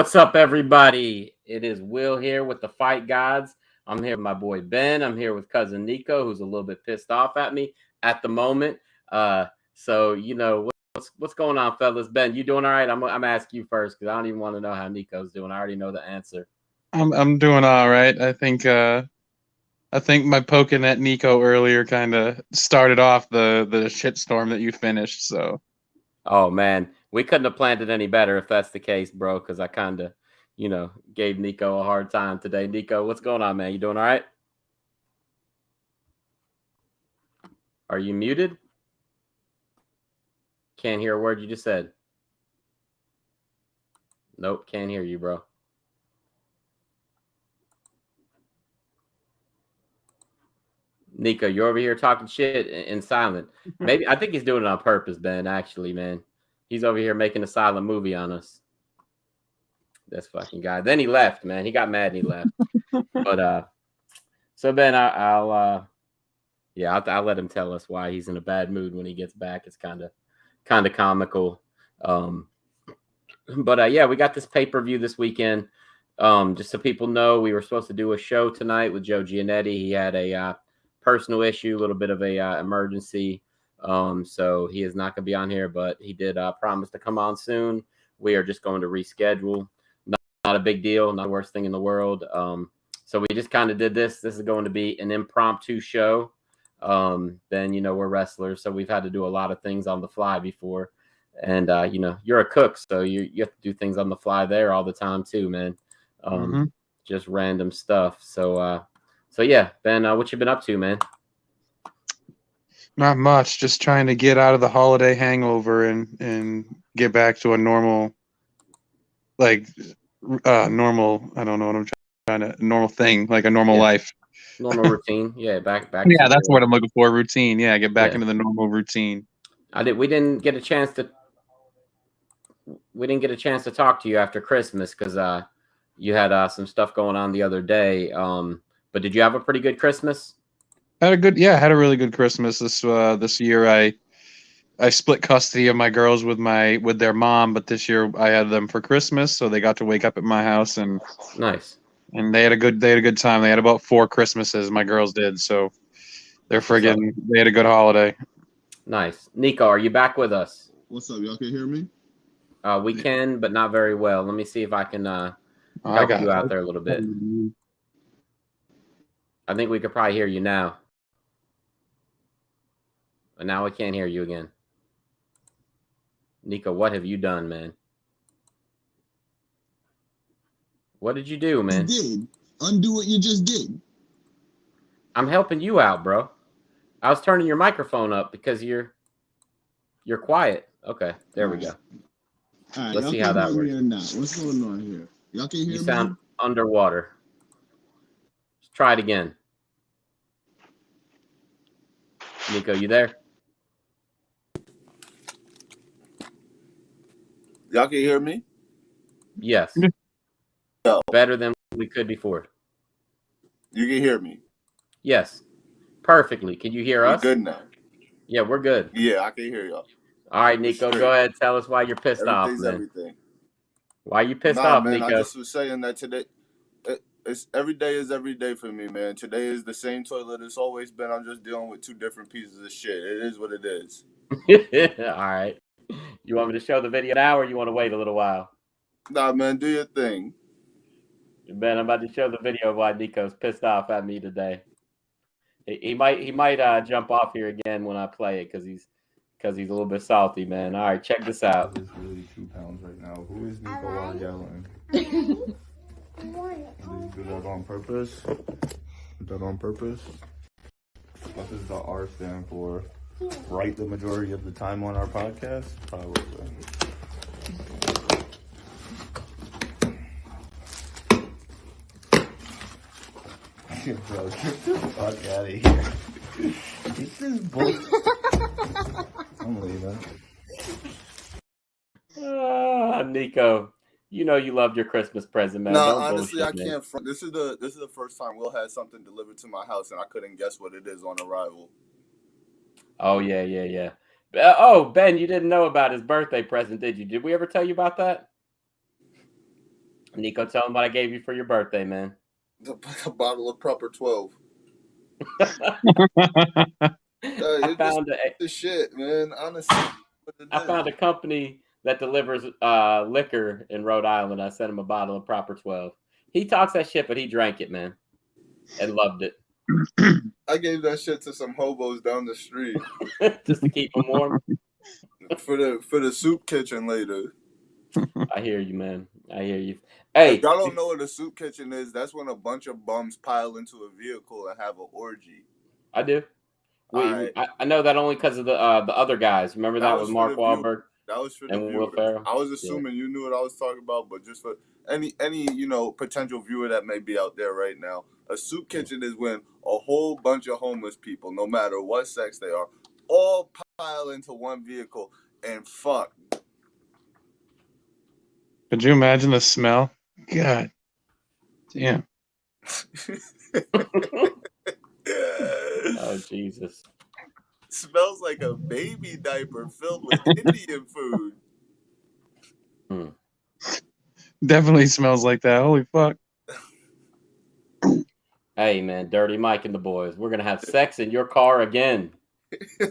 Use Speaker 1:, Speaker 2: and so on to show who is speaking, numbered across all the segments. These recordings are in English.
Speaker 1: What's up, everybody? It is Will here with the Fight Gods. I'm here with my boy Ben. I'm here with cousin Nico, who's a little bit pissed off at me at the moment. So what's going on, fellas? Ben, you doing all right? I'm asking you first because I don't even want to know how Nico's doing. I already know the answer.
Speaker 2: I'm doing all right. I think my poking at Nico earlier kind of started off the shitstorm that you finished. So,
Speaker 1: Oh man, we couldn't have planned it any better if that's the case, bro. Because I kind of, gave Nico a hard time today. Nico, what's going on, man? You doing all right? Are you muted? Can't hear a word you just said. Nope, can't hear you, bro. Nico, you're over here talking shit in silent. Maybe I think he's doing it on purpose, Ben. Actually, man, he's over here making a silent movie on us. This fucking guy. Then he left, man. He got mad and he left. But so Ben, I'll let him tell us why he's in a bad mood when he gets back. It's kind of comical. But yeah, we got this pay-per-view this weekend. Just so people know, we were supposed to do a show tonight with Joe Giannetti. He had a personal issue, a little bit of a emergency. So he is not going to be on here, but he did promise to come on soon. We are just going to reschedule. Not a big deal, not the worst thing in the world. So we just kind of did this. This is going to be an impromptu show. Then, we're wrestlers, so we've had to do a lot of things on the fly before. And, you're a cook, so you have to do things on the fly there all the time too, man. Just random stuff. So yeah, Ben, what you been up to, man?
Speaker 2: not much. Just trying to get out of the holiday hangover and get back to a normal, normal. I don't know what I'm trying to normal thing, like a normal life.
Speaker 1: Normal routine. Yeah, back.
Speaker 2: Yeah, that's what I'm looking for. Routine. Yeah, get back into the normal routine.
Speaker 1: We didn't get a chance to talk to you after Christmas because you had some stuff going on the other day. But did you have a pretty good Christmas?
Speaker 2: Had a really good Christmas this year. I split custody of my girls with their mom, but this year I had them for Christmas, so they got to wake up at my house and
Speaker 1: nice.
Speaker 2: And they had a good time. They had about 4 Christmases. My girls did, so they had a good holiday.
Speaker 1: Nice. Nico, are you back with us?
Speaker 3: What's up? Y'all can hear me?
Speaker 1: We can, but not very well. Let me see if I can help you out there a little bit. I think we could probably hear you now. But now I can't hear you again. Nico, what have you done, man? What did you do, man?
Speaker 3: You did. Undo what you just did.
Speaker 1: I'm helping you out, bro. I was turning your microphone up because you're quiet. Okay, there we go.
Speaker 3: All right,
Speaker 1: let's see how that works.
Speaker 3: Now. What's going on here? Y'all can hear me?
Speaker 1: You sound underwater. Let's try it again. Nico, you there?
Speaker 4: Y'all can hear me?
Speaker 1: Yes. Better than we could before.
Speaker 4: You can hear me?
Speaker 1: Yes. Perfectly. Can you hear us?
Speaker 4: Good now.
Speaker 1: Yeah, we're good.
Speaker 4: Yeah, I can hear y'all.
Speaker 1: All right, Nico, go ahead. Tell us why you're pissed off, man.
Speaker 4: Everything.
Speaker 1: Why are you pissed off,
Speaker 4: man,
Speaker 1: Nico?
Speaker 4: I just was saying that today, it's every day is every day for me, man. Today is the same toilet it's always been. I'm just dealing with 2 different pieces of shit. It is what it is.
Speaker 1: All right. You want me to show the video now, or you want to wait a little while?
Speaker 4: Nah, man, do your thing.
Speaker 1: Ben, I'm about to show the video of why Nico's pissed off at me today. He might jump off here again when I play it because he's a little bit salty, man. All right, check this out.
Speaker 5: It's really 2 pounds right now. Who is Nico while yelling? Did you do that on purpose? Did that on purpose? What does the R stand for? Right the majority of the time on our podcast? Probably. Bro, get the fuck out of here. This is bullshit. I'm leaving.
Speaker 1: Nico, you know you loved your Christmas present, man.
Speaker 4: No,
Speaker 1: Don't
Speaker 4: honestly,
Speaker 1: bullshit,
Speaker 4: I can't. This is the first time Will had something delivered to my house, and I couldn't guess what it is on arrival.
Speaker 1: Oh yeah. Oh, Ben, you didn't know about his birthday present, did you? Did we ever tell you about that? Nico, tell him what I gave you for your birthday, man.
Speaker 4: The bottle of proper 12.
Speaker 1: I
Speaker 4: It's just
Speaker 1: found
Speaker 4: the shit, man. Honestly, what it
Speaker 1: I
Speaker 4: is.
Speaker 1: found a company that delivers liquor in Rhode Island. I sent him a bottle of proper 12. He talks that shit, but he drank it, man, and loved it.
Speaker 4: I gave that shit to some hobos down the street
Speaker 1: Just to keep him warm.
Speaker 4: for the soup kitchen later.
Speaker 1: I hear you, man. I hear you.
Speaker 4: If
Speaker 1: Hey,
Speaker 4: y'all don't know what a soup kitchen is, that's when a bunch of bums pile into a vehicle and have an orgy.
Speaker 1: I do.
Speaker 4: Alright.
Speaker 1: I know that only because of the other guys. Remember that with
Speaker 4: was
Speaker 1: Mark
Speaker 4: for the
Speaker 1: Wahlberg
Speaker 4: That was for the
Speaker 1: and Will
Speaker 4: viewers.
Speaker 1: Ferrell?
Speaker 4: I was assuming you knew what I was talking about, but just for any potential viewer that may be out there right now, a soup kitchen is when a whole bunch of homeless people, no matter what sex they are, all pile into one vehicle and fuck.
Speaker 2: Could you imagine the smell? God damn.
Speaker 1: Oh, Jesus.
Speaker 4: Smells like a baby diaper filled with Indian food.
Speaker 2: Definitely smells like that. Holy fuck.
Speaker 1: Hey, man, Dirty Mike and the boys. We're going to have sex in your car again.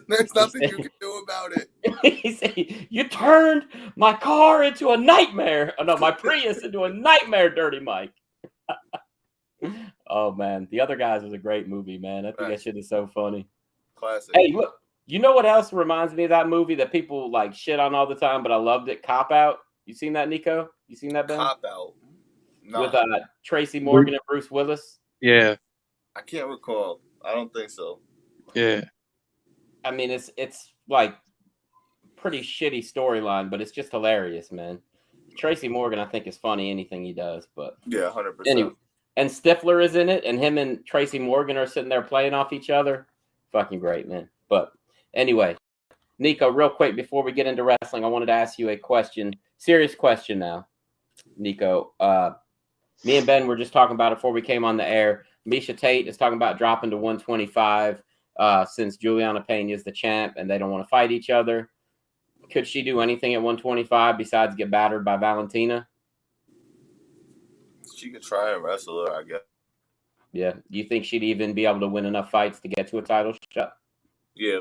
Speaker 4: There's nothing you can do about it.
Speaker 1: He said, you turned my car into a nightmare. Oh, no, my Prius into a nightmare, Dirty Mike. Oh, man. The Other Guys was a great movie, man. I think that shit is so funny.
Speaker 4: Classic.
Speaker 1: Hey, look, you know what else reminds me of that movie that people like shit on all the time, but I loved it? Cop Out. You seen that, Nico? You seen that, Ben?
Speaker 4: Cop Out. Nah.
Speaker 1: With Tracy Morgan and Bruce Willis?
Speaker 2: Yeah.
Speaker 4: I can't recall. I don't think so.
Speaker 2: Yeah.
Speaker 1: I mean, it's like pretty shitty storyline, but it's just hilarious, man. Tracy Morgan, I think, is funny anything he does, but
Speaker 4: yeah, 100%.
Speaker 1: Anyway, and Stifler is in it, and him and Tracy Morgan are sitting there playing off each other. Fucking great, man. But anyway, Nico, real quick before we get into wrestling, I wanted to ask you a question, serious question now, Nico. Me and Ben were just talking about it before we came on the air. Misha Tate is talking about dropping to 125 since Juliana Pena is the champ and they don't want to fight each other. Could she do anything at 125 besides get battered by Valentina?
Speaker 4: She could try and wrestle her, I guess.
Speaker 1: Yeah. Do you think she'd even be able to win enough fights to get to a title shot?
Speaker 4: Yeah.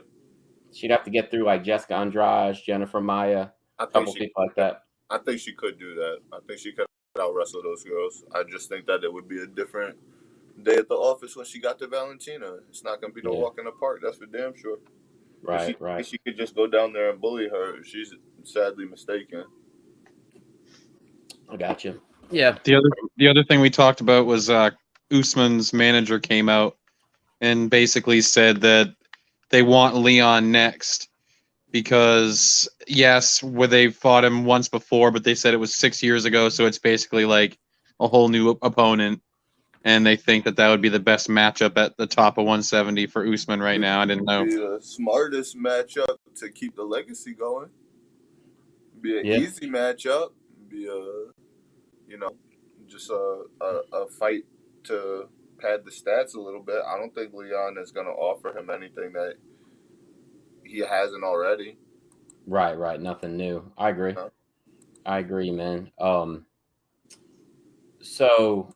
Speaker 1: She'd have to get through like Jessica Andrade, Jennifer Maya, a couple people like that.
Speaker 4: I think she could do that. I think she could out wrestle those girls. I just think that it would be a different day at the office when she got to Valentina. It's not going to be no walk in the park. That's for damn sure.
Speaker 1: Right.
Speaker 4: She could just go down there and bully her. She's sadly mistaken.
Speaker 1: I got you. Yeah.
Speaker 2: The other thing we talked about was Usman's manager came out and basically said that they want Leon next because yes, where they fought him once before, but they said it was 6 years ago, so it's basically like a whole new opponent, and they think that would be the best matchup at the top of 170 for Usman right now. I didn't know.
Speaker 4: Be the smartest matchup to keep the legacy going. Be an easy matchup. Be just a fight to pad the stats a little bit. I don't think Leon is going to offer him anything that he hasn't already.
Speaker 1: Right. Nothing new. I agree.
Speaker 4: No.
Speaker 1: I agree, man. So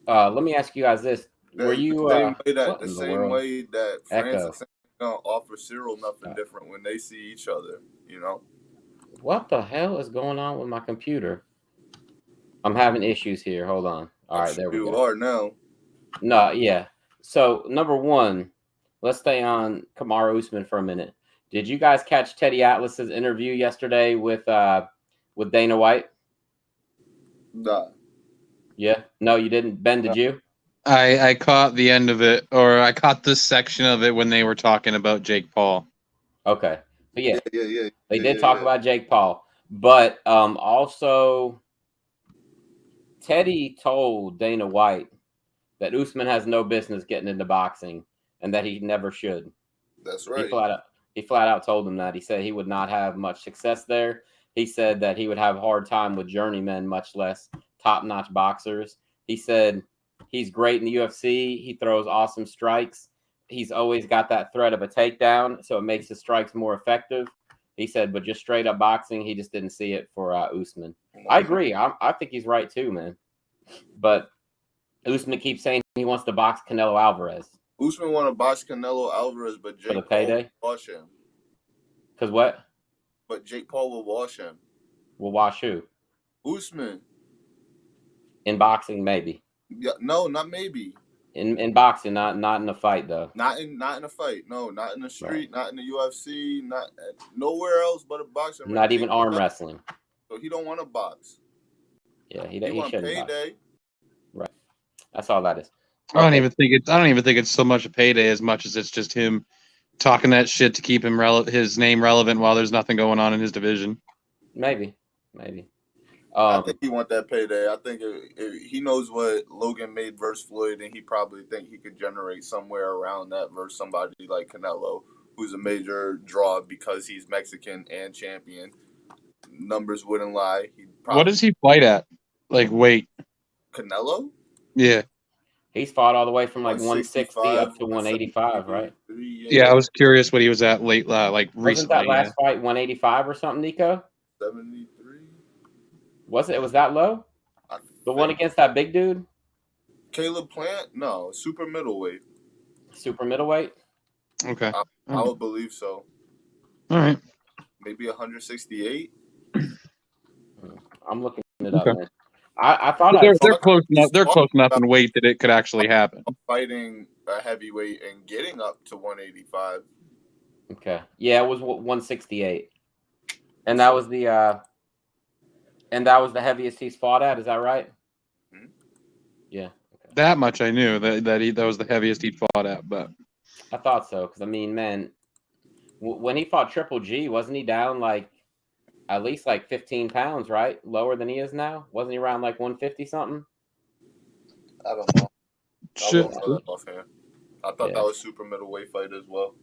Speaker 1: let me ask you guys this. Were you
Speaker 4: the same way that Francis is going to offer Cyril nothing different when they see each other, you know?
Speaker 1: What the hell is going on with my computer? I'm having issues here. Hold on. All right, there we go.
Speaker 4: You are now.
Speaker 1: No, yeah. So, number one, let's stay on Kamaru Usman for a minute. Did you guys catch Teddy Atlas's interview yesterday with Dana White?
Speaker 4: Nah.
Speaker 1: Yeah? No, you didn't? Ben, did you?
Speaker 2: I caught the end of it, or I caught this section of it when they were talking about Jake Paul.
Speaker 1: Okay. But yeah. They did
Speaker 4: talk
Speaker 1: talk about Jake Paul. But also, Teddy told Dana White that Usman has no business getting into boxing and that he never should.
Speaker 4: That's right.
Speaker 1: He flat out told him that. He said he would not have much success there. He said that he would have a hard time with journeymen, much less top-notch boxers. He said he's great in the UFC. He throws awesome strikes. He's always got that threat of a takedown, so it makes his strikes more effective. He said, but just straight up boxing, he just didn't see it for Usman. I agree. I think he's right too, man. But Usman keeps saying he wants to box Canelo Alvarez.
Speaker 4: Usman want to box Canelo Alvarez, but Jake
Speaker 1: For the
Speaker 4: Paul
Speaker 1: payday?
Speaker 4: will wash him.
Speaker 1: Because what?
Speaker 4: But Jake Paul will wash him.
Speaker 1: Will wash who?
Speaker 4: Usman.
Speaker 1: In boxing, maybe.
Speaker 4: Yeah, no, not maybe.
Speaker 1: In boxing, not in a fight though.
Speaker 4: Not in a fight. No, not in the street. Right. Not in the UFC. Not nowhere else but a boxing ring.
Speaker 1: Not even arm wrestling.
Speaker 4: So he don't want to box.
Speaker 1: Yeah, he
Speaker 4: want
Speaker 1: shouldn't
Speaker 4: payday.
Speaker 1: Box. Right. That's all that is.
Speaker 2: Okay. I don't even think it's so much a payday as much as it's just him talking that shit to keep him his name relevant while there's nothing going on in his division.
Speaker 1: Maybe.
Speaker 4: I think he want that payday. I think if he knows what Logan made versus Floyd, and he probably think he could generate somewhere around that versus somebody like Canelo, who's a major draw because he's Mexican and champion. Numbers wouldn't lie.
Speaker 2: What does he fight at? Like weight?
Speaker 4: Canelo?
Speaker 2: Yeah.
Speaker 1: He's fought all the way from like 160 up to 185, right?
Speaker 2: Yeah, I was curious what he was at late, like recently.
Speaker 1: Wasn't that last fight 185 or something, Nico?
Speaker 4: 73.
Speaker 1: Was it? It was that low? The one against that big dude?
Speaker 4: Caleb Plant? No, super middleweight.
Speaker 1: Super middleweight?
Speaker 2: Okay.
Speaker 4: I would believe so.
Speaker 2: All right.
Speaker 4: Maybe 168.
Speaker 1: I'm looking it up, man. I thought
Speaker 2: they're close enough. They're close enough in weight that it could actually happen.
Speaker 4: Fighting a heavyweight and getting up to 185.
Speaker 1: Okay. Yeah, it was 168, and that was the heaviest he's fought at. Is that right?
Speaker 4: Mm-hmm.
Speaker 1: Yeah. Okay.
Speaker 2: That much I knew that was the heaviest he'd fought at, but
Speaker 1: I thought so because I mean, man, when he fought Triple G, wasn't he down like at least like 15 pounds, right? Lower than he is now. Wasn't he around like 150 something?
Speaker 4: I don't know.
Speaker 2: Shit.
Speaker 4: I thought that was super middleweight fight as well.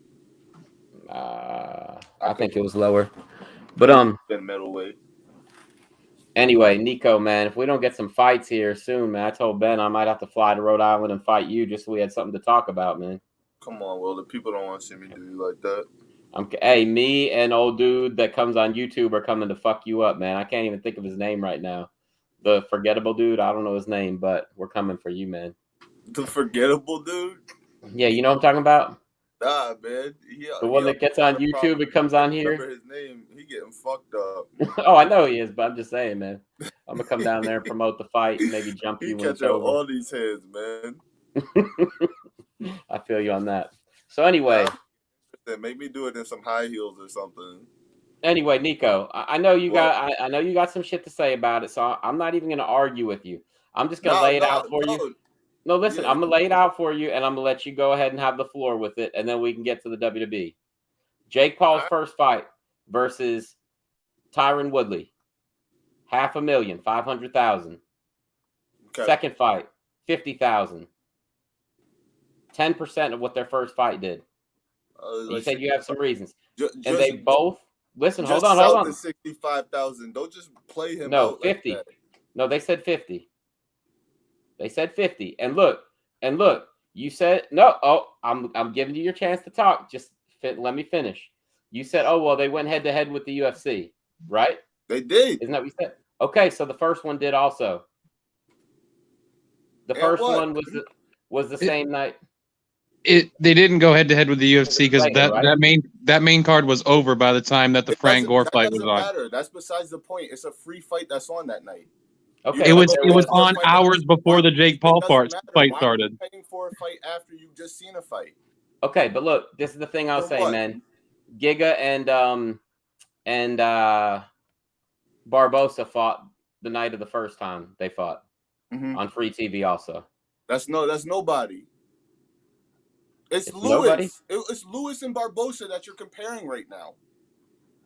Speaker 1: I think it was lower, but
Speaker 4: Been middleweight.
Speaker 1: Anyway, Nico, man, if we don't get some fights here soon, man, I told Ben I might have to fly to Rhode Island and fight you just so we had something to talk about, man.
Speaker 4: Come on, Will. The people don't want to see me do you like that.
Speaker 1: Hey, me and old dude that comes on YouTube are coming to fuck you up, man. I can't even think of his name right now. The forgettable dude, I don't know his name, but we're coming for you, man.
Speaker 4: The forgettable dude?
Speaker 1: Yeah, you know what I'm talking about?
Speaker 4: Nah, man.
Speaker 1: The one that gets on YouTube and comes on here?
Speaker 4: Remember his name. He getting fucked up.
Speaker 1: Oh, I know he is, but I'm just saying, man. I'm going to come down there and promote the fight and maybe jump you when it's over.
Speaker 4: All these heads, man.
Speaker 1: I feel you on that. So anyway.
Speaker 4: Make me do it in some high heels or something.
Speaker 1: Anyway, Nico, I know you got some shit to say about it, so I'm not even going to argue with you. I'm just going to lay it out for you. No, listen, I'm going to lay it out for you, and I'm going to let you go ahead and have the floor with it, and then we can get to the WWE. Jake Paul's first fight versus Tyron Woodley. $500,000, 500,000. Okay. Second fight, 50,000. 10% of what their first fight did. You said you have some reasons. And they both listen, hold on.
Speaker 4: The 65,000. Don't just play him.
Speaker 1: No,
Speaker 4: out
Speaker 1: 50.
Speaker 4: Like that.
Speaker 1: No, they said 50. They said 50. And look, you said no. Oh, I'm giving you your chance to talk. Just let me finish. You said, oh well, they went head to head with the UFC, right?
Speaker 4: They did.
Speaker 1: Isn't that what you said? Okay, so the first one did also. The first one was the same night.
Speaker 2: They didn't go head to head with the UFC because that main card was over by the time that the Frank Gore fight was on.
Speaker 4: Matter. That's besides the point. It's a free fight that's on that night.
Speaker 1: Okay,
Speaker 2: it was on hours before the Jake Paul fight started.
Speaker 4: Paying for a fight after you've just seen a fight.
Speaker 1: Okay, but look, this is the thing I'll say, man. Giga and Barbosa fought the night of the first time they fought on free TV. Also,
Speaker 4: that's nobody. It's Lewis.
Speaker 1: Nobody?
Speaker 4: It's Lewis and Barbosa that you're comparing right now.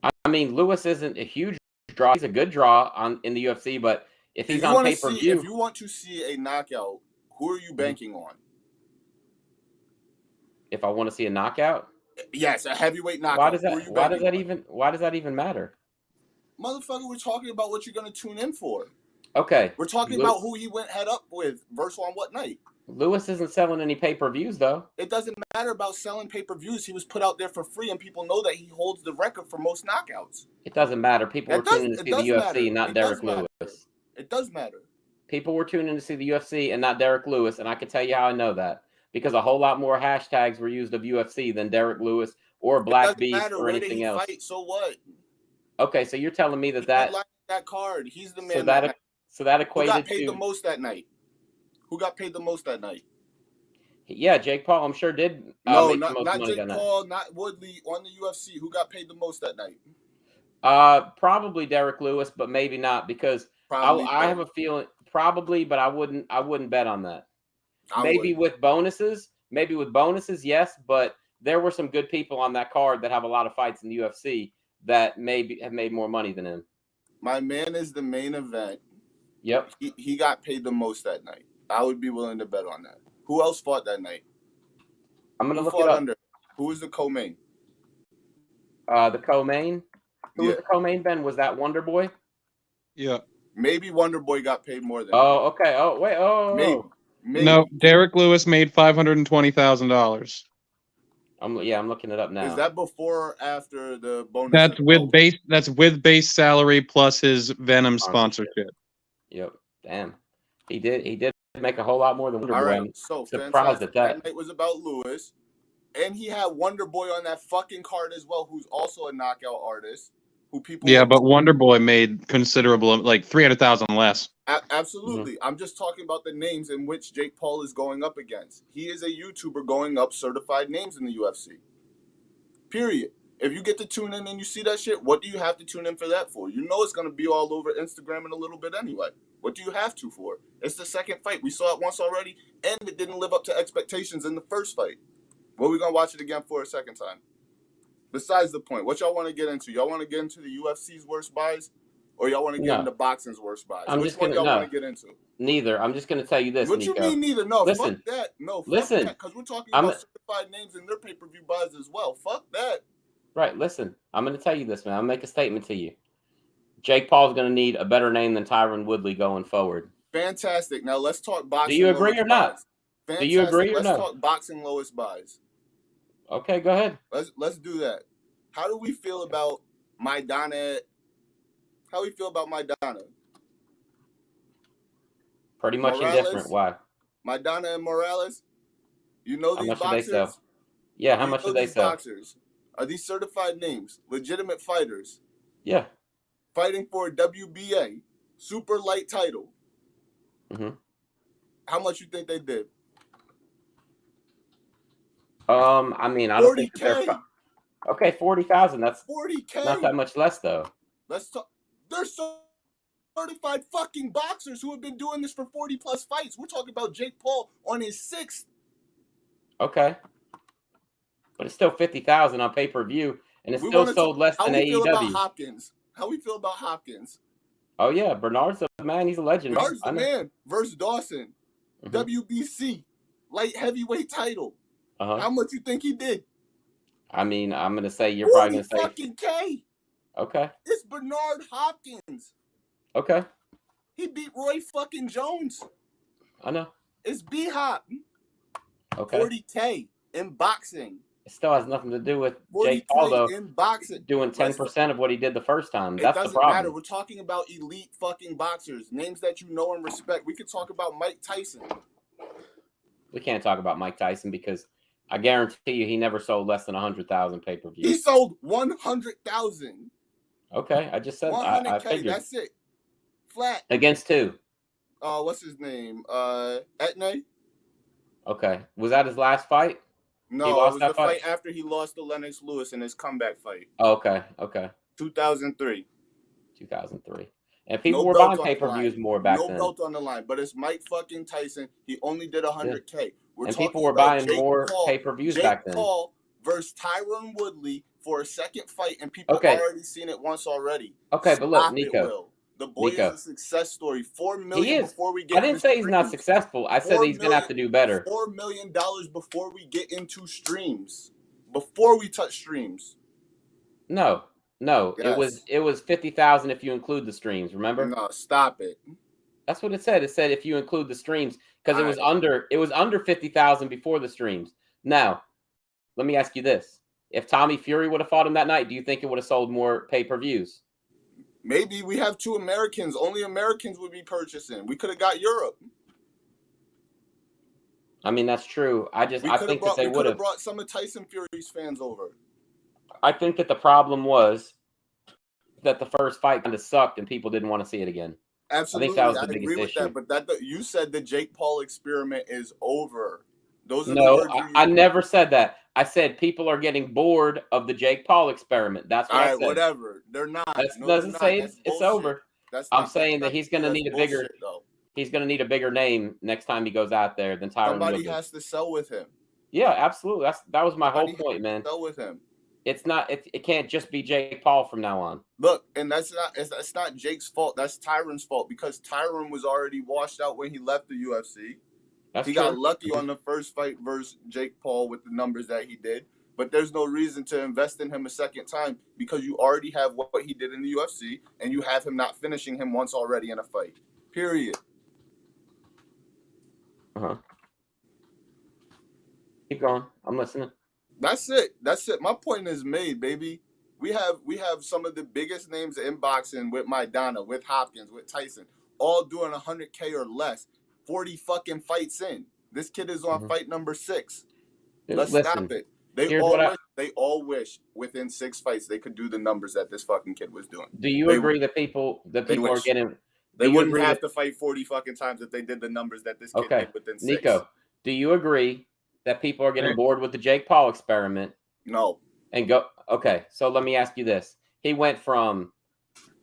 Speaker 1: I mean, Lewis isn't a huge draw. He's a good draw in the UFC, but if he's on pay-per-view,
Speaker 4: if you want to see a knockout, who are you banking on?
Speaker 1: If I want to see a knockout,
Speaker 4: yes, a heavyweight knockout.
Speaker 1: Why does that even matter?
Speaker 4: Motherfucker, we're talking about what you're going to tune in for.
Speaker 1: Okay,
Speaker 4: we're talking about who he went head up with versus on what night.
Speaker 1: Lewis isn't selling any pay-per-views though.
Speaker 4: It doesn't matter about selling pay-per-views. He was put out there for free, and people know that he holds the record for most knockouts.
Speaker 1: It doesn't matter. People were tuning in to see the UFC, not Derek Lewis.
Speaker 4: It does matter.
Speaker 1: People were tuning in to see the UFC and not Derek Lewis, and I can tell you how I know that. Because a whole lot more hashtags were used of UFC than Derek Lewis or Black Beast or anything else.
Speaker 4: Fight, so what?
Speaker 1: Okay, so you're telling me that
Speaker 4: card. He's the man.
Speaker 1: So that equated to.
Speaker 4: Who got paid the most that night? Who got paid the most that night?
Speaker 1: Yeah, Jake Paul. I'm sure did.
Speaker 4: No, not Jake Paul, not Woodley on the UFC. Who got paid the most that night?
Speaker 1: Probably Derek Lewis, but maybe not because I have a feeling probably, but I wouldn't bet on that. Maybe with bonuses, yes, but there were some good people on that card that have a lot of fights in the UFC that maybe have made more money than him.
Speaker 4: My man is the main event.
Speaker 1: Yep.
Speaker 4: He got paid the most that night. I would be willing to bet on that. Who else fought that night?
Speaker 1: I'm going to look it up.
Speaker 4: Who was the co-main?
Speaker 1: The co-main? Who was the co-main, Ben? Was that Wonder Boy?
Speaker 2: Yeah.
Speaker 4: Maybe Wonder Boy got paid more than
Speaker 1: Oh, okay. Oh, wait. Oh.
Speaker 4: Maybe.
Speaker 2: No, Derek Lewis made $520,000.
Speaker 1: I'm looking it up now.
Speaker 4: Is that before or after the bonus?
Speaker 2: That's with base salary plus his Venom sponsorship.
Speaker 1: Yep. Damn. He did make a whole lot more than Wonder Boy.
Speaker 4: All right.
Speaker 1: I'm
Speaker 4: so
Speaker 1: surprised at that.
Speaker 4: That night was about Lewis, and he had Wonder Boy on that fucking card as well, who's also a knockout artist.
Speaker 2: But Wonder Boy made considerable, like 300,000 less.
Speaker 4: Absolutely. I'm just talking about the names in which Jake Paul is going up against. He is a YouTuber going up certified names in the UFC. Period. If you get to tune in and you see that shit, what do you have to tune in for that for? You know it's going to be all over Instagram in a little bit anyway. What do you have to for? It's the second fight. We saw it once already, and it didn't live up to expectations in the first fight. What are we going to watch it again for a second time? Besides the point, what y'all want to get into? Y'all want to get into the UFC's worst buys? Or y'all want to get into boxing's worst buys? Which one y'all want to get into?
Speaker 1: Neither. I'm just going to tell you this,
Speaker 4: What
Speaker 1: Nico.
Speaker 4: You mean neither? No,
Speaker 1: listen,
Speaker 4: fuck that. No, fuck
Speaker 1: listen,
Speaker 4: that. Because we're talking about certified names and their pay-per-view buys as well. Fuck that.
Speaker 1: Right, listen. I'm going to tell you this, man. I'll make a statement to you. Jake Paul's going to need a better name than Tyron Woodley going forward.
Speaker 4: Fantastic. Now let's talk boxing.
Speaker 1: Do you agree or not?
Speaker 4: Fantastic.
Speaker 1: Do you agree or no?
Speaker 4: Let's talk boxing lowest buys.
Speaker 1: Okay, go ahead.
Speaker 4: Let's do that. How do we feel about Maidana? How do we feel about Maidana?
Speaker 1: Pretty much indifferent. Why?
Speaker 4: Maidana and Morales. You know these boxers? How much do they sell?
Speaker 1: Yeah, how much do they sell?
Speaker 4: Boxers? Are these certified names? Legitimate fighters?
Speaker 1: Yeah.
Speaker 4: Fighting for a WBA super light title.
Speaker 1: Mm-hmm.
Speaker 4: How much you think they did?
Speaker 1: I mean, I don't think they're okay. 40,000. That's
Speaker 4: 40K.
Speaker 1: Not that much less though.
Speaker 4: Let's talk. They're certified fucking boxers who have been doing this for 40 plus fights. We're talking about Jake Paul on his 6th.
Speaker 1: Okay, but it's still 50,000 on pay-per-view, and it's still sold less than AEW.
Speaker 4: How we feel about Hopkins?
Speaker 1: Oh yeah, Bernard's the man. He's a legend.
Speaker 4: Bernard's the man. Versus Dawson, WBC light heavyweight title. How much you think he did?
Speaker 1: I mean, I'm gonna say you're probably gonna say
Speaker 4: fucking K.
Speaker 1: Okay.
Speaker 4: It's Bernard Hopkins.
Speaker 1: Okay.
Speaker 4: He beat Roy fucking Jones.
Speaker 1: I know.
Speaker 4: It's B-Hop.
Speaker 1: Okay.
Speaker 4: 40K in boxing.
Speaker 1: It still has nothing to do with Jake Paul, though.
Speaker 4: In boxing.
Speaker 1: Doing 10% of what he did the first time.
Speaker 4: That's the problem. It doesn't matter. We're talking about elite fucking boxers. Names that you know and respect. We could talk about Mike Tyson.
Speaker 1: We can't talk about Mike Tyson because I guarantee you he never sold less than 100,000 pay-per-views.
Speaker 4: He sold 100,000.
Speaker 1: Okay, I just said
Speaker 4: 100K,
Speaker 1: I figured.
Speaker 4: That's it. Flat.
Speaker 1: Against who?
Speaker 4: What's his name? Etne.
Speaker 1: Okay. Was that his last fight?
Speaker 4: No, it was the fight after he lost to Lennox Lewis in his comeback fight.
Speaker 1: Oh, okay.
Speaker 4: 2003.
Speaker 1: And people were buying pay-per-views more back then.
Speaker 4: No belt on the line, but it's Mike fucking Tyson. He only did 100K.
Speaker 1: And people were buying more pay-per-views back then.
Speaker 4: Jake Paul versus Tyron Woodley for a second fight, and people have already seen it once already.
Speaker 1: Okay, but look, Nico.
Speaker 4: The boy is a success story. $4 million
Speaker 1: he is.
Speaker 4: Before we get.
Speaker 1: I didn't say he's not successful. I said he's gonna have to do better.
Speaker 4: $4 million before we get into streams. Before we touch streams.
Speaker 1: No. Yes. It was 50,000 if you include the streams. Remember?
Speaker 4: No, stop it.
Speaker 1: That's what it said. It said if you include the streams, because it was under 50,000 before the streams. Now, let me ask you this: if Tommy Fury would have fought him that night, do you think it would have sold more pay-per-views?
Speaker 4: Maybe we have 2 Americans. Only Americans would be purchasing. We could have got Europe.
Speaker 1: I mean, that's true. I think that they would have
Speaker 4: brought some of Tyson Fury's fans over.
Speaker 1: I think that the problem was that the first fight kind of sucked and people didn't want to see it again.
Speaker 4: Absolutely,
Speaker 1: I think that was the biggest
Speaker 4: agree with
Speaker 1: issue.
Speaker 4: that. But you said the Jake Paul experiment is over. Those are
Speaker 1: no,
Speaker 4: the words
Speaker 1: I never said that. I said people are getting bored of the Jake Paul experiment. That's what I said.
Speaker 4: Whatever. They're not.
Speaker 1: That doesn't say it's over. I'm saying that he's going to need a bigger.
Speaker 4: Though.
Speaker 1: He's going to need a bigger name next time he goes out there than Tyron
Speaker 4: Somebody
Speaker 1: Woodley.
Speaker 4: has to sell with him.
Speaker 1: Yeah, absolutely. That was my whole point, man.
Speaker 4: Sell with him.
Speaker 1: It's not. It can't just be Jake Paul from now on.
Speaker 4: Look, and that's not Jake's fault. That's Tyron's fault because Tyron was already washed out when he left the UFC. He got lucky on the first fight versus Jake Paul with the numbers that he did. But there's no reason to invest in him a second time because you already have what he did in the UFC, and you have him not finishing him once already in a fight. Period.
Speaker 1: Keep going. I'm listening.
Speaker 4: That's it. My point is made, baby. We have some of the biggest names in boxing with Maidana, with Hopkins, with Tyson, all doing 100K or less. 40 fucking fights in. This kid is on fight number 6. Let's stop it. They all wish within 6 fights they could do the numbers that this fucking kid was doing.
Speaker 1: Do you agree that people are getting?
Speaker 4: They wouldn't have to fight 40 fucking times if they did the numbers that this kid did within 6.
Speaker 1: Nico, do you agree that people are getting bored with the Jake Paul experiment?
Speaker 4: No.
Speaker 1: Okay, so let me ask you this. He went from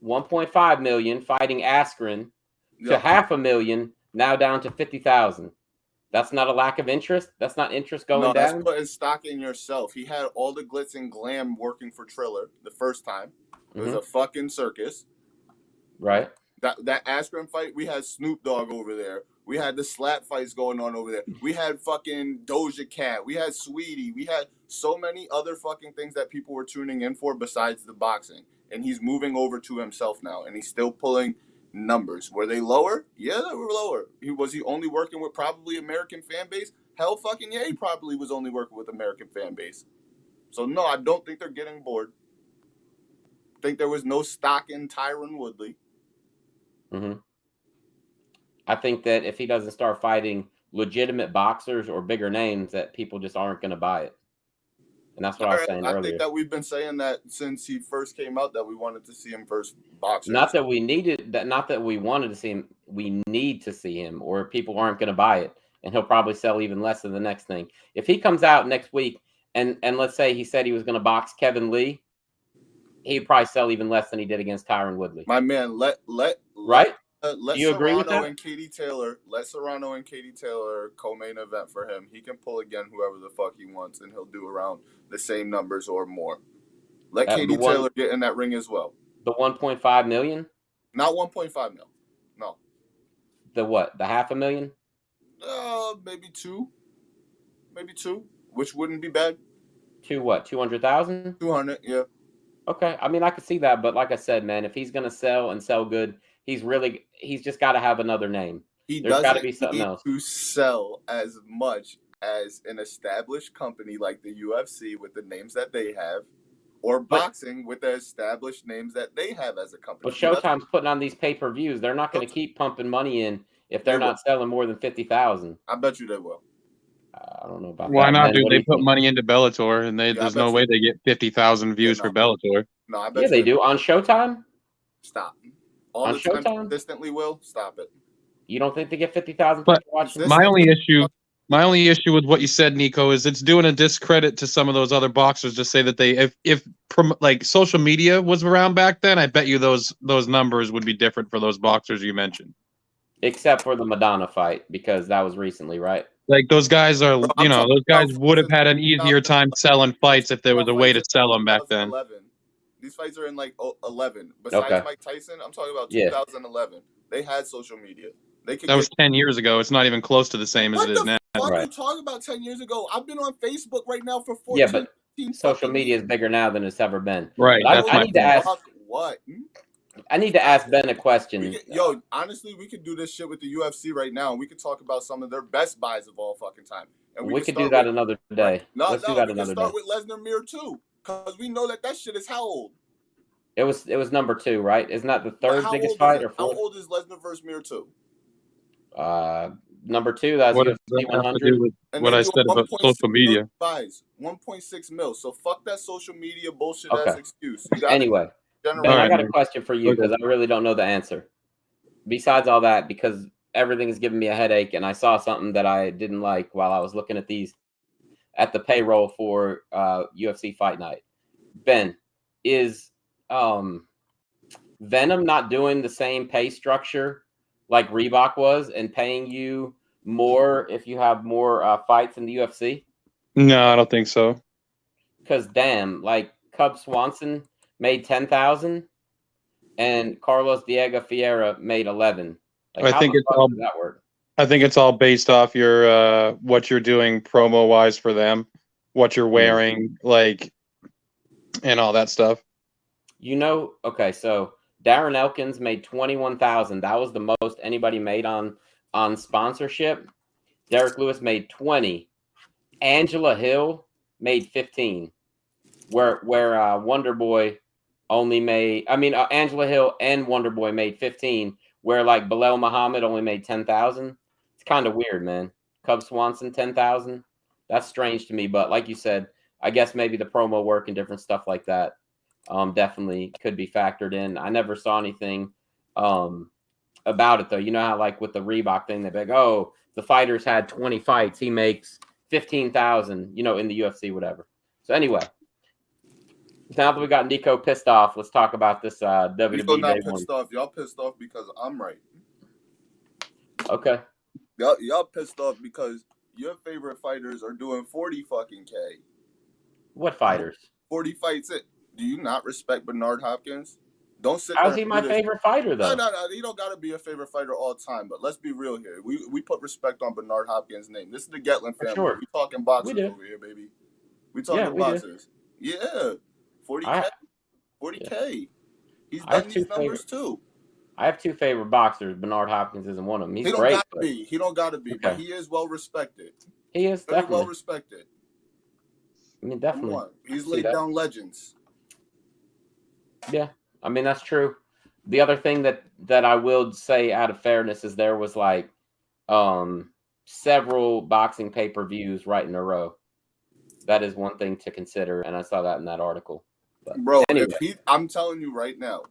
Speaker 1: 1.5 million fighting Askren to 500,000, now down to 50,000. That's not a lack of interest? That's not interest going down?
Speaker 4: That's putting stock in yourself. He had all the glitz and glam working for Triller the first time. It was a fucking circus.
Speaker 1: Right.
Speaker 4: That Askren fight, we had Snoop Dogg over there. We had the slap fights going on over there. We had fucking Doja Cat. We had Sweetie. We had so many other fucking things that people were tuning in for besides the boxing. And he's moving over to himself now. And he's still pulling numbers. Were they lower? Yeah, they were lower. Was he only working with probably American fan base? Hell fucking yeah, he probably was only working with American fan base. So no, I don't think they're getting bored. I think there was no stock in Tyron Woodley.
Speaker 1: I think that if he doesn't start fighting legitimate boxers or bigger names, that people just aren't going to buy it. And that's what I was saying earlier.
Speaker 4: I think that we've been saying that since he first came out, that we wanted to see him versus boxers.
Speaker 1: Not that we needed that. Not that we wanted to see him. We need to see him, or people aren't going to buy it, and he'll probably sell even less than the next thing. If he comes out next week and let's say he said he was going to box Kevin Lee, he'd probably sell even less than he did against Tyron Woodley.
Speaker 4: My man, let
Speaker 1: Do you agree with that?
Speaker 4: Let Serrano and Katie Taylor co-main event for him. He can pull again whoever the fuck he wants, and he'll do around the same numbers or more. Let Katie Taylor get in that ring as well.
Speaker 1: The 1.5 million?
Speaker 4: Not 1.5 mil. No.
Speaker 1: The what? The 500,000?
Speaker 4: Maybe 2. Maybe 2, which wouldn't be bad.
Speaker 1: 2 what? 200,000?
Speaker 4: 200, yeah.
Speaker 1: Okay. I mean, I could see that, but like I said, man, if he's gonna sell and sell good, he's just got to have another name. There's got to be something else
Speaker 4: to sell as much as an established company like the UFC with the names that they have, or boxing with the established names that they have as a company.
Speaker 1: But Showtime's putting on these pay-per-views. They're not going to keep pumping money in if they're not selling more than 50,000.
Speaker 4: I bet you they will.
Speaker 1: I don't know about
Speaker 2: Why
Speaker 1: that.
Speaker 2: not, dude? They put money into Bellator, and there's no way they get 50,000 views for Bellator.
Speaker 4: No, I bet
Speaker 1: they do. On Showtime?
Speaker 4: Stop. All the time consistently will. Stop it.
Speaker 1: You don't think they get 50,000
Speaker 2: people
Speaker 1: watching?
Speaker 2: My only issue with what you said, Nico, is it's doing a discredit to some of those other boxers to say that they, if like social media was around back then, I bet you those numbers would be different for those boxers you mentioned.
Speaker 1: Except for the Madonna fight, because that was recently, right?
Speaker 2: Like those guys are, those guys would have had an easier time selling fights if there was a way to sell them back then.
Speaker 4: These fights are in like 11. Besides Mike Tyson, I'm talking about 2011. They had social media.
Speaker 2: That was 10 years ago. It's not even close to the same as it is now.
Speaker 4: What are you talking about 10 years ago? I've been on Facebook right now for 14
Speaker 1: but social media is bigger now than it's ever been.
Speaker 2: Right.
Speaker 1: I need to ask.
Speaker 4: What?
Speaker 1: I need to ask Ben a question.
Speaker 4: Honestly, we could do this shit with the UFC right now, and we could talk about some of their best buys of all fucking time. And
Speaker 1: we could do that another day.
Speaker 4: Right?
Speaker 1: Let's do that
Speaker 4: we
Speaker 1: another
Speaker 4: can start
Speaker 1: day.
Speaker 4: with Lesnar Mir too, because we know that shit is how old?
Speaker 1: It was number 2, right? Isn't that the third biggest
Speaker 4: fight
Speaker 1: or fourth?
Speaker 4: How old is Lesnar versus Mir 2?
Speaker 1: Number 2. That's
Speaker 2: what
Speaker 1: UFC
Speaker 2: does that have to
Speaker 1: 100.
Speaker 2: do with what I said about social media?
Speaker 4: Buys 1.6 mil. So fuck that social media bullshit
Speaker 1: Okay.
Speaker 4: ass excuse.
Speaker 1: Anyway, Ben, I got a question for you because I really don't know the answer. Besides all that, because everything is giving me a headache, and I saw something that I didn't like while I was looking at the payroll for UFC Fight Night. Ben, is Venom not doing the same pay structure like Reebok was and paying you more if you have more fights in the UFC?
Speaker 2: No, I don't think so.
Speaker 1: Because damn, like Cub Swanson made 10,000 and Carlos Diego Fiera made 11. Like,
Speaker 2: I think it's all
Speaker 1: does that work?
Speaker 2: I think it's all based off your what you're doing promo wise for them, what you're wearing, like, and all that stuff.
Speaker 1: Okay, so Darren Elkins made 21,000. That was the most anybody made on sponsorship. Derek Lewis made 20. Angela Hill made 15. Where Wonder Boy only made, Angela Hill and Wonder Boy made 15. Where like Bilal Muhammad only made 10,000. It's kind of weird, man. Cub Swanson 10,000. That's strange to me, but like you said, I guess maybe the promo work and different stuff like that definitely could be factored in. I never saw anything about it though. You know how like with the Reebok thing, they're like, oh, the fighters had 20 fights, he makes 15,000, in the UFC, whatever. So anyway, now that we got Nico pissed off, let's talk about this WWE
Speaker 4: Nico not
Speaker 1: Day
Speaker 4: pissed
Speaker 1: 1.
Speaker 4: off. Y'all pissed off because I'm right.
Speaker 1: Okay.
Speaker 4: Y'all pissed off because your favorite fighters are doing 40 fucking K.
Speaker 1: What fighters?
Speaker 4: 40 fights. Do you not respect Bernard Hopkins? Don't sit
Speaker 1: How's
Speaker 4: there.
Speaker 1: he my favorite fighter though?
Speaker 4: No. You don't gotta be a favorite fighter all the time. But let's be real here. We put respect on Bernard Hopkins' name. This is the Gatlin family.
Speaker 1: Sure.
Speaker 4: We talking boxers over here, baby. We talking boxers. Yeah. 40K. 40K. He's done these numbers too.
Speaker 1: I have 2 favorite boxers. Bernard Hopkins isn't one of them. He's
Speaker 4: great. He
Speaker 1: don't
Speaker 4: gotta be, but he is well respected.
Speaker 1: He is
Speaker 4: very
Speaker 1: definitely
Speaker 4: well respected.
Speaker 1: I mean, definitely.
Speaker 4: He's laid down legends.
Speaker 1: Yeah, I mean that's true. The other thing that I will say out of fairness is there was like several boxing pay-per-views right in a row. That is one thing to consider, and I saw that in that article. But
Speaker 4: bro,
Speaker 1: anyway.
Speaker 4: I'm telling you right now,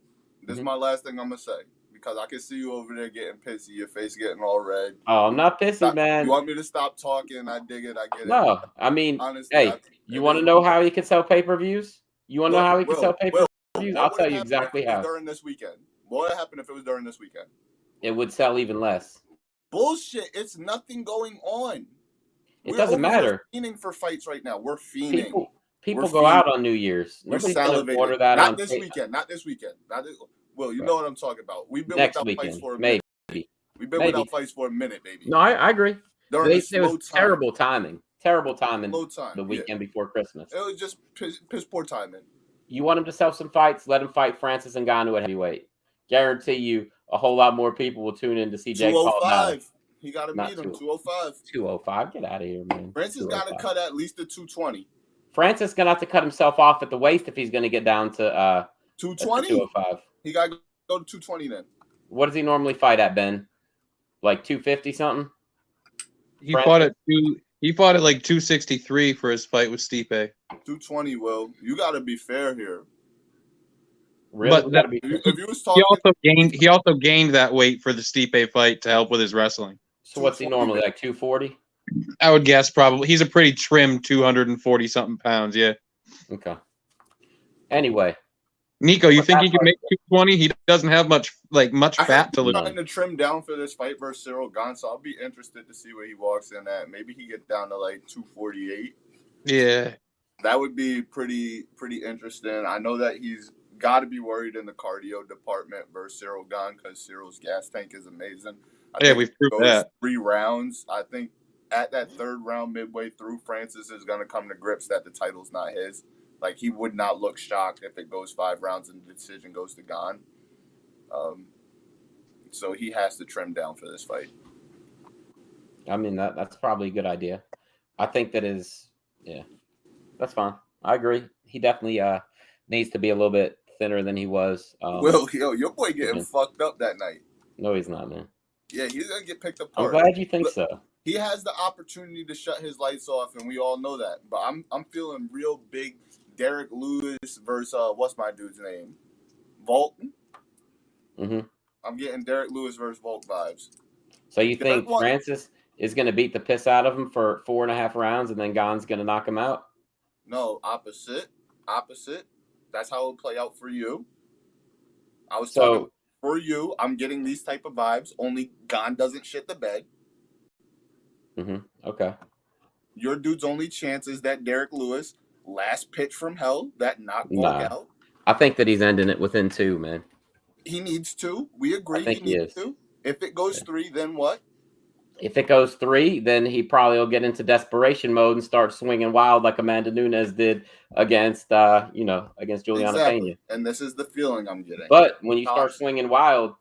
Speaker 4: this is my last thing I'm gonna say because I can see you over there getting pissy, your face getting all red.
Speaker 1: Oh, I'm not pissy, man.
Speaker 4: You want me to stop talking? I dig it. I get it.
Speaker 1: No, I mean, honestly, hey, you want to
Speaker 4: know
Speaker 1: how he can sell pay-per-views? You want to know how he can sell pay-per-views? I'll tell you exactly how.
Speaker 4: During this weekend, what would happen if it was during this weekend?
Speaker 1: It would sell even less.
Speaker 4: Bullshit! It's nothing going on.
Speaker 1: It doesn't matter.
Speaker 4: We're fiending for fights right now. We're fiending.
Speaker 1: People go out on New Year's. Nobody's gonna order that
Speaker 4: Not this weekend. Well, you know what I'm talking about. We've been
Speaker 1: next
Speaker 4: without
Speaker 1: weekend,
Speaker 4: fights for a
Speaker 1: maybe.
Speaker 4: minute. We've been without fights for a minute, baby.
Speaker 1: No, I agree.
Speaker 4: It
Speaker 1: was terrible timing. Terrible timing. The weekend before Christmas.
Speaker 4: It was just piss poor timing.
Speaker 1: You want him to sell some fights? Let him fight Francis Ngannou at heavyweight. Guarantee you, a whole lot more people will tune in to see Jake Paul.
Speaker 4: 205. He got to beat him. 205.
Speaker 1: 205. Get out of here, man.
Speaker 4: Francis got to cut at least the 220.
Speaker 1: Francis gonna have to cut himself off at the waist if he's gonna get down to
Speaker 4: 220.
Speaker 1: 205.
Speaker 4: He got to go to 220 then.
Speaker 1: What does he normally fight at, Ben? Like 250 something?
Speaker 2: He fought at like 263 for his fight with Stipe.
Speaker 4: 220. Will, you got to be fair here.
Speaker 1: Really?
Speaker 2: But
Speaker 4: if you was talking,
Speaker 2: he also gained that weight for the Stipe fight to help with his wrestling.
Speaker 1: So what's he normally like 240?
Speaker 2: I would guess probably. He's a pretty trim 240 something pounds. Yeah.
Speaker 1: Okay. Anyway,
Speaker 2: Nico, you think he can make 220? He doesn't have much fat to lose.
Speaker 4: I'm trying to trim down for this fight versus Cyril Gane, so I'll be interested to see where he walks in at. Maybe he get down to like 248.
Speaker 2: Yeah.
Speaker 4: That would be pretty interesting. I know that he's got to be worried in the cardio department versus Cyril Gane because Cyril's gas tank is amazing.
Speaker 2: We've proved that.
Speaker 4: 3 rounds. I think at that 3rd round, midway through, Francis is going to come to grips that the title's not his. Like, he would not look shocked if it goes 5 rounds and the decision goes to Gane. So he has to trim down for this fight.
Speaker 1: I mean, that's probably a good idea. I think that's fine. I agree. He definitely needs to be a little bit thinner than he was.
Speaker 4: Will, your boy getting fucked up that night.
Speaker 1: No, he's not, man.
Speaker 4: Yeah, he's gonna get picked
Speaker 1: I'm
Speaker 4: apart.
Speaker 1: glad you think
Speaker 4: Look,
Speaker 1: so.
Speaker 4: He has the opportunity to shut his lights off, and we all know that. But I'm feeling real big Derek Lewis versus what's my dude's name? Volk.
Speaker 1: Mm-hmm.
Speaker 4: I'm getting Derek Lewis versus Volk vibes.
Speaker 1: So you think Francis is going to beat the piss out of him for 4.5 rounds, and then Gon's going to knock him out?
Speaker 4: No, opposite. That's how it'll play out for you. I was talking for you. I'm getting these type of vibes. Only Gon doesn't shit the bed.
Speaker 1: Mm-hmm. Okay.
Speaker 4: Your dude's only chance is that Derek Lewis last pitch from hell that knocked Volk out.
Speaker 1: I think that he's ending it within 2, man.
Speaker 4: He needs to. We agree.
Speaker 1: I think he needs
Speaker 4: to. If it goes 3, then what?
Speaker 1: If it goes 3, then he probably will get into desperation mode and start swinging wild like Amanda Nunes did against Juliana Pena.
Speaker 4: And this is the feeling I'm getting.
Speaker 1: But when you start swinging wild,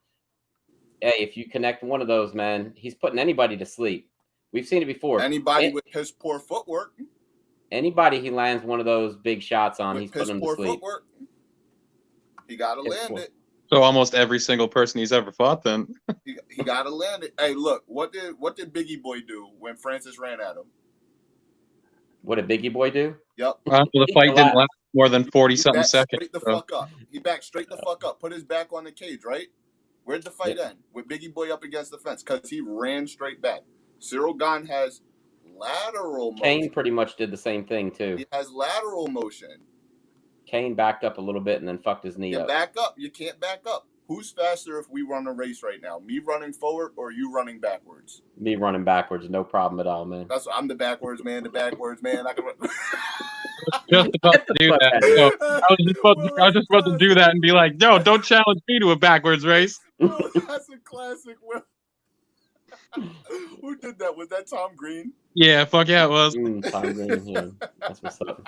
Speaker 1: hey, if you connect one of those, man, he's putting anybody to sleep. We've seen it before.
Speaker 4: Anybody with piss poor footwork.
Speaker 1: Anybody he lands one of those big shots on, he's putting them to sleep.
Speaker 4: Footwork, he got to land it.
Speaker 2: So almost every single person he's ever fought, then
Speaker 4: he got to land it. Hey, look, what did Biggie Boy do when Francis ran at him?
Speaker 1: What did Biggie Boy do?
Speaker 4: Yep.
Speaker 2: The fight didn't last more than 40-something seconds.
Speaker 4: Straight the fuck up. He backed straight the fuck up. Put his back on the cage, right? Where'd the fight end? With Biggie Boy up against the fence, because he ran straight back. Cyril Gane has lateral motion.
Speaker 1: Kane pretty much did the same thing too.
Speaker 4: He has lateral motion.
Speaker 1: Kane backed up a little bit and then fucked his knee up.
Speaker 4: Back up. You can't back up. Who's faster if we run a race right now? Me running forward or you running backwards?
Speaker 1: Me running backwards, no problem at all, man.
Speaker 4: I'm the backwards man. I can run.
Speaker 2: Just about to do that. So I was just about to do that and be like, "Yo, don't challenge me to a backwards race."
Speaker 4: Well, that's a classic. Will. Who did that? Was that Tom Green?
Speaker 2: Yeah, fuck yeah, it was.
Speaker 1: Tom Green, yeah. That's what's up.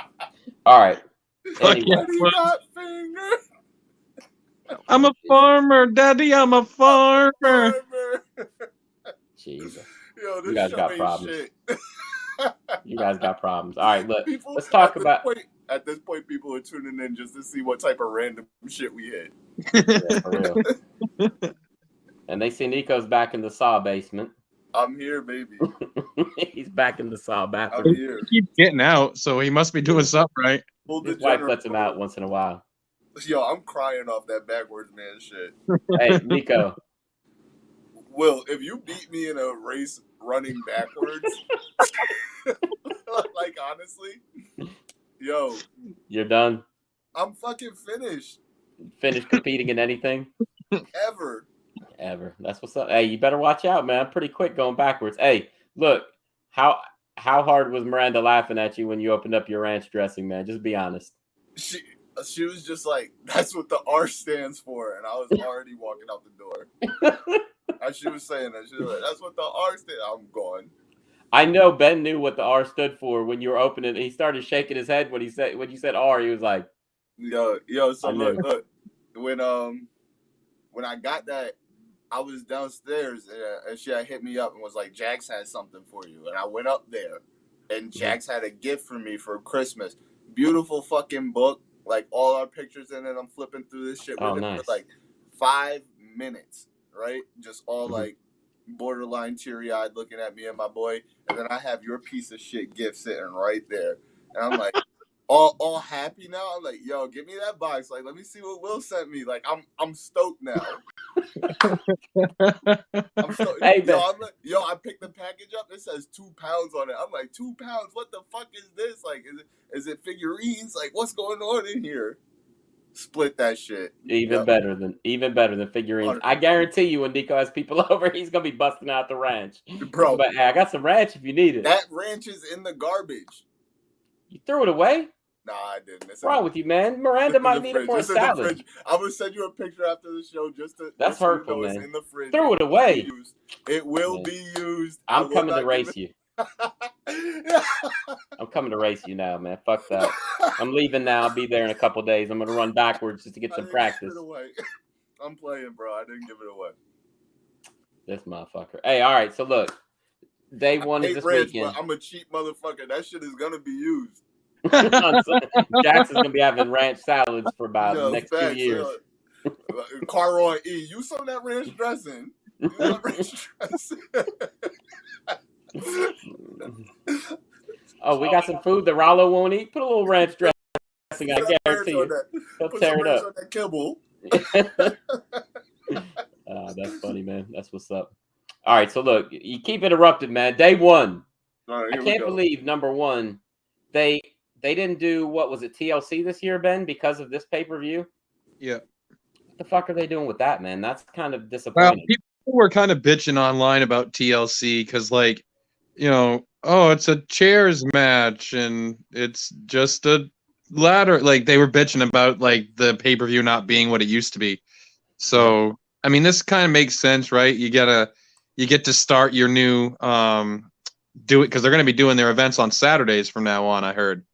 Speaker 1: All right.
Speaker 2: Anyway.
Speaker 4: Finger.
Speaker 2: I'm a farmer, Daddy. I'm a farmer.
Speaker 1: Jesus.
Speaker 4: Yo,
Speaker 1: you guys got problems.
Speaker 4: Shit.
Speaker 1: You guys got problems. All right, look. Let's talk about.
Speaker 4: At this point, people are tuning in just to see what type of random shit we hit.
Speaker 1: Yeah, for real. And they see Nico's back in the saw basement.
Speaker 4: I'm here, baby.
Speaker 1: He's back in the saw bathroom.
Speaker 4: I'm here.
Speaker 2: He keeps getting out, so he must be doing something right.
Speaker 1: His wife lets him out once in a while.
Speaker 4: Yo, I'm crying off that backwards man shit.
Speaker 1: Hey, Nico.
Speaker 4: Will, if you beat me in a race running backwards, like honestly, yo,
Speaker 1: you're done.
Speaker 4: I'm fucking finished.
Speaker 1: Finished competing in anything?
Speaker 4: Ever.
Speaker 1: That's what's up. Hey, you better watch out, man. I'm pretty quick going backwards. Hey, look, how hard was Miranda laughing at you when you opened up your ranch dressing, man? Just be honest.
Speaker 4: She was just like, that's what the R stands for. And I was already walking out the door. As she was saying that, she was like, that's what the R stands. I'm going.
Speaker 1: I know Ben knew what the R stood for when you were opening. He started shaking his head when you said R. He was like,
Speaker 4: Yo. So look, when I got that, I was downstairs and she had hit me up and was like, Jax has something for you. And I went up there and Jax had a gift for me for Christmas. Beautiful fucking book. Like all our pictures in it. I'm flipping through this shit with it for like 5 minutes, right? Just all like borderline teary-eyed looking at me and my boy. And then I have your piece of shit gift sitting right there. And I'm like, all happy now. I'm like, yo, give me that box. Like, let me see what Will sent me. Like, I'm stoked now. I'm stoked.
Speaker 1: Hey,
Speaker 4: yo, I picked the package up. It says 2 pounds on it. I'm like, 2 pounds? What the fuck is this? Like, is it figurines? Like, what's going on in here? Split that shit.
Speaker 1: Even better than figurines. I guarantee you, when Nico has people over, he's gonna be busting out the ranch.
Speaker 4: Bro,
Speaker 1: but hey, I got some ranch if you need it.
Speaker 4: That ranch is in the garbage.
Speaker 1: You threw it away?
Speaker 4: Nah, I didn't.
Speaker 1: What's wrong with you, man? Miranda might need it for a salad.
Speaker 4: I'm gonna send you a picture after the show just to.
Speaker 1: That's hurtful, man.
Speaker 4: It's in the fridge.
Speaker 1: Throw it away.
Speaker 4: It will be used.
Speaker 1: I'm coming to race you. I'm coming to race you now, man. Fuck that. I'm leaving now. I'll be there in a couple days. I'm gonna run backwards just to get some practice.
Speaker 4: I'm playing, bro. I didn't give it away.
Speaker 1: This motherfucker. Hey, all right. So look, day one is
Speaker 4: Hey,
Speaker 1: this
Speaker 4: ranch,
Speaker 1: weekend.
Speaker 4: but I'm a cheap motherfucker. That shit is gonna be used.
Speaker 1: Jackson's gonna be having ranch salads for about the next 2 years.
Speaker 4: Car on E. Use some of that ranch dressing. Use that ranch dressing.
Speaker 1: Oh, we got some food that Rollo won't eat. Put a little ranch dressing. I guarantee you, he'll
Speaker 4: Put
Speaker 1: tear
Speaker 4: some
Speaker 1: it
Speaker 4: ranch
Speaker 1: up.
Speaker 4: on that kibble.
Speaker 1: That's funny, man. That's what's up. All right, so look, you keep interrupted, man. Day one.
Speaker 4: All right,
Speaker 1: I can't believe number one, they didn't do what was it TLC this year, Ben, because of this pay-per-view.
Speaker 2: Yeah.
Speaker 1: What the fuck are they doing with that, man? That's kind of
Speaker 2: Well,
Speaker 1: disappointing.
Speaker 2: people were kind of bitching online about TLC because, like, you know, oh, it's a chairs match and it's just a ladder. Like, they were bitching about like the pay-per-view not being what it used to be. So, I mean, this kind of makes sense, right? You get to start your new do it because they're going to be doing their events on Saturdays from now on. I heard.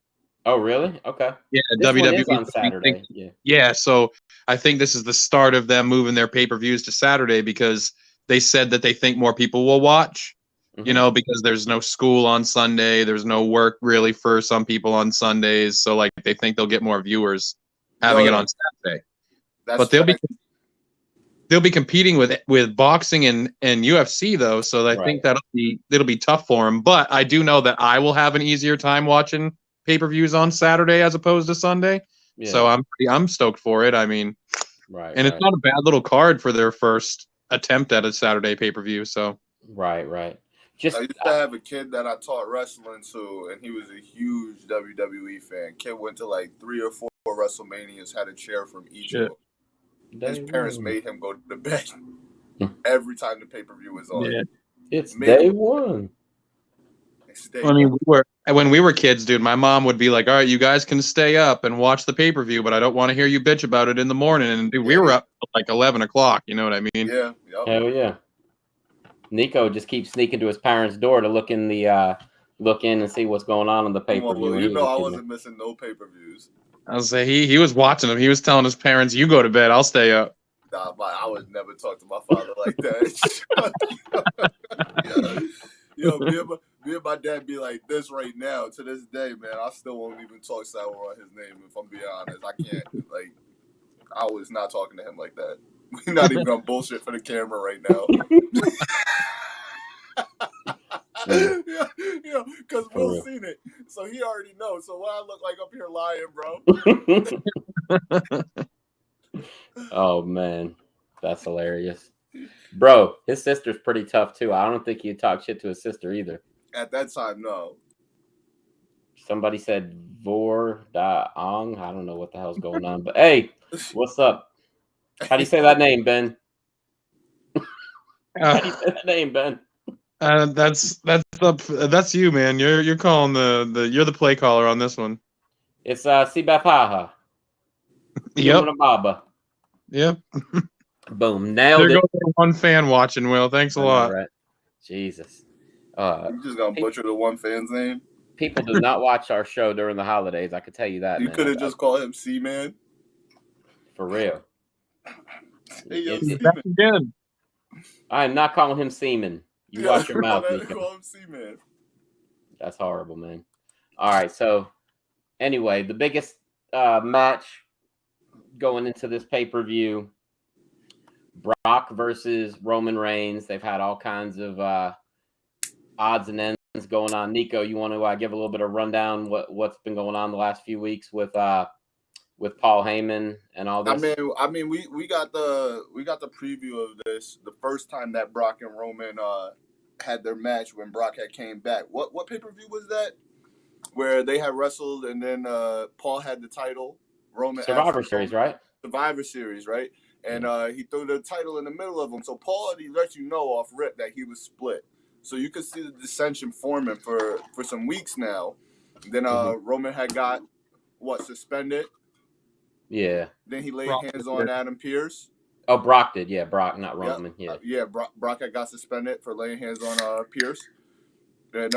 Speaker 1: Oh, really? Okay.
Speaker 2: Yeah,
Speaker 1: This
Speaker 2: WWE
Speaker 1: one is on Saturday.
Speaker 2: Yeah, so I think this is the start of them moving their pay-per-views to Saturday because they said that they think more people will watch.
Speaker 1: Mhm.
Speaker 2: You know, because there's no school on Sunday, there's no work really for some people on Sundays, so like they think they'll get more viewers having it on Saturday. But they'll be competing with boxing and UFC though, so I think it'll be tough for them. But I do know that I will have an easier time watching pay-per-views on Saturday as opposed to Sunday. Yeah. So I'm stoked for it. I mean, it's not a bad little card for their first attempt at a Saturday pay-per-view. So
Speaker 1: right.
Speaker 4: I used to have a kid that I taught wrestling to, and he was a huge WWE fan. Kid went to like 3 or 4 WrestleManias, had a chair from each of them. His parents made him go to bed every time the pay-per-view was on.
Speaker 1: Yeah. It's day one.
Speaker 2: I mean, when we were kids, dude, my mom would be like, all right, you guys can stay up and watch the pay-per-view, but I don't want to hear you bitch about it in the morning. And dude, we were up like 11 o'clock. You know what I mean?
Speaker 4: Yeah.
Speaker 1: Hell yeah. Nico just keeps sneaking to his parents' door to look in and see what's going on the pay-per-view.
Speaker 4: You know I wasn't missing no pay-per-views.
Speaker 2: I'll say he was watching them. He was telling his parents, you go to bed, I'll stay up.
Speaker 4: Nah, I would never talk to my father like that. Yo, me and my dad be like this right now. To this day, man, I still won't even talk sour on his name. If I'm being honest, I can't. Like, I was not talking to him like that. We're not even gonna bullshit for the camera right now. Yeah, because Will seen it, so he already knows. So what I look like up here lying, bro?
Speaker 1: Oh man, that's hilarious, bro. His sister's pretty tough too. I don't think he'd talk shit to his sister either.
Speaker 4: At that time, no.
Speaker 1: Somebody said Vor Da Ong. I don't know what the hell's going on, but hey, what's up? How do you say that name, Ben? How do you say that name, Ben?
Speaker 2: That's you, man. You're calling you're the play caller on this one.
Speaker 1: It's Sibapaha.
Speaker 2: Yep.
Speaker 1: Baba.
Speaker 2: Yep.
Speaker 1: Boom. Nailed
Speaker 2: there
Speaker 1: it.
Speaker 2: Goes one fan watching, Will. Thanks a lot.
Speaker 1: Right. Jesus.
Speaker 4: You just gonna butcher the one fan's name?
Speaker 1: People do not watch our show during the holidays. I could tell you that.
Speaker 4: You could have just called him C-Man.
Speaker 1: For real.
Speaker 4: Hey, yo,
Speaker 2: again.
Speaker 1: I am not calling him Seaman. You watch your mouth.
Speaker 4: Call him C-Man.
Speaker 1: That's horrible, man. All right. So, anyway, the biggest match going into this pay-per-view, Brock versus Roman Reigns. They've had all kinds of odds and ends going on. Nico, you want to give a little bit of rundown what's been going on the last few weeks with Paul Heyman and all this?
Speaker 4: I mean, we got the preview of this the first time that Brock and Roman had their match when Brock had came back. What pay-per-view was that? Where they had wrestled and then Paul had the title. Roman
Speaker 1: Survivor Series, right?
Speaker 4: Survivor Series, right? And he threw the title in the middle of them. So Paul already let you know off rip that he was split. So you could see the dissension forming for some weeks now. Then Roman had got suspended.
Speaker 1: Yeah.
Speaker 4: Then he laid hands on Adam Pearce.
Speaker 1: Oh, Brock did. Yeah, Brock, not Roman.
Speaker 4: Yeah. Brock had got suspended for laying hands on Pearce. And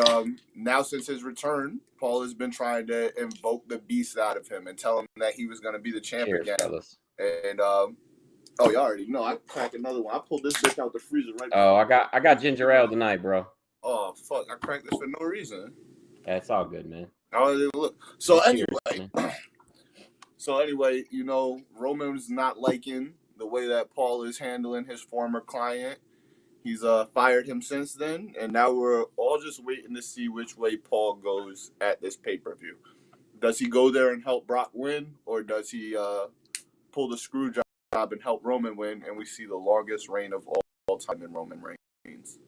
Speaker 4: now since his return, Paul has been trying to invoke the beast out of him and tell him that he was going to be the champ again. Fellas. And Oh, you already know. I cracked another one. I pulled this bitch out the freezer right
Speaker 1: Oh,
Speaker 4: before.
Speaker 1: I got ginger ale tonight, bro.
Speaker 4: Oh, fuck. I cracked this for no reason.
Speaker 1: Yeah, it's all good, man.
Speaker 4: I don't even look. So
Speaker 1: Cheers,
Speaker 4: anyway,
Speaker 1: man.
Speaker 4: you know, Roman's not liking the way that Paul is handling his former client. He's fired him since then, and now we're all just waiting to see which way Paul goes at this pay-per-view. Does he go there and help Brock win, or does he pull the screw job and help Roman win, and we see the longest reign of all time in Roman Reigns?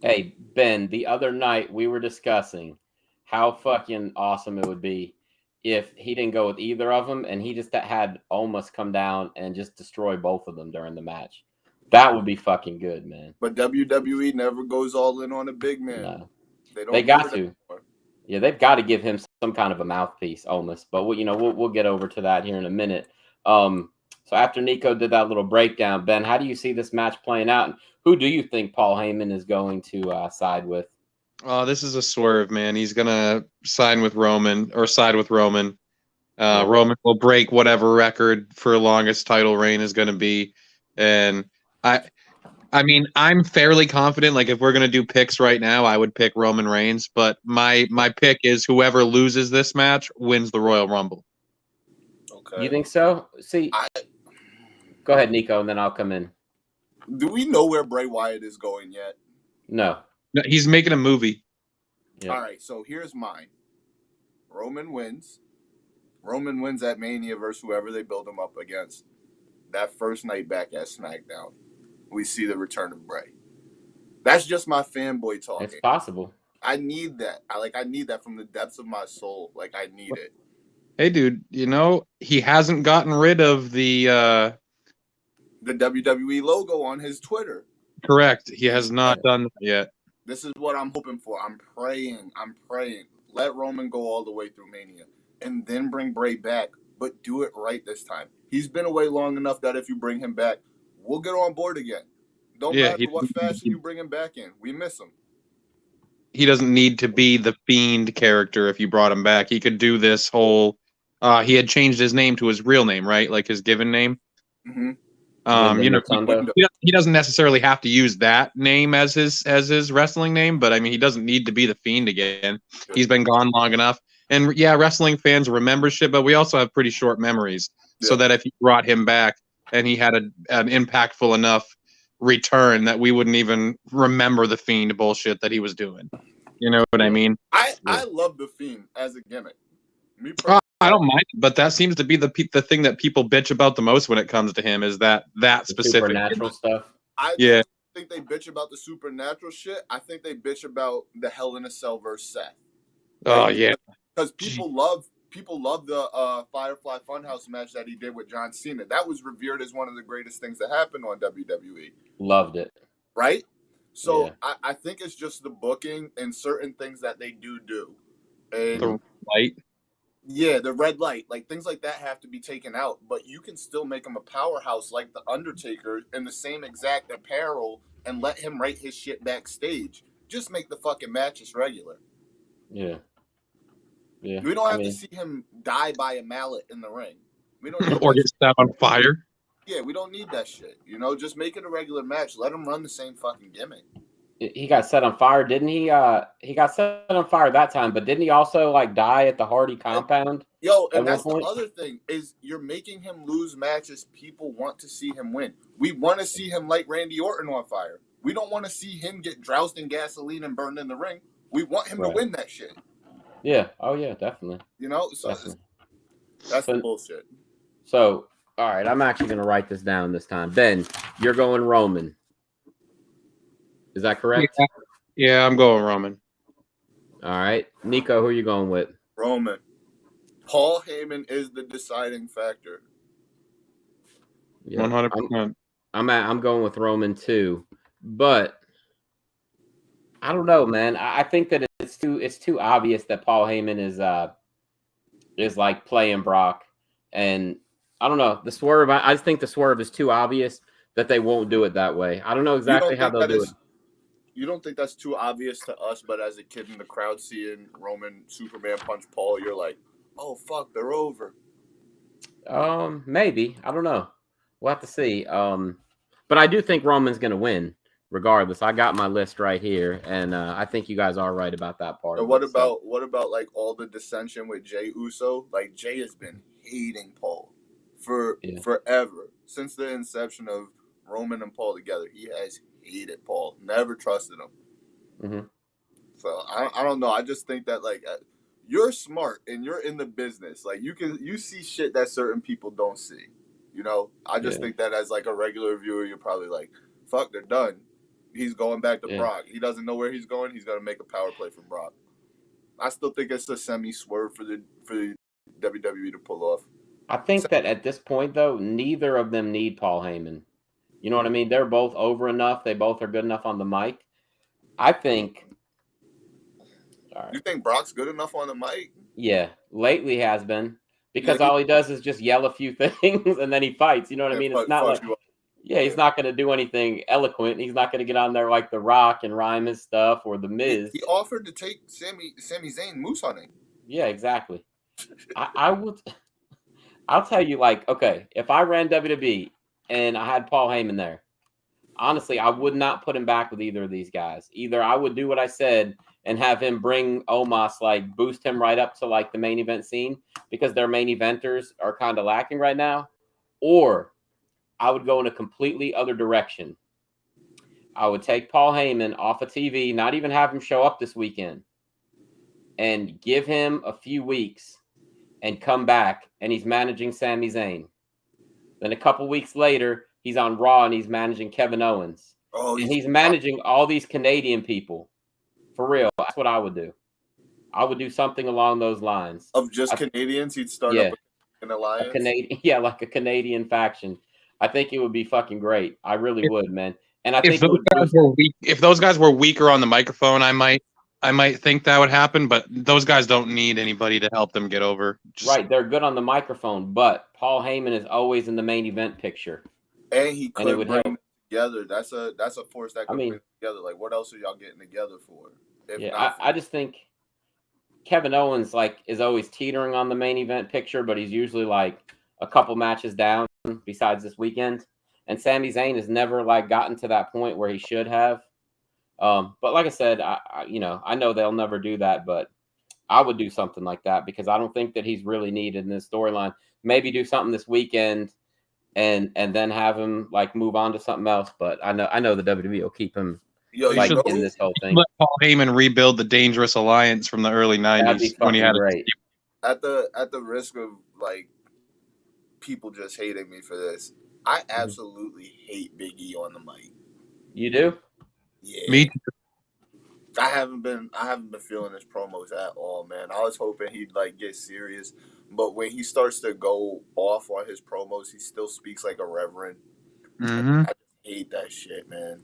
Speaker 1: Hey, Ben, the other night we were discussing how fucking awesome it would be if he didn't go with either of them and he just had almost come down and just destroy both of them during the match. That would be fucking good, man.
Speaker 4: But WWE never goes all in on a big man.
Speaker 1: No.
Speaker 4: They don't.
Speaker 1: They
Speaker 4: do
Speaker 1: got
Speaker 4: it
Speaker 1: to.
Speaker 4: anymore.
Speaker 1: Yeah, they've got to give him some kind of a mouthpiece almost. But we'll get over to that here in a minute. So after Nico did that little breakdown, Ben, how do you see this match playing out? And who do you think Paul Heyman is going to side with?
Speaker 2: This is a swerve, man. He's gonna side with Roman. Roman will break whatever record for longest title reign is going to be, and I mean, I'm fairly confident. Like, if we're gonna do picks right now, I would pick Roman Reigns. But my pick is whoever loses this match wins the Royal Rumble.
Speaker 4: Okay.
Speaker 1: You think so? See, go ahead, Nico, and then I'll come in.
Speaker 4: Do we know where Bray Wyatt is going yet?
Speaker 1: No.
Speaker 2: No, he's making a movie.
Speaker 1: Yeah.
Speaker 4: All right, so here's mine. Roman wins. Roman wins at Mania versus whoever they build him up against. That first night back at SmackDown, we see the return of Bray. That's just my fanboy talking.
Speaker 1: It's possible.
Speaker 4: I need that. I need that from the depths of my soul. Like, I need it.
Speaker 2: Hey, dude, you know, he hasn't gotten rid of the
Speaker 4: WWE logo on his Twitter.
Speaker 2: Correct. He has not done that yet.
Speaker 4: This is what I'm hoping for. I'm praying. Let Roman go all the way through Mania and then bring Bray back, but do it right this time. He's been away long enough that if you bring him back, we'll get on board again. Don't matter what fashion you bring him back in. We miss him.
Speaker 2: He doesn't need to be the Fiend character if you brought him back. He could do this whole he had changed his name to his real name, right? Like his given name.
Speaker 4: Mm-hmm.
Speaker 2: You know, he doesn't necessarily have to use that name as his wrestling name, but I mean, he doesn't need to be the Fiend again. He's been gone long enough. And yeah, wrestling fans remember shit, but we also have pretty short memories. Yeah. So that if you brought him back and he had an impactful enough return that we wouldn't even remember the Fiend bullshit that he was doing. You know what I mean?
Speaker 4: I love the Fiend as a gimmick.
Speaker 2: I don't mind, but that seems to be the thing that people bitch about the most when it comes to him is that specific
Speaker 1: supernatural stuff.
Speaker 4: I don't think they bitch about the supernatural shit. I think they bitch about the Hell in a Cell versus Seth.
Speaker 2: Oh yeah,
Speaker 4: because people love the Firefly Funhouse match that he did with John Cena. That was revered as one of the greatest things that happened on WWE.
Speaker 1: Loved it.
Speaker 4: Right? So yeah. I think it's just the booking and certain things that they do. And
Speaker 2: the light.
Speaker 4: Yeah, the red light. Like, things like that have to be taken out. But you can still make him a powerhouse like The Undertaker in the same exact apparel and let him write his shit backstage. Just make the fucking matches regular.
Speaker 1: Yeah. Yeah.
Speaker 4: We don't have to see him die by a mallet in the ring. We don't need
Speaker 2: or get set on fire.
Speaker 4: Yeah, we don't need that shit. You know, just make it a regular match. Let him run the same fucking gimmick.
Speaker 1: He got set on fire, didn't he? He got set on fire that time, but didn't he also like die at the Hardy compound?
Speaker 4: And that's the other thing is you're making him lose matches people want to see him win. We want to see him light Randy Orton on fire. We don't want to see him get doused in gasoline and burned in the ring. We want him to win that shit.
Speaker 1: Yeah. Oh yeah, definitely.
Speaker 4: You know, so that's the bullshit.
Speaker 1: So, all right, I'm actually going to write this down this time. Ben, you're going Roman. Is that correct?
Speaker 2: Yeah, I'm going Roman.
Speaker 1: All right. Nico, who are you going with?
Speaker 4: Roman. Paul Heyman is the deciding factor.
Speaker 1: Yeah,
Speaker 2: 100%.
Speaker 1: I'm going with Roman too. But I don't know, man. I think that it's too obvious that Paul Heyman is like playing Brock. And I don't know. The swerve, I just think the swerve is too obvious that they won't do it that way. I don't know exactly how they'll do it.
Speaker 4: You don't think that's too obvious to us, but as a kid in the crowd seeing Roman Superman punch Paul, you're like, oh, fuck, they're over.
Speaker 1: Maybe. I don't know. we'll have to see. But I do think Roman's going to win regardless. I got my list right here, and I think you guys are right about that part.
Speaker 4: And what about like all the dissension with Jay Uso? Like Jay has been hating Paul for forever since the inception of Roman and Paul together. He has hated Paul, never trusted him.
Speaker 1: Mm-hmm.
Speaker 4: So I don't know. I just think that like you're smart and you're in the business. Like you see shit that certain people don't see. You know, I just think that as like a regular viewer, you're probably like, fuck, they're done. He's going back to Brock. He doesn't know where he's going. He's gonna make a power play from Brock. I still think it's a semi-swerve for the WWE to pull off.
Speaker 1: I think that at this point, though, neither of them need Paul Heyman. You know what I mean? They're both over enough. They both are good enough on the mic. I think.
Speaker 4: You think Brock's good enough on the mic?
Speaker 1: Yeah, lately has been. Because all he does is just yell a few things and then he fights. You know what I mean? It's not like, he's not going to do anything eloquent. He's not going to get on there like The Rock and rhyme his stuff or The Miz.
Speaker 4: He offered to take Sami Zayn moose hunting.
Speaker 1: Yeah, exactly. I'll tell you, like, okay, if I ran WWE and I had Paul Heyman there, honestly, I would not put him back with either of these guys. Either I would do what I said and have him bring Omos, like boost him right up to like the main event scene because their main eventers are kind of lacking right now, or I would go in a completely other direction. I would take Paul Heyman off of TV, not even have him show up this weekend, and give him a few weeks and come back and he's managing Sami Zayn. Then a couple weeks later, he's on Raw and he's managing Kevin Owens. And he's managing all these Canadian people. For real, that's what I would do. I would do something along those lines.
Speaker 4: Of just Canadians, he'd start up an alliance?
Speaker 1: Like a Canadian faction. I think it would be fucking great. I really would, man. And I think
Speaker 2: if those guys were weaker on the microphone, I might think that would happen, but those guys don't need anybody to help them get over.
Speaker 1: Right, they're good on the microphone, but Paul Heyman is always in the main event picture.
Speaker 4: And he could bring them together. That's a force that could bring them together. Like, what else are y'all getting together for?
Speaker 1: I just think Kevin Owens is always teetering on the main event picture, but he's usually like a couple matches down besides this weekend. And Sami Zayn has never gotten to that point where he should have. But like I said, I know they'll never do that, but I would do something like that because I don't think that he's really needed in this storyline. Maybe do something this weekend and then have him move on to something else. But I know the WWE will keep him in this whole thing.
Speaker 2: Let Paul Heyman rebuild the Dangerous Alliance from the early 90s when he had
Speaker 1: great.
Speaker 4: At the risk of people just hating me for this, I absolutely hate Big E on the mic.
Speaker 1: You do?
Speaker 4: Yeah.
Speaker 2: Me too.
Speaker 4: I haven't been feeling his promos at all, man. I was hoping he'd get serious, but when he starts to go off on his promos, he still speaks like a reverend.
Speaker 2: Mm-hmm.
Speaker 4: I just hate that shit, man.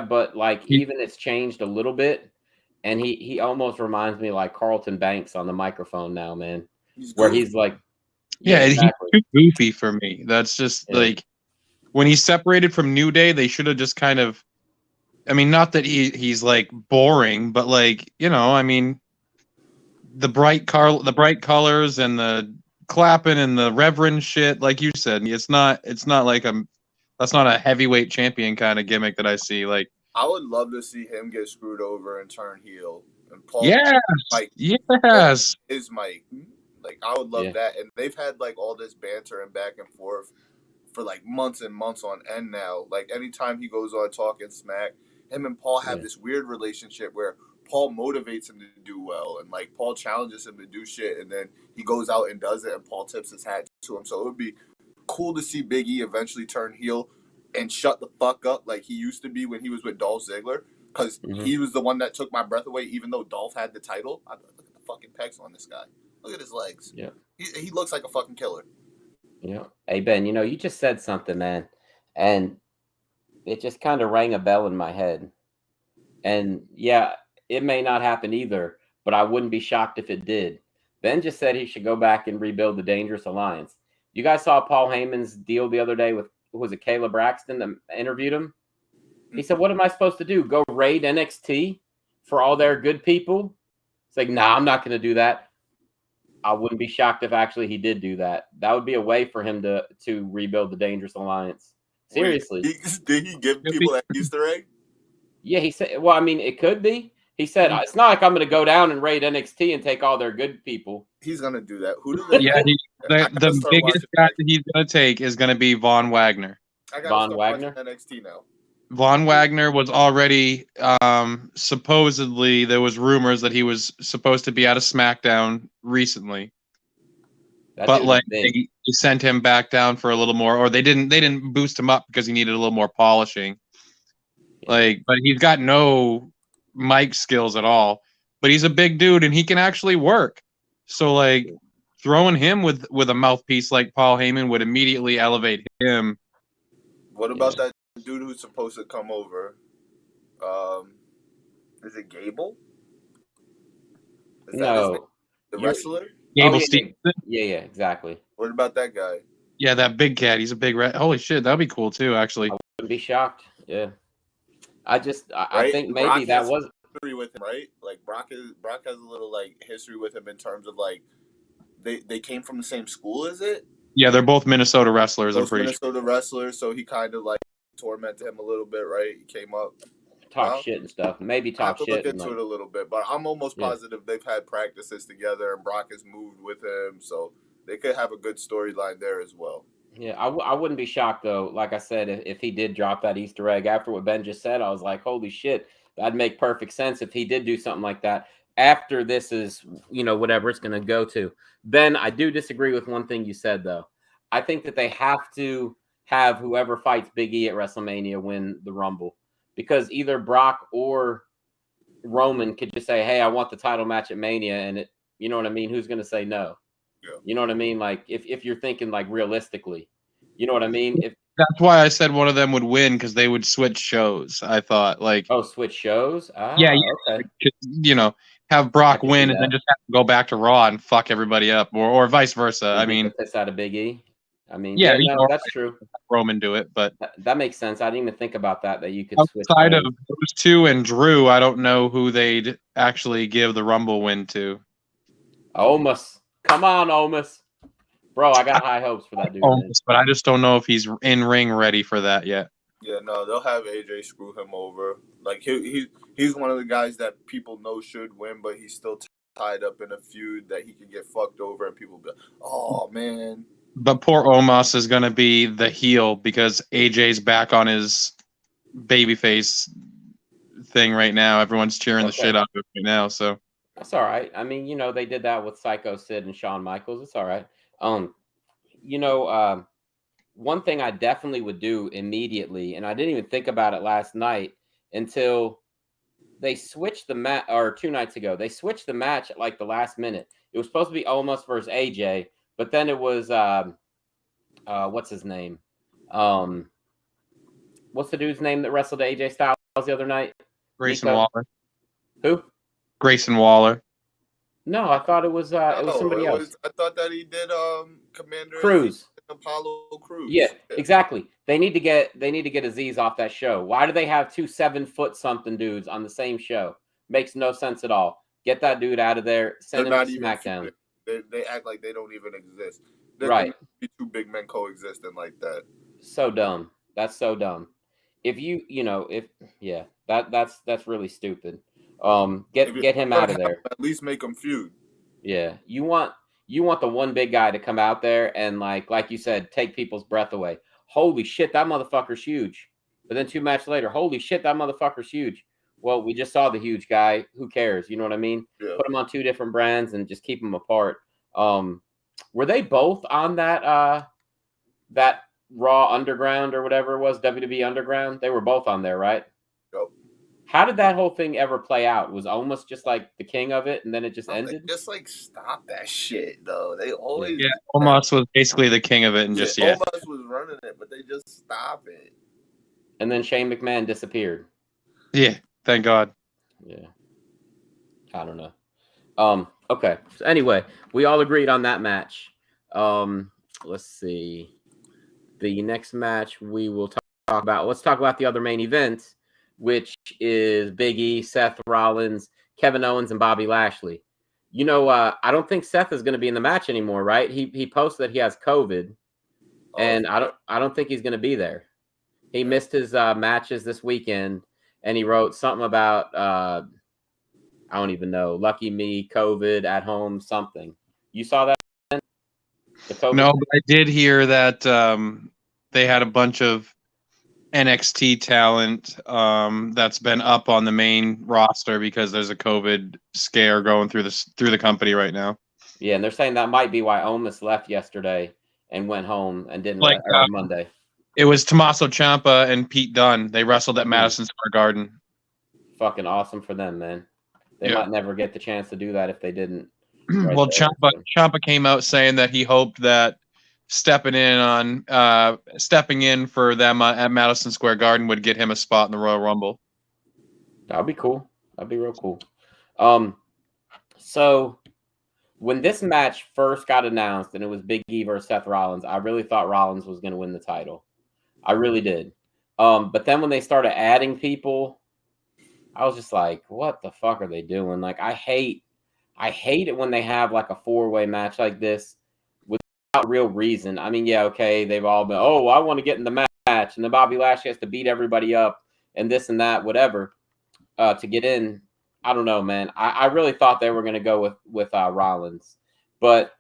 Speaker 1: But even it's changed a little bit, and he almost reminds me like Carlton Banks on the microphone now, man. He's exactly.
Speaker 2: He's too goofy for me. That's just when he's separated from New Day, they should have just kind of. I mean, not that he's boring, but the bright colors and the clapping and the reverend shit, like you said, it's not that's not a heavyweight champion kind of gimmick that I see.
Speaker 4: I would love to see him get screwed over and turn heel. And Paul, his mic. I would love that. And they've had all this banter and back and forth for months and months on end now. Anytime he goes on talking smack, him and Paul have this weird relationship where Paul motivates him to do well, and Paul challenges him to do shit, and then he goes out and does it, and Paul tips his hat to him. So it would be cool to see Big E eventually turn heel and shut the fuck up like he used to be when he was with Dolph Ziggler, because he was the one that took my breath away, even though Dolph had the title. Look at the fucking pecs on this guy. Look at his legs.
Speaker 1: Yeah,
Speaker 4: he looks like a fucking killer.
Speaker 1: Yeah. Hey Ben, you just said something, man, and it just kind of rang a bell in my head. And it may not happen either, but I wouldn't be shocked if it did. Ben just said he should go back and rebuild the Dangerous Alliance. You guys saw Paul Heyman's deal the other day with, was it Kayla Braxton that interviewed him? He said, what am I supposed to do? Go raid NXT for all their good people? It's nah, I'm not going to do that. I wouldn't be shocked if actually he did do that. That would be a way for him to rebuild the Dangerous Alliance. Seriously.
Speaker 4: Wait, did he give people that Easter egg?
Speaker 1: Yeah, he said. Well, I mean, it could be. He said it's not like I'm going to go down and raid NXT and take all their good people.
Speaker 4: He's gonna do that. Who does that?
Speaker 2: Yeah, the biggest guy that he's going to take is going to be Von Wagner.
Speaker 4: I gotta
Speaker 1: Von
Speaker 4: start
Speaker 1: Wagner?
Speaker 4: watching NXT now.
Speaker 2: Von Wagner was already supposedly, there was rumors that he was supposed to be out of SmackDown recently, but like they sent him back down for a little more, or they didn't boost him up because he needed a little more polishing. Yeah. Like, but he's got no mic skills at all. But he's a big dude and he can actually work. So like throwing him with a mouthpiece like Paul Heyman would immediately elevate him.
Speaker 4: What about that dude who's supposed to come over? Is it Gable? Is that the wrestler?
Speaker 2: Gable Stevenson?
Speaker 1: Yeah, exactly.
Speaker 4: What about that guy?
Speaker 2: Yeah, that big cat. He's a big holy shit, that'd be cool too, actually.
Speaker 1: I wouldn't be shocked. Yeah. I think maybe
Speaker 4: Brock
Speaker 1: that was
Speaker 4: history with him, right? Like Brock has a little like history with him in terms of like they came from the same school, is it?
Speaker 2: Yeah, they're both Minnesota wrestlers. I'm pretty
Speaker 4: Minnesota wrestlers, so he kind of like tormented him a little bit, right? He came up,
Speaker 1: talk shit and stuff. Maybe talk shit.
Speaker 4: Look into it a little bit, but I'm almost positive they've had practices together, and Brock has moved with him, so they could have a good storyline there as well.
Speaker 1: Yeah, I wouldn't be shocked though. Like I said, if he did drop that Easter egg after what Ben just said, I was like, holy shit, that'd make perfect sense if he did do something like that. After this is, whatever it's going to go to. Ben, I do disagree with one thing you said, though. I think that they have to have whoever fights Big E at WrestleMania win the Rumble. Because either Brock or Roman could just say, hey, I want the title match at Mania. And you know what I mean? Who's going to say no? Yeah. You know what I mean? Like, if you're thinking, like, realistically. You know what I mean?
Speaker 2: That's why I said one of them would win, because they would switch shows, I thought. Like,
Speaker 1: switch shows?
Speaker 2: Yeah,
Speaker 1: okay.
Speaker 2: Have Brock win and then just have to go back to Raw and fuck everybody up, or vice versa. I mean,
Speaker 1: piss out of Big E. I mean, that's true.
Speaker 2: Roman do it, but
Speaker 1: that makes sense. I didn't even think about that you could
Speaker 2: outside of those two and Drew, I don't know who they'd actually give the Rumble win to.
Speaker 1: Omos. Come on, Omos. Bro, I got high hopes for that dude.
Speaker 2: Omos, but I just don't know if he's in ring ready for that yet.
Speaker 4: Yeah, no, they'll have AJ screw him over. Like he's one of the guys that people know should win, but he's still tied up in a feud that he could get fucked over, and people be like, "Oh man."
Speaker 2: But poor Omos is going to be the heel because AJ's back on his babyface thing right now. Everyone's cheering the shit out of him right now, so
Speaker 1: that's all right. I mean, they did that with Psycho Sid and Shawn Michaels. It's all right. One thing I definitely would do immediately, and I didn't even think about it last night until they switched the match, or 2 nights ago. They switched the match at like the last minute. It was supposed to be Omos versus AJ, but then it was what's his name? What's the dude's name that wrestled AJ Styles the other night?
Speaker 2: Grayson Waller.
Speaker 1: Who?
Speaker 2: Grayson Waller.
Speaker 1: No, I thought it was somebody else.
Speaker 4: I thought that he did Commander
Speaker 1: Cruz.
Speaker 4: Apollo Cruz.
Speaker 1: Yeah, exactly. They need to get Aziz off that show. Why do they have 2 7-foot-something dudes on the same show? Makes no sense at all. Get that dude out of there. Send him to SmackDown.
Speaker 4: They act like they don't even exist.
Speaker 1: Right.
Speaker 4: Be 2 big men coexisting like that.
Speaker 1: So dumb. That's so dumb. If that's really stupid. Get him out of there.
Speaker 4: At least make him feud.
Speaker 1: Yeah, you want the one big guy to come out there and like you said, take people's breath away. Holy shit, that motherfucker's huge. But then 2 matches later, holy shit, that motherfucker's huge. Well, we just saw the huge guy. Who cares? You know what I mean?
Speaker 4: Yeah.
Speaker 1: Put them on 2 different brands and just keep them apart. Were they both on that Raw Underground or whatever it was, WWE Underground? They were both on there, right?
Speaker 4: Yep.
Speaker 1: How did that whole thing ever play out? Was almost just like the king of it, and then it just ended?
Speaker 4: Just stop that shit, though. They always
Speaker 2: Omos was basically the king of it, and
Speaker 4: Omos was running it, but they just stop it.
Speaker 1: And then Shane McMahon disappeared.
Speaker 2: Yeah, thank God.
Speaker 1: Yeah, I don't know. Okay. So anyway, we all agreed on that match. Let's see. The next match we will talk about. Let's talk about the other main event, which is Big E, Seth Rollins, Kevin Owens, and Bobby Lashley. I don't think Seth is going to be in the match anymore, right? He posted that he has COVID, and I don't think he's going to be there. He missed his matches this weekend, and he wrote something about I don't even know, lucky me, COVID at home, something. You saw that? The COVID?
Speaker 2: No, but I did hear that they had a bunch of NXT talent that's been up on the main roster because there's a COVID scare going through the company right now.
Speaker 1: Yeah, and they're saying that might be why Omos left yesterday and went home and didn't Monday.
Speaker 2: It was Tommaso Ciampa and Pete Dunne. They wrestled at Madison Square Garden.
Speaker 1: Fucking awesome for them, man. They might never get the chance to do that if they didn't.
Speaker 2: Well, Ciampa came out saying that he hoped that stepping in for them at Madison Square Garden would get him a spot in the Royal Rumble.
Speaker 1: That'd be cool. That'd be real cool. So when this match first got announced and it was Big E versus Seth Rollins, I really thought Rollins was going to win the title. I really did. But then when they started adding people, I was just like, what the fuck are they doing? Like, I hate it when they have like a 4-way match like this without real reason. I mean, yeah, okay, they've all been, I want to get in the match, and then Bobby Lashley has to beat everybody up and this and that, whatever, to get in. I don't know, man. I really thought they were going to go with Rollins, but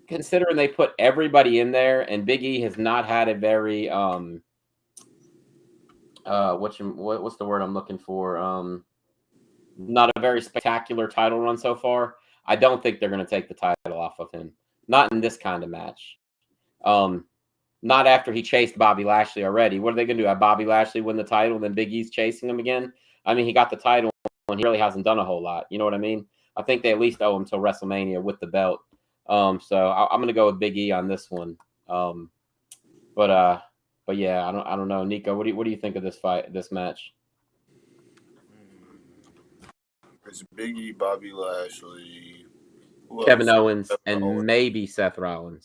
Speaker 1: considering they put everybody in there, and Big E has not had a very what's the word I'm looking for? Not a very spectacular title run so far. I don't think they're going to take the title off of him. Not in this kind of match. Not after he chased Bobby Lashley already. What are they going to do? Have Bobby Lashley win the title and then Big E's chasing him again? I mean, he got the title and he really hasn't done a whole lot. You know what I mean? I think they at least owe him till WrestleMania with the belt. So I'm going to go with Big E on this one. But yeah, I don't know, Nico. What do you think of this match?
Speaker 4: It's Big E, Bobby Lashley,
Speaker 1: Kevin Owens, and maybe Seth Rollins.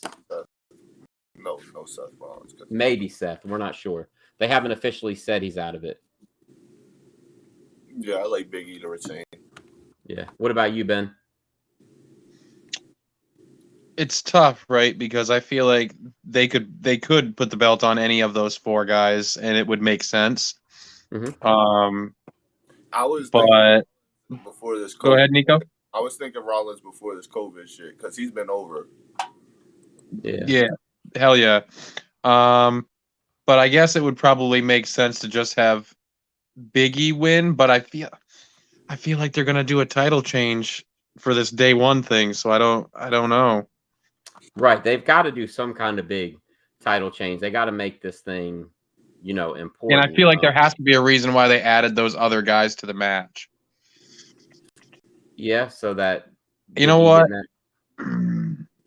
Speaker 4: No Seth Rollins.
Speaker 1: Maybe Seth. We're not sure. They haven't officially said he's out of it.
Speaker 4: Yeah, I like Big E to retain.
Speaker 1: Yeah. What about you, Ben?
Speaker 2: It's tough, right? Because I feel like they could put the belt on any of those 4 guys, and it would make sense.
Speaker 1: Mm-hmm.
Speaker 4: I was before this.
Speaker 2: Go ahead, Nico.
Speaker 4: I was thinking Rollins before this COVID shit because he's been over.
Speaker 2: Yeah, hell yeah. But I guess it would probably make sense to just have Big E win. But I feel like they're gonna do a title change for this day one thing. So I don't know.
Speaker 1: Right, they've got to do some kind of big title change. They got to make this thing, important.
Speaker 2: And I feel like there has to be a reason why they added those other guys to the match.
Speaker 1: Yeah, so that
Speaker 2: you know what?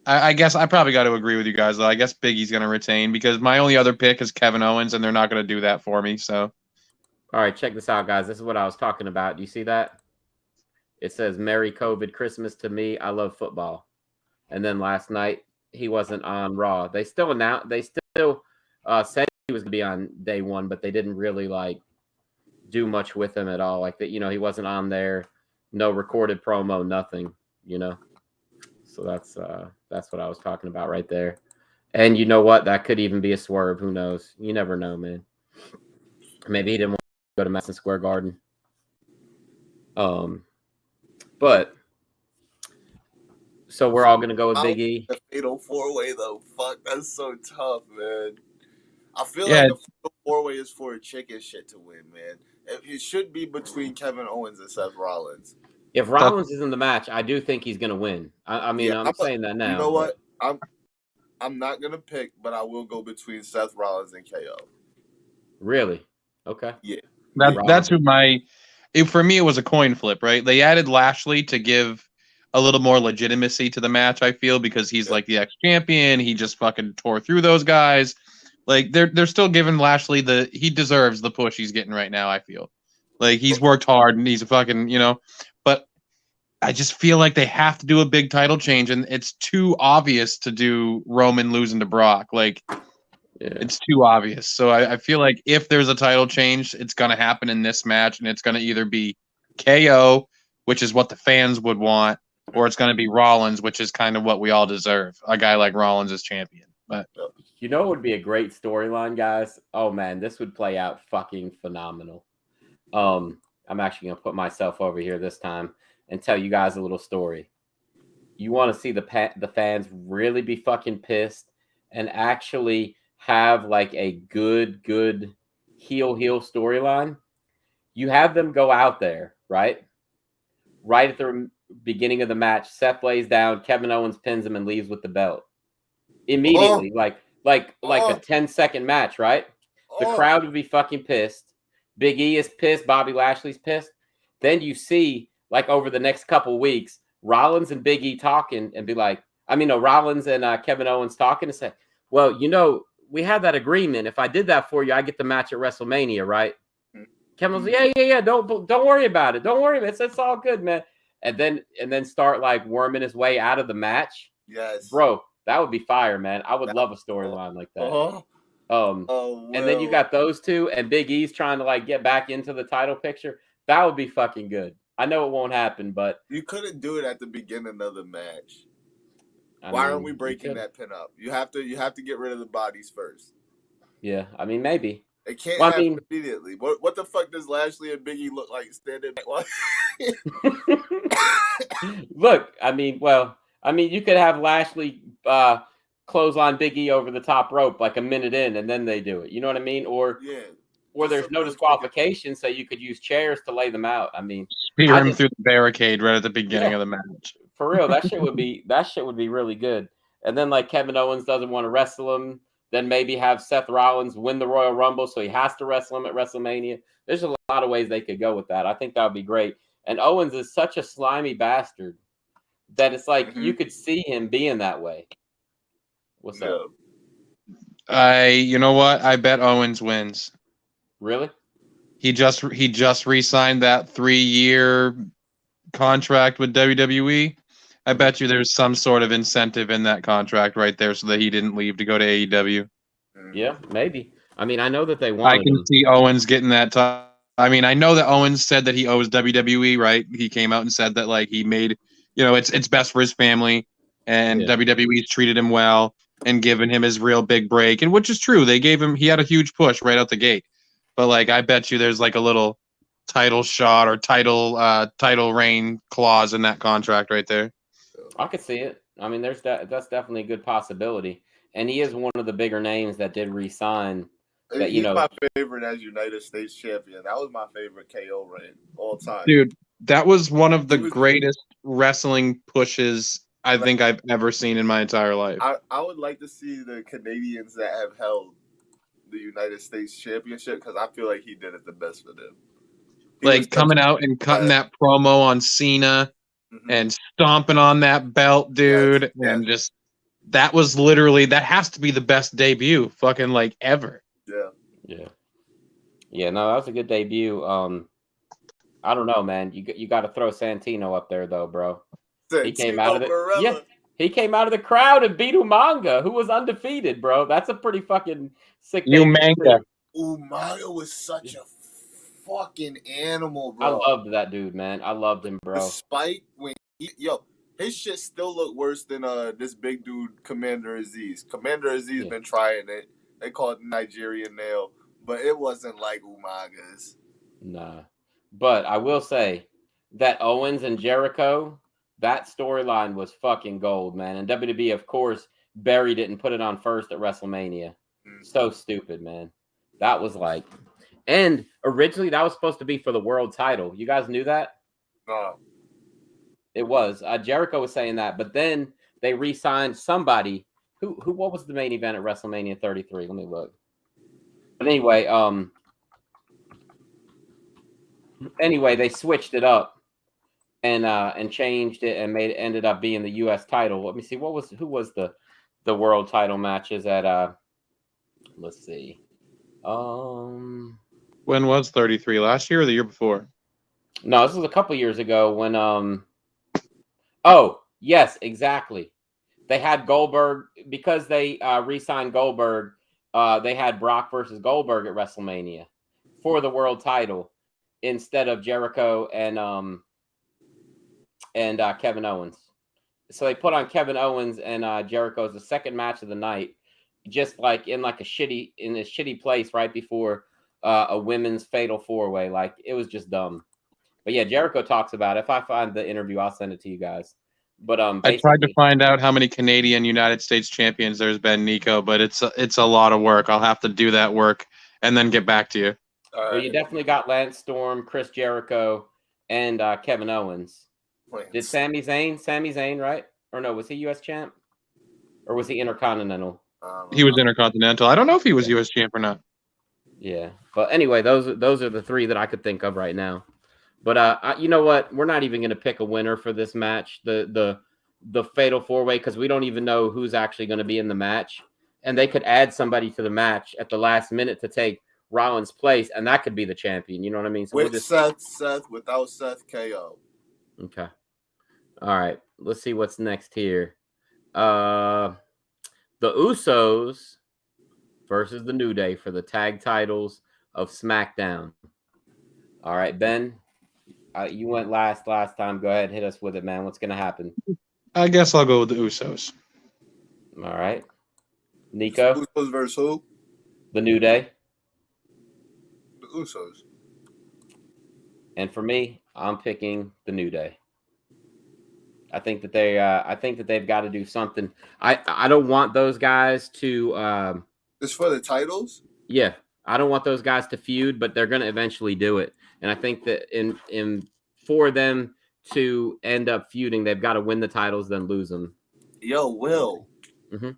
Speaker 2: I guess I probably got to agree with you guys, though. I guess Big E's going to retain because my only other pick is Kevin Owens, and they're not going to do that for me. So,
Speaker 1: all right, check this out, guys. This is what I was talking about. Do you see that? It says "Merry COVID Christmas to me. I love football." And then last night he wasn't on Raw. They still announced. They still said he was going to be on day one, but they didn't really do much with him at all. Like that, he wasn't on there. No recorded promo, nothing. So that's what I was talking about right there. And you know what? That could even be a swerve. Who knows? You never know, man. Maybe he didn't want to go to Madison Square Garden. But so we're all gonna go with Big E.
Speaker 4: The fatal 4-way though. Fuck, that's so tough, man. I feel like the fatal 4-way is for a chicken shit to win, man. It should be between Kevin Owens and Seth Rollins.
Speaker 1: If Rollins is in the match, I do think he's gonna win. I'm saying that now.
Speaker 4: You know what? I'm not gonna pick, but I will go between Seth Rollins and KO.
Speaker 1: Really? Okay.
Speaker 4: Yeah.
Speaker 2: That's who for me it was a coin flip, right? They added Lashley to give a little more legitimacy to the match, I feel, because he's like the ex-champion. He just fucking tore through those guys. Like they're still giving Lashley he deserves the push he's getting right now, I feel. Like he's worked hard and he's a fucking, but I just feel like they have to do a big title change, and it's too obvious to do Roman losing to Brock. It's too obvious. So I feel like if there's a title change, it's going to happen in this match, and it's going to either be KO, which is what the fans would want, or it's going to be Rollins, which is kind of what we all deserve. A guy like Rollins as champion. But
Speaker 1: you know, it would be a great storyline, guys. Oh man, this would play out fucking phenomenal. I'm actually gonna put myself over here this time and tell you guys a little story. You want to see the fans really be fucking pissed and actually have like a good heel storyline? You have them go out there, right at the beginning of the match. Seth lays down, Kevin Owens pins him and leaves with the belt immediately. Like a 10-second match, right? The crowd would be fucking pissed. Big E is pissed. Bobby Lashley's pissed. Then you see, like, over the next couple weeks, Rollins and Big E talking and be like, Rollins and Kevin Owens talking and say, well, we had that agreement. If I did that for you, I get the match at WrestleMania, right? Kevin was like, yeah. Don't worry about it. Don't worry about it. It's all good, man. And then start like worming his way out of the match.
Speaker 4: Yes,
Speaker 1: bro, that would be fire, man. I would love a storyline like that. And then you got those two, and Big E's trying to like get back into the title picture. That would be fucking good. I know it won't happen, but
Speaker 4: you couldn't do it at the beginning of the match. Why aren't we breaking that pin up? You have to get rid of the bodies first.
Speaker 1: Yeah, maybe.
Speaker 4: It can't happen immediately. What the fuck does Lashley and Big E look like standing back?
Speaker 1: Look, you could have Lashley clothesline Big E over the top rope like a minute in, and then they do it. You know what I mean? Or there's no disqualification, so you could use chairs to lay them out.
Speaker 2: Spear him through the barricade right at the beginning of the match.
Speaker 1: For real, that shit would be really good. And then like Kevin Owens doesn't want to wrestle him, then maybe have Seth Rollins win the Royal Rumble, so he has to wrestle him at WrestleMania. There's a lot of ways they could go with that. I think that would be great. And Owens is such a slimy bastard that it's like you could see him being that way. What's up?
Speaker 2: You know what? I bet Owens wins.
Speaker 1: Really?
Speaker 2: He just re-signed that 3-year contract with WWE. I bet you there's some sort of incentive in that contract right there so that he didn't leave to go to AEW.
Speaker 1: Yeah, maybe. I know that they wanted
Speaker 2: I can see Owens getting that time. I know that Owens said that he owes WWE, right? He came out and said that like he made, it's best for his family, and WWE's treated him well and given him his real big break, and which is true. He had a huge push right out the gate. But like I bet you there's like a little title shot or title reign clause in that contract right there.
Speaker 1: I could see it. That's definitely a good possibility. And he is one of the bigger names that did re-sign.
Speaker 4: He's my favorite as United States champion. That was my favorite KO reign all time.
Speaker 2: Dude, that was one of the greatest wrestling pushes I think I've ever seen in my entire life.
Speaker 4: I would like to see the Canadians that have held the United States Championship, because I feel like he did it the best for them.
Speaker 2: Like coming out and cutting that promo on Cena and stomping on that belt, dude.
Speaker 4: Yes.
Speaker 2: And just, that was literally, that has to be the best debut fucking like ever.
Speaker 1: Yeah, no, that was a good debut. I don't know, man. You got to throw Santino up there though, bro. He came out of he came out of the crowd and beat Umaga, who was undefeated, bro. That's a pretty fucking sick
Speaker 2: Umaga
Speaker 4: was such a fucking animal, bro.
Speaker 1: I loved that dude, man. I loved him, bro.
Speaker 4: Despite when his shit still looked worse than this big dude Commander Aziz. Commander Aziz been trying it. They call it Nigerian nail, but it wasn't like Umaga's.
Speaker 1: Nah. But I will say that Owens and Jericho, that storyline was fucking gold, man. And WWE, of course, buried it and put it on first at WrestleMania. So stupid, man. That was like, and originally that was supposed to be for the world title. You guys knew that?
Speaker 4: No.
Speaker 1: It was. Jericho was saying that, but then they re-signed somebody. What was the main event at WrestleMania 33? Let me look. But anyway, they switched it up and changed it and ended up being the US title. Let me see. Who was the world title matches at let's see. When
Speaker 2: was 33? Last year or the year before?
Speaker 1: No, this was a couple years ago when oh, yes, exactly. They had Goldberg because they re-signed Goldberg. They had Brock versus Goldberg at WrestleMania for the world title instead of Jericho and and Kevin Owens. So they put on Kevin Owens and Jericho as the second match of the night, just like in a shitty place right before a women's fatal 4-way. Like, it was just dumb. But yeah, Jericho talks about it. If I find the interview, I'll send it to you guys. But
Speaker 2: I tried to find out how many Canadian United States champions there's been, Nico, but it's a lot of work. I'll have to do that work and then get back to you.
Speaker 1: Well, you definitely got Lance Storm, Chris Jericho, and Kevin Owens. Did Sami Zayn, right? Or no, was he U.S. champ? Or was he Intercontinental?
Speaker 2: He was Intercontinental. I don't know if he was U.S. champ or not.
Speaker 1: Yeah. But anyway, those are the three that I could think of right now. But you know what? We're not even going to pick a winner for this match, the fatal 4-way, because we don't even know who's actually going to be in the match. And they could add somebody to the match at the last minute to take Rollins' place, and that could be the champion. You know what I mean? So
Speaker 4: with Seth, without Seth, KO.
Speaker 1: Okay. All right. Let's see what's next here. The Usos versus the New Day for the tag titles of SmackDown. All right, Ben. You went last time. Go ahead, hit us with it, man. What's going to happen?
Speaker 2: I guess I'll go with the Usos.
Speaker 1: All right. Nico?
Speaker 4: Usos versus who?
Speaker 1: The New Day.
Speaker 4: The Usos.
Speaker 1: And for me, I'm picking the New Day. I think that they've got to do something. I don't want those guys to
Speaker 4: It's for the titles?
Speaker 1: Yeah. I don't want those guys to feud, but they're going to eventually do it. And I think that for them to end up feuding, they've got to win the titles, then lose them.
Speaker 4: Yo, Will.
Speaker 1: Mm-hmm.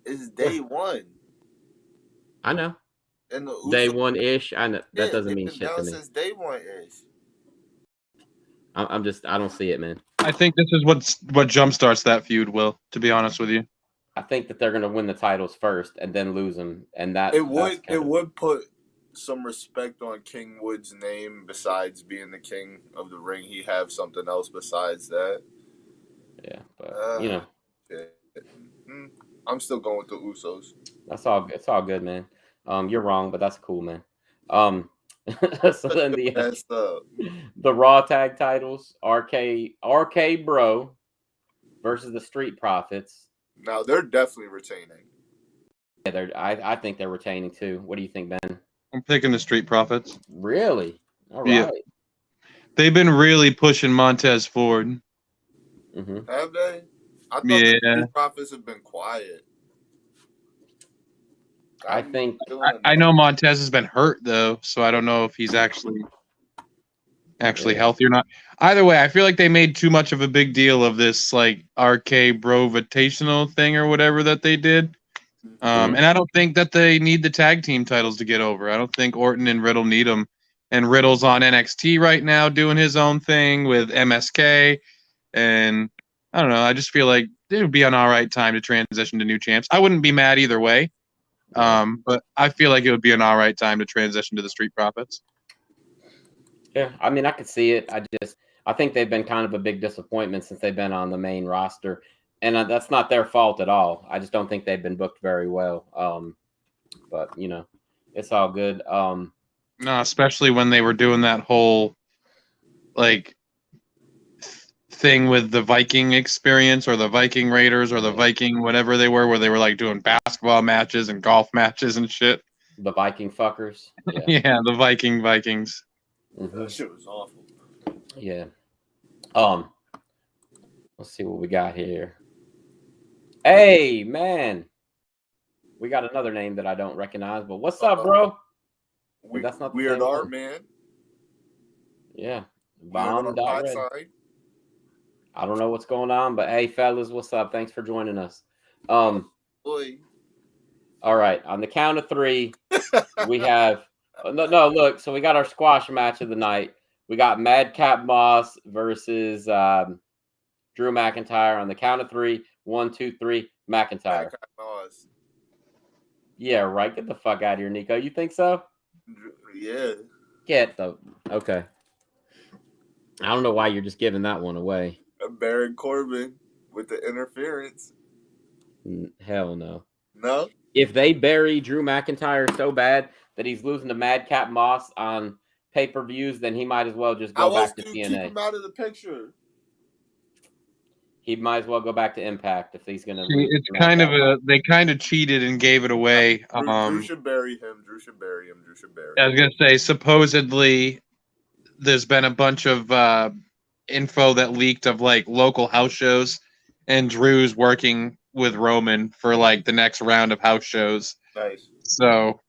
Speaker 4: It's day one.
Speaker 1: I know.
Speaker 4: And the Usos,
Speaker 1: day one-ish. I know. That doesn't mean
Speaker 4: been
Speaker 1: shit
Speaker 4: down
Speaker 1: to me.
Speaker 4: since day one-ish.
Speaker 1: I don't see it, man.
Speaker 2: I think this is what jumpstarts that feud, Will, to be honest with you.
Speaker 1: I think that they're going to win the titles first and then lose them. And that
Speaker 4: it would put some respect on King Wood's name. Besides being the king of the ring, he have something else besides that.
Speaker 1: Yeah, but you know,
Speaker 4: I'm still going with the Usos.
Speaker 1: That's all. It's all good, man. You're wrong, but that's cool, man. So then the Raw tag titles, RK Bro versus the Street Profits.
Speaker 4: Now they're definitely retaining.
Speaker 1: Yeah, I think they're retaining too. What do you think, Ben?
Speaker 2: I'm picking the Street Profits.
Speaker 1: Really? All right.
Speaker 2: Yeah. They've been really pushing Montez forward.
Speaker 1: Mm-hmm.
Speaker 4: Have they? I thought the Street Profits have been quiet.
Speaker 2: I know Montez has been hurt though, so I don't know if he's actually healthy or not. Either way, I feel like they made too much of a big deal of this like RK Bro-vitational thing or whatever that they did. And I don't think that they need the tag team titles to get over. I don't think Orton and Riddle need them. And Riddle's on NXT right now doing his own thing with MSK. And I don't know. I just feel like it would be an all right time to transition to new champs. I wouldn't be mad either way. But I feel like it would be an all right time to transition to the Street Profits.
Speaker 1: Yeah, I mean, I could see it. I think they've been kind of a big disappointment since they've been on the main roster, and that's not their fault at all. I just don't think they've been booked very well. But you know, it's all good.
Speaker 2: No, especially when they were doing that whole like thing with the Viking experience or the Viking Raiders or the Viking whatever they were, where they were like doing basketball matches and golf matches and shit.
Speaker 1: The Viking fuckers. Yeah,
Speaker 2: yeah, the Vikings.
Speaker 1: Mm-hmm.
Speaker 4: That shit was awful.
Speaker 1: Yeah. Let's see what we got here. Hey, man. We got another name that I don't recognize, but what's up, bro? That's not the
Speaker 4: Weird
Speaker 1: same
Speaker 4: Art,
Speaker 1: one.
Speaker 4: man.
Speaker 1: Yeah.
Speaker 4: Bomb.
Speaker 1: I don't know what's going on, but hey, fellas, what's up? Thanks for joining us. Boy. All right. On the count of three, we have no, look. So we got our squash match of the night. We got Madcap Moss versus Drew McIntyre. On the count of three, 1, 2, 3, McIntyre. Yeah, right. Get the fuck out of here, Nico. You think so?
Speaker 4: Yeah.
Speaker 1: Okay. I don't know why you're just giving that one away.
Speaker 4: Baron Corbin with the interference.
Speaker 1: Hell no.
Speaker 4: No?
Speaker 1: If they bury Drew McIntyre so bad that he's losing to Madcap Moss on pay-per-views, then he might as well just go back to TNA.
Speaker 4: Keep him out of the picture?
Speaker 1: he might as well go back to Impact if he's gonna.
Speaker 2: It's kind of they kind of cheated and gave it away.
Speaker 4: Drew should bury him. Drew should bury him. Drew should bury him.
Speaker 2: I was gonna say, supposedly, there's been a bunch of info that leaked of like local house shows, and Drew's working with Roman for like the next round of house shows.
Speaker 4: Nice.
Speaker 2: So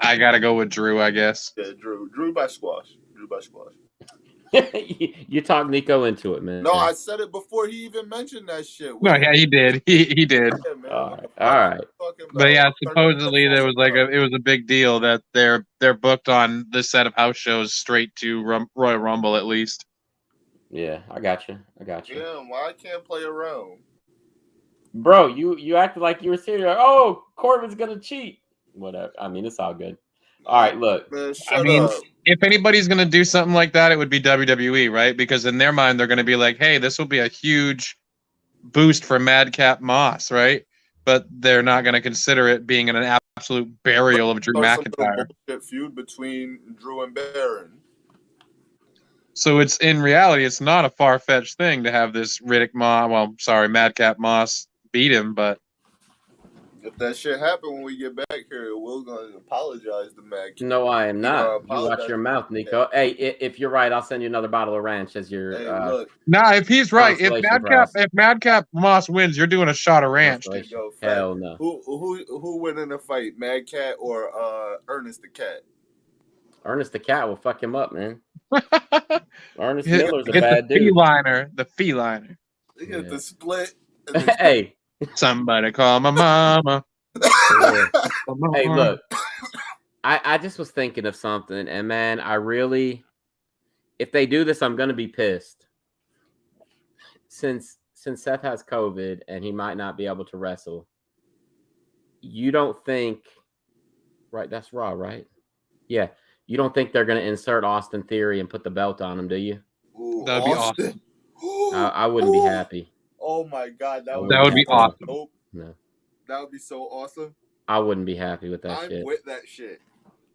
Speaker 2: I gotta go with Drew, I guess.
Speaker 4: Yeah, Drew. Drew by squash. Drew by squash.
Speaker 1: You talk Nico into it, man.
Speaker 4: No, I said it before he even mentioned that shit.
Speaker 2: No, yeah, he did. He did.
Speaker 4: Yeah, man.
Speaker 1: All right.
Speaker 2: But yeah, supposedly there was like it was a big deal that they're booked on this set of house shows straight to Royal Rumble at least.
Speaker 1: Yeah, I got you.
Speaker 4: Damn, why I can't play around?
Speaker 1: Bro, you acted like you were serious. Like, oh, Corbin's gonna cheat. Whatever. I mean, it's all good. All right, look.
Speaker 4: Man,
Speaker 2: I mean,
Speaker 4: up.
Speaker 2: if anybody's gonna do something like that, it would be WWE, right? Because in their mind, they're gonna be like, "Hey, this will be a huge boost for Madcap Moss," right? But they're not gonna consider it being an absolute burial of Drew McIntyre.
Speaker 4: Bullshit feud between Drew and Baron.
Speaker 2: So it's in reality, it's not a far-fetched thing to have this Madcap Moss beat him, but
Speaker 4: if that shit happen when we get back here, we're gonna apologize to Mac.
Speaker 1: No, I am not. You watch your mouth, Nico. Yeah. Hey, if you're right, I'll send you another bottle of ranch as your.
Speaker 2: Nah, if he's right, if Madcap Moss wins, you're doing a shot of ranch.
Speaker 1: Hell no.
Speaker 4: Who win in a fight, Madcap or Ernest the Cat?
Speaker 1: Ernest the Cat will fuck him up, man. Ernest Miller's a bad dude.
Speaker 2: The feliner.
Speaker 4: They get the split.
Speaker 1: Hey.
Speaker 2: Somebody call my mama.
Speaker 1: Hey, look, I just was thinking of something, and man, I really, if they do this, I'm gonna be pissed. Since Seth has COVID and he might not be able to wrestle, you don't think, right? That's Raw, right? Yeah, you don't think they're gonna insert Austin Theory and put the belt on him, do you?
Speaker 4: Ooh,
Speaker 2: that'd be awesome.
Speaker 1: I wouldn't be happy.
Speaker 4: Oh my god, that would
Speaker 2: be awesome.
Speaker 1: No.
Speaker 4: That would be so awesome.
Speaker 1: I wouldn't be happy with that shit.
Speaker 4: I'm with that shit.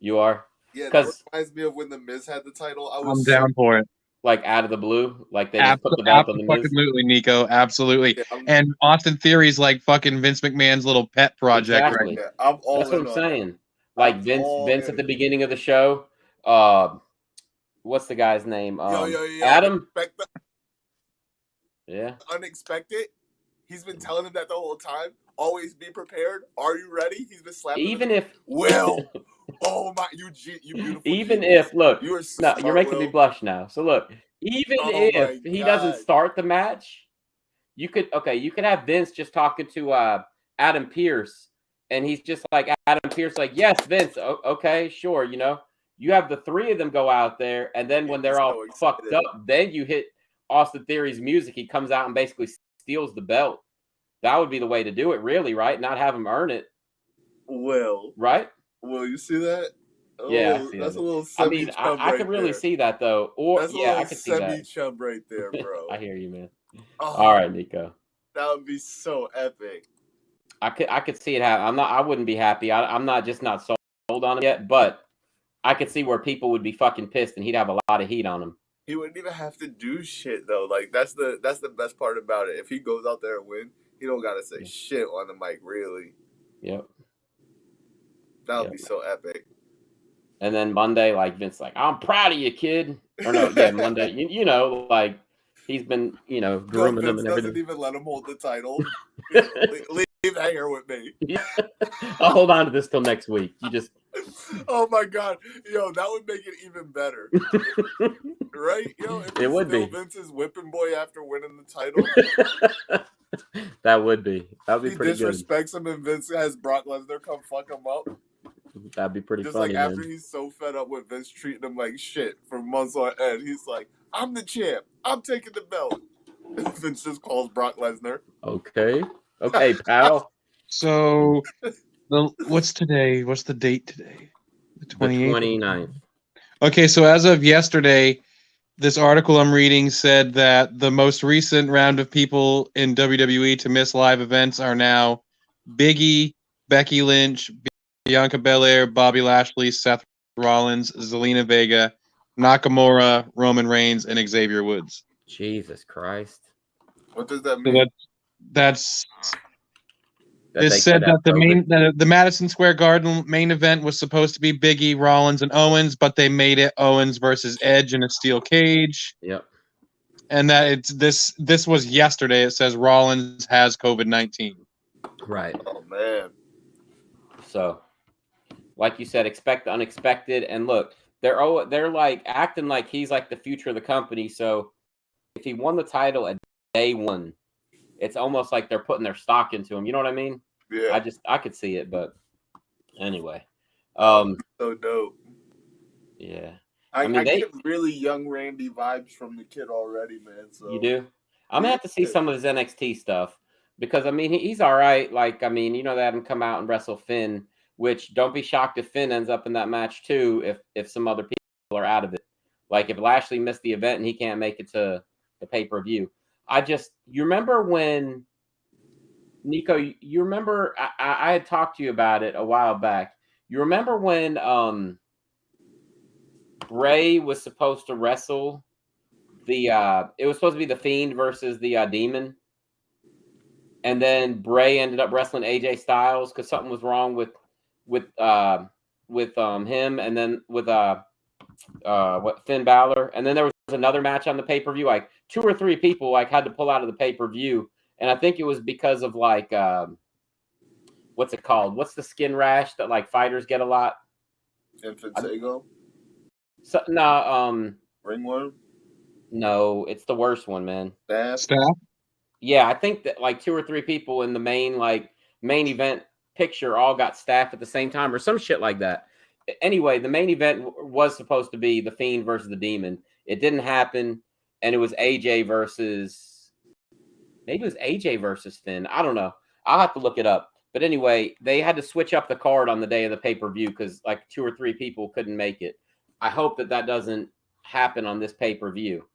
Speaker 1: You are?
Speaker 4: Yeah, that reminds me of when The Miz had the title.
Speaker 2: I'm down for it.
Speaker 1: Like out of the blue? Like they just put the belt on the Miz?
Speaker 2: Absolutely, Nico. Absolutely. Yeah, and Austin Theory's like fucking Vince McMahon's little pet project.
Speaker 1: Exactly.
Speaker 2: Right?
Speaker 4: Yeah, I'm all
Speaker 1: That's what I'm saying. Like Vince at the beginning of the show. What's the guy's name? Adam? Yeah.
Speaker 4: Unexpected. He's been telling him that the whole time. Always be prepared. Are you ready? He's been slapping.
Speaker 1: Even if
Speaker 4: Will. Oh my, you beautiful.
Speaker 1: Even
Speaker 4: genius.
Speaker 1: If look,
Speaker 4: you're smart,
Speaker 1: you're making
Speaker 4: Will.
Speaker 1: me blush now. So look, even if he doesn't start the match, you could have Vince just talking to Adam Pearce, and he's just like Adam Pearce, like, yes, Vince, okay, sure, you have the three of them go out there, and then when they're all fucked up, then you hit Austin Theory's music. He comes out and basically steals the belt. That would be the way to do it, really, right? Not have him earn it.
Speaker 4: Will.
Speaker 1: Right?
Speaker 4: Will, you see that? Oh,
Speaker 1: yeah, I see
Speaker 4: that's
Speaker 1: that.
Speaker 4: a little semi-chub
Speaker 1: I could really see that, though. Or
Speaker 4: that's
Speaker 1: I could see that.
Speaker 4: Semi-chub right there, bro.
Speaker 1: I hear you, man. All right, Nico.
Speaker 4: That would be so epic.
Speaker 1: I could see it happen. I wouldn't be happy. I'm not sold on it yet, but I could see where people would be fucking pissed, and he'd have a lot of heat on him.
Speaker 4: He wouldn't even have to do shit though. Like that's the best part about it. If he goes out there and win, he don't gotta say shit on the mic, really.
Speaker 1: Yep.
Speaker 4: That would be so epic.
Speaker 1: And then Monday, like Vince, like, I'm proud of you, kid. Or no, yeah, Monday, like he's been, grooming him and everything.
Speaker 4: Doesn't even let him hold the title. Leave that here with me.
Speaker 1: Yeah. I'll hold on to this till next week. You just.
Speaker 4: Oh my god, that would make it even better, right? If
Speaker 1: it would be
Speaker 4: Vince's whipping boy after winning the title.
Speaker 1: That would be pretty good.
Speaker 4: He disrespects him, and Vince has Brock Lesnar come fuck him up.
Speaker 1: That'd be pretty
Speaker 4: just
Speaker 1: funny.
Speaker 4: Just like after he's so fed up with Vince treating him like shit for months on end, he's like, "I'm the champ. I'm taking the belt." Vince just calls Brock Lesnar.
Speaker 1: Okay, pal.
Speaker 2: So. What's today? What's the date today? The
Speaker 1: 29th.
Speaker 2: Okay, so as of yesterday, this article I'm reading said that the most recent round of people in WWE to miss live events are now Big E, Becky Lynch, Bianca Belair, Bobby Lashley, Seth Rollins, Zelina Vega, Nakamura, Roman Reigns, and Xavier Woods.
Speaker 1: Jesus Christ.
Speaker 4: What does that
Speaker 2: So
Speaker 4: mean?
Speaker 2: that's
Speaker 1: That
Speaker 2: it
Speaker 1: they
Speaker 2: said
Speaker 1: could have
Speaker 2: that
Speaker 1: COVID.
Speaker 2: the Madison Square Garden main event was supposed to be Big E, Rollins, and Owens, but they made it Owens versus Edge in a steel cage.
Speaker 1: Yep.
Speaker 2: And that it's this was yesterday. It says Rollins has COVID-19.
Speaker 1: Right.
Speaker 4: Oh man.
Speaker 1: So, like you said, expect the unexpected. And look, they're like acting like he's like the future of the company. So, if he won the title at day one, it's almost like they're putting their stock into him. You know what I mean?
Speaker 4: Yeah.
Speaker 1: I could see it, but anyway.
Speaker 4: So dope.
Speaker 1: Yeah.
Speaker 4: I
Speaker 1: mean,
Speaker 4: get really young Randy vibes from the kid already, man. So
Speaker 1: you do. I'm gonna
Speaker 4: yeah.
Speaker 1: have to see some of his NXT stuff because I mean he's all right. Like I mean, they had him come out and wrestle Finn, which don't be shocked if Finn ends up in that match too. If some other people are out of it, like if Lashley missed the event and he can't make it to the pay-per-view. You remember when Nico? You remember I had talked to you about it a while back. You remember when Bray was supposed to wrestle it was supposed to be the Fiend versus the Demon, and then Bray ended up wrestling AJ Styles because something was wrong with him, and then with Finn Balor, and then there was another match on the pay per view. Like 2 or 3 people had to pull out of the pay per view, and I think it was because of what's it called? What's the skin rash that fighters get a lot?
Speaker 4: Infantego?
Speaker 1: So, no,
Speaker 4: Ringworm?
Speaker 1: no, it's the worst one, man.
Speaker 2: Staff?
Speaker 1: Yeah, I think that 2 or 3 people in the main event picture all got staph at the same time or some shit like that. Anyway, the main event was supposed to be the Fiend versus the Demon. It didn't happen, and it was AJ versus maybe it was AJ versus Finn. I don't know. I'll have to look it up. But anyway, they had to switch up the card on the day of the pay-per-view because 2 or 3 people couldn't make it. I hope that doesn't happen on this pay-per-view.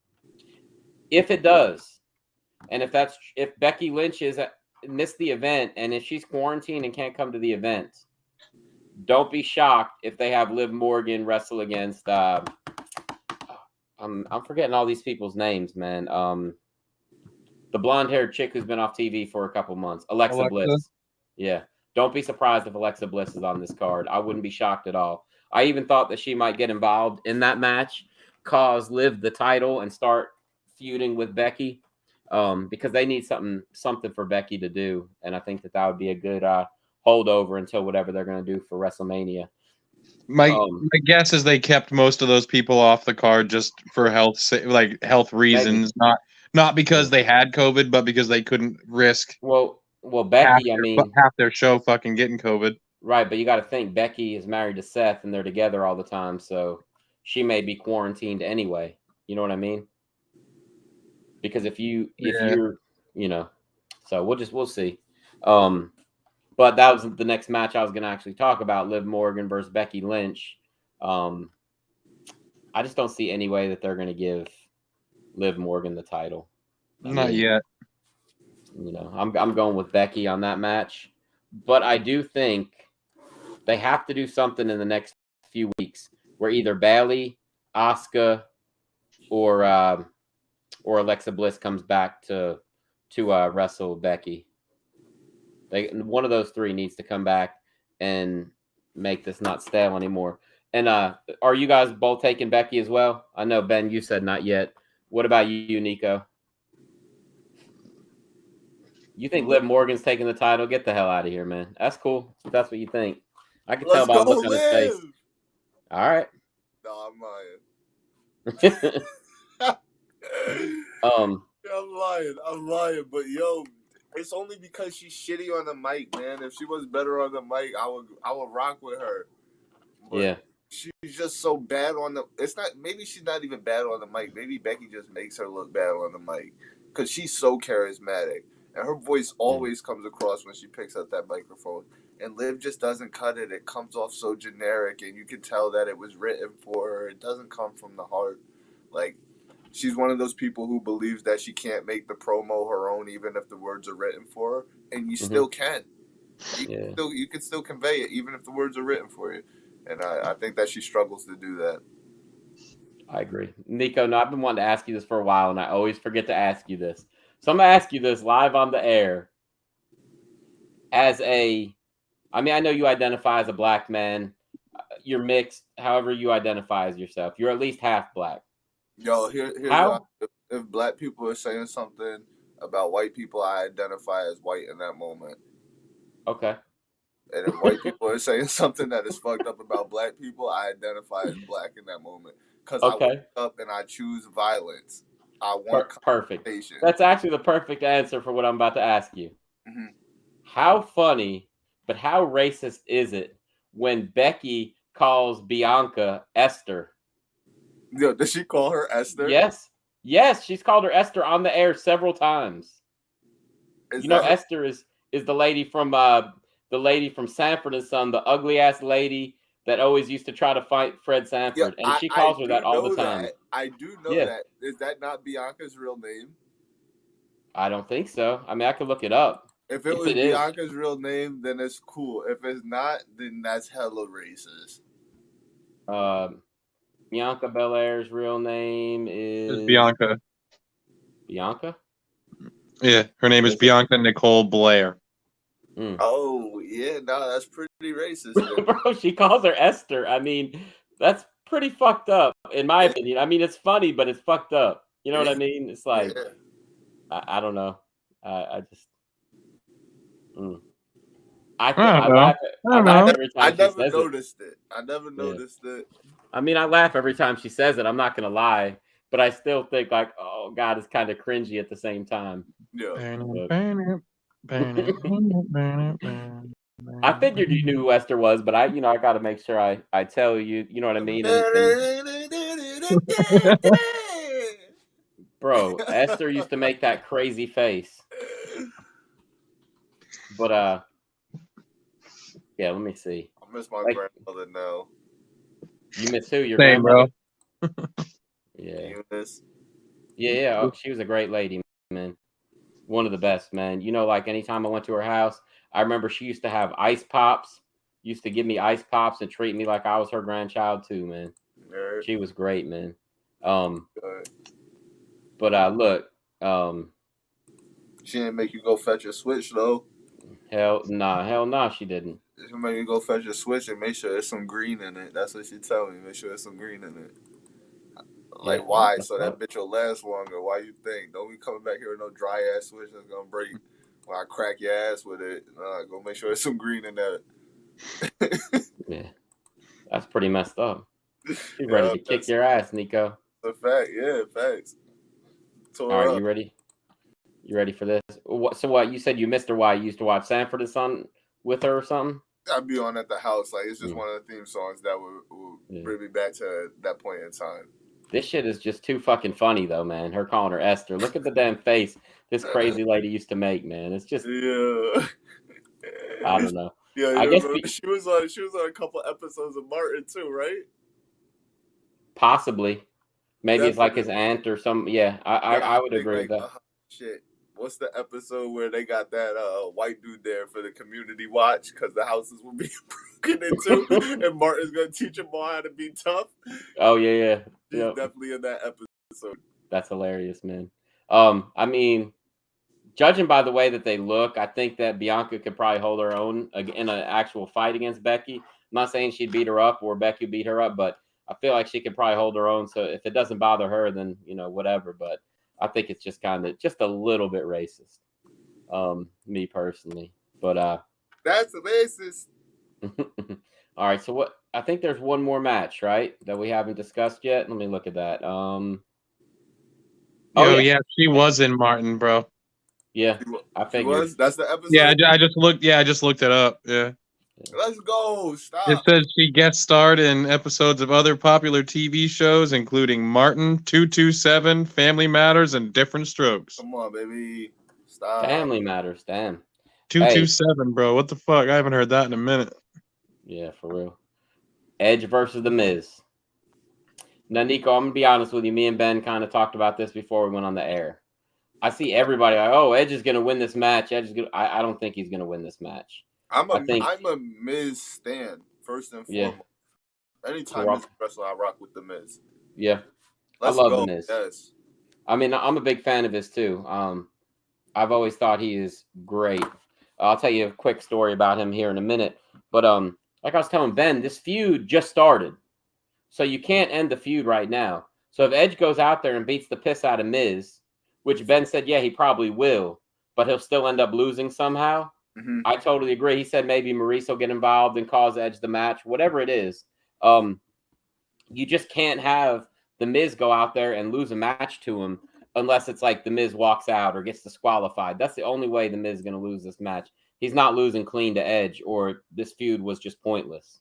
Speaker 1: If it does, and if Becky Lynch missed the event, and if she's quarantined and can't come to the event, don't be shocked if they have Liv Morgan wrestle against. I'm forgetting all these people's names, man. The blonde-haired chick who's been off TV for a couple months, Alexa Bliss. Yeah, don't be surprised if Alexa Bliss is on this card. I wouldn't be shocked at all. I even thought that she might get involved in that match, cause Liv the title, and start feuding with Becky. Because they need something for Becky to do, and I think that would be a good holdover until whatever they're going to do for WrestleMania.
Speaker 2: My guess is they kept most of those people off the card just for health reasons, not because they had COVID, but because they couldn't risk.
Speaker 1: Well, Becky,
Speaker 2: half their show fucking getting COVID.
Speaker 1: Right, but you got to think Becky is married to Seth, and they're together all the time, so she may be quarantined anyway. You know what I mean? Because if you're, so we'll see. But that was the next match I was going to actually talk about: Liv Morgan versus Becky Lynch. I just don't see any way that they're going to give Liv Morgan the title.
Speaker 2: Not yet.
Speaker 1: I'm going with Becky on that match, but I do think they have to do something in the next few weeks where either Bayley, Asuka, or Alexa Bliss comes back to wrestle Becky. One of those 3 needs to come back and make this not stale anymore. And are you guys both taking Becky as well? I know, Ben, you said not yet. What about you, Nico? You think Liv Morgan's taking the title? Get the hell out of here, man. That's cool. If that's what you think. I can tell by the look on his face. All right.
Speaker 4: No, I'm lying. I'm lying. But yo, it's only because she's shitty on the mic, man. If she was better on the mic, I would rock with her. But
Speaker 1: yeah.
Speaker 4: She's just so bad on the. It's not. Maybe she's not even bad on the mic. Maybe Becky just makes her look bad on the mic because she's so charismatic and her voice always comes across when she picks up that microphone. And Liv just doesn't cut it. It comes off so generic, and you can tell that it was written for her. It doesn't come from the heart. She's one of those people who believes that she can't make the promo her own, even if the words are written for her, and you still can. You can still convey it, even if the words are written for you. And I think that she struggles to do that.
Speaker 1: I agree. Nico, no, I've been wanting to ask you this for a while, and I always forget to ask you this. So I'm gonna ask you this live on the air. I know you identify as a black man. You're mixed, however you identify as yourself. You're at least half black.
Speaker 4: Yo, here's
Speaker 1: How?
Speaker 4: if black people are saying something about white people, I identify as white in that moment.
Speaker 1: Okay.
Speaker 4: And if white people are saying something that is fucked up about black people, I identify as black in that moment. Because I wake up and I choose violence. I want
Speaker 1: Perfect.
Speaker 4: confrontation.
Speaker 1: That's actually the perfect answer for what I'm about to ask you.
Speaker 4: Mm-hmm.
Speaker 1: How funny, but how racist is it when Becky calls Bianca Esther?
Speaker 4: Yo, did she call her Esther?
Speaker 1: Yes, she's called her Esther on the air several times. Esther is the lady from Sanford and Son, the ugly ass lady that always used to try to fight Fred Sanford, and she calls her that all the time.
Speaker 4: I do know that. Is that not Bianca's real name?
Speaker 1: I don't think so. I mean, I could look it up.
Speaker 4: If it was Bianca's real name, then it's cool. If it's not, then that's hella racist.
Speaker 1: Bianca Belair's real name is
Speaker 2: Bianca.
Speaker 1: Bianca?
Speaker 2: Yeah, her name is Bianca Nicole Blair.
Speaker 4: Oh, yeah, no, that's pretty racist.
Speaker 1: Bro, she calls her Esther. I mean, that's pretty fucked up, in my opinion. I mean, it's funny, but it's fucked up. You know what I mean? It's like, I don't know. I just... I laugh every time she says it.
Speaker 4: I never noticed it.
Speaker 1: I mean, I laugh every time she says it. I'm not going to lie. But I still think like, oh, God, it's kind of cringy at the same time.
Speaker 4: Yeah.
Speaker 1: I figured you knew who Esther was, but I got to make sure I tell you, you know what I mean? Bro, Esther used to make that crazy face. But, yeah, let me see.
Speaker 4: I miss my grandmother now.
Speaker 1: You miss who? Your
Speaker 2: Same,
Speaker 1: grandmother?
Speaker 2: Bro.
Speaker 1: Yeah. Yeah. Oh, she was a great lady, man. One of the best, man. Like anytime I went to her house, I remember she used to have ice pops. Used to give me ice pops and treat me like I was her grandchild too, man.
Speaker 4: Right.
Speaker 1: She was great, man. But look,
Speaker 4: she didn't make you go fetch a switch though.
Speaker 1: Hell nah, she didn't.
Speaker 4: She made you go fetch a switch and make sure there's some green in it. That's what she tell me. Make sure there's some green in it. Like, why? So that bitch will last longer. Why you think? Don't be coming back here with no dry ass switch that's gonna break when I crack your ass with it. Go make sure there's some green in there.
Speaker 1: Yeah, that's pretty messed up. She's ready to kick your ass, Nico.
Speaker 4: A fact, yeah, facts.
Speaker 1: All right, you ready? You ready for this? So what? You said you missed her. Why? You used to watch Sanford and Son with her or something?
Speaker 4: I'd be on at the house. Like, it's just one of the theme songs that would bring me back to that point in time.
Speaker 1: This shit is just too fucking funny, though, man. Her calling her Esther. Look at the damn face this crazy lady used to make, man. It's just...
Speaker 4: Yeah.
Speaker 1: I don't know.
Speaker 4: Yeah, I guess she was on a couple episodes of Martin, too, right?
Speaker 1: Possibly. Maybe it's like his aunt or something. Yeah, I would agree with that.
Speaker 4: Shit. What's the episode where they got that white dude there for the community watch because the houses were being broken into and Martin's going to teach them all how to be tough?
Speaker 1: Oh, yeah.
Speaker 4: She's definitely in that episode.
Speaker 1: That's hilarious, man. I mean, judging by the way that they look, I think that Bianca could probably hold her own in an actual fight against Becky. I'm not saying she'd beat her up or Becky beat her up, but I feel like she could probably hold her own. So if it doesn't bother her, then, whatever. But I think it's just just a little bit racist, me personally. But
Speaker 4: that's racist.
Speaker 1: All right. So I think there's one more match, right, that we haven't discussed yet. Let me look at that.
Speaker 2: Yeah, she was in Martin, bro.
Speaker 1: Yeah, I figured.
Speaker 4: That's the episode.
Speaker 2: Yeah, I just looked. Yeah, I just looked it up. Yeah.
Speaker 4: Let's go. Stop.
Speaker 2: It says she guest starred in episodes of other popular TV shows, including Martin, 227, Family Matters, and Different Strokes.
Speaker 4: Come on, baby. Stop.
Speaker 1: Family Matters, damn.
Speaker 2: 227, bro. What the fuck? I haven't heard that in a minute.
Speaker 1: Yeah, for real. Edge versus The Miz. Now, Nico, I'm going to be honest with you. Me and Ben kind of talked about this before we went on the air. I see everybody like, oh, Edge is going to win this match. I don't think he's going to win this match.
Speaker 4: I'm a Miz stan, first and foremost. Anytime Miz wrestler, I rock with The Miz.
Speaker 1: Yeah. I love The Miz.
Speaker 4: Yes.
Speaker 1: I mean, I'm a big fan of his too. I've always thought he is great. I'll tell you a quick story about him here in a minute. But like I was telling Ben, this feud just started. So you can't end the feud right now. So if Edge goes out there and beats the piss out of Miz, which Ben said, yeah, he probably will, but he'll still end up losing somehow.
Speaker 4: Mm-hmm.
Speaker 1: I totally agree. He said maybe Maurice will get involved and cause Edge the match, whatever it is. You just can't have the Miz go out there and lose a match to him unless it's like the Miz walks out or gets disqualified. That's the only way the Miz is going to lose this match. He's not losing clean to Edge, or this feud was just pointless.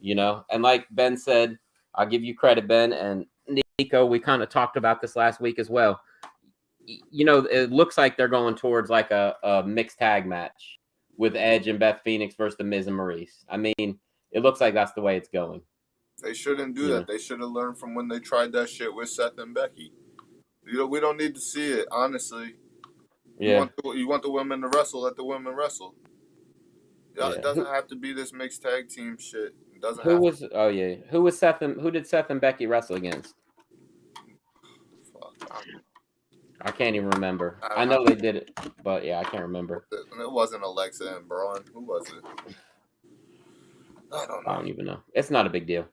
Speaker 1: You know? And like Ben said, I'll give you credit, Ben, and Nico, we kind of talked about this last week as well. You know, it looks like they're going towards like a mixed tag match with Edge and Beth Phoenix versus the Miz and Maurice. I mean, it looks like that's the way it's going.
Speaker 4: They shouldn't do that. They should have learned from when they tried that shit with Seth and Becky. You know, we don't need to see it, honestly.
Speaker 1: Yeah.
Speaker 4: You want the women to wrestle, let the women wrestle.
Speaker 1: Yeah.
Speaker 4: It doesn't have to be this mixed tag team shit. It doesn't
Speaker 1: Who was Seth and who did Seth and Becky wrestle against?
Speaker 4: Fuck.
Speaker 1: I can't even remember. I know they did it, but yeah, I can't remember.
Speaker 4: It wasn't Alexa and Braun. Who was it? I don't know.
Speaker 1: I don't even know. It's not a big deal.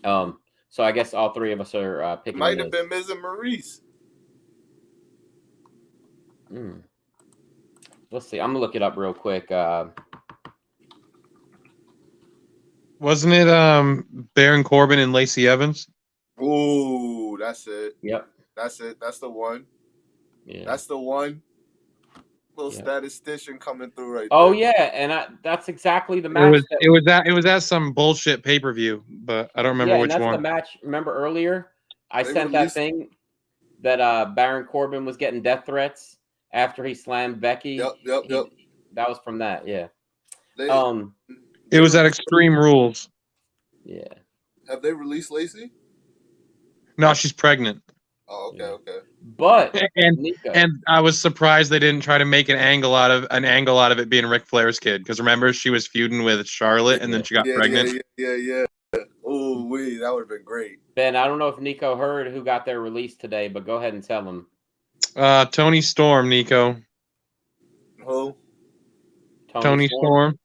Speaker 1: So I guess all three of us are picking.
Speaker 4: Might have been Miz and Maurice.
Speaker 1: Let's see. I'm gonna look it up real quick.
Speaker 2: Wasn't it Baron Corbin and Lacey Evans?
Speaker 4: Ooh, that's it.
Speaker 1: Yep.
Speaker 4: That's it. That's the one.
Speaker 1: Yeah.
Speaker 4: That's the one. Little statistician coming through right there.
Speaker 1: Oh yeah, and that's exactly the match.
Speaker 2: It was at some bullshit pay-per-view, but I don't remember which
Speaker 1: that's
Speaker 2: one.
Speaker 1: The match. Remember earlier, I sent that thing that Baron Corbin was getting death threats after he slammed Becky.
Speaker 4: Yep.
Speaker 1: That was from that. Yeah.
Speaker 2: It was at Extreme Rules.
Speaker 1: Yeah.
Speaker 4: Have they released Lacey?
Speaker 2: No, she's pregnant.
Speaker 4: Oh, okay.
Speaker 1: But
Speaker 2: and I was surprised they didn't try to make an angle out of it being Ric Flair's kid, because remember she was feuding with Charlotte and then she got pregnant.
Speaker 4: Yeah. Oh, that would have been great.
Speaker 1: Ben, I don't know if Nico heard who got their release today, but go ahead and tell him.
Speaker 2: Tony Storm, Nico.
Speaker 4: Who?
Speaker 2: Tony Storm.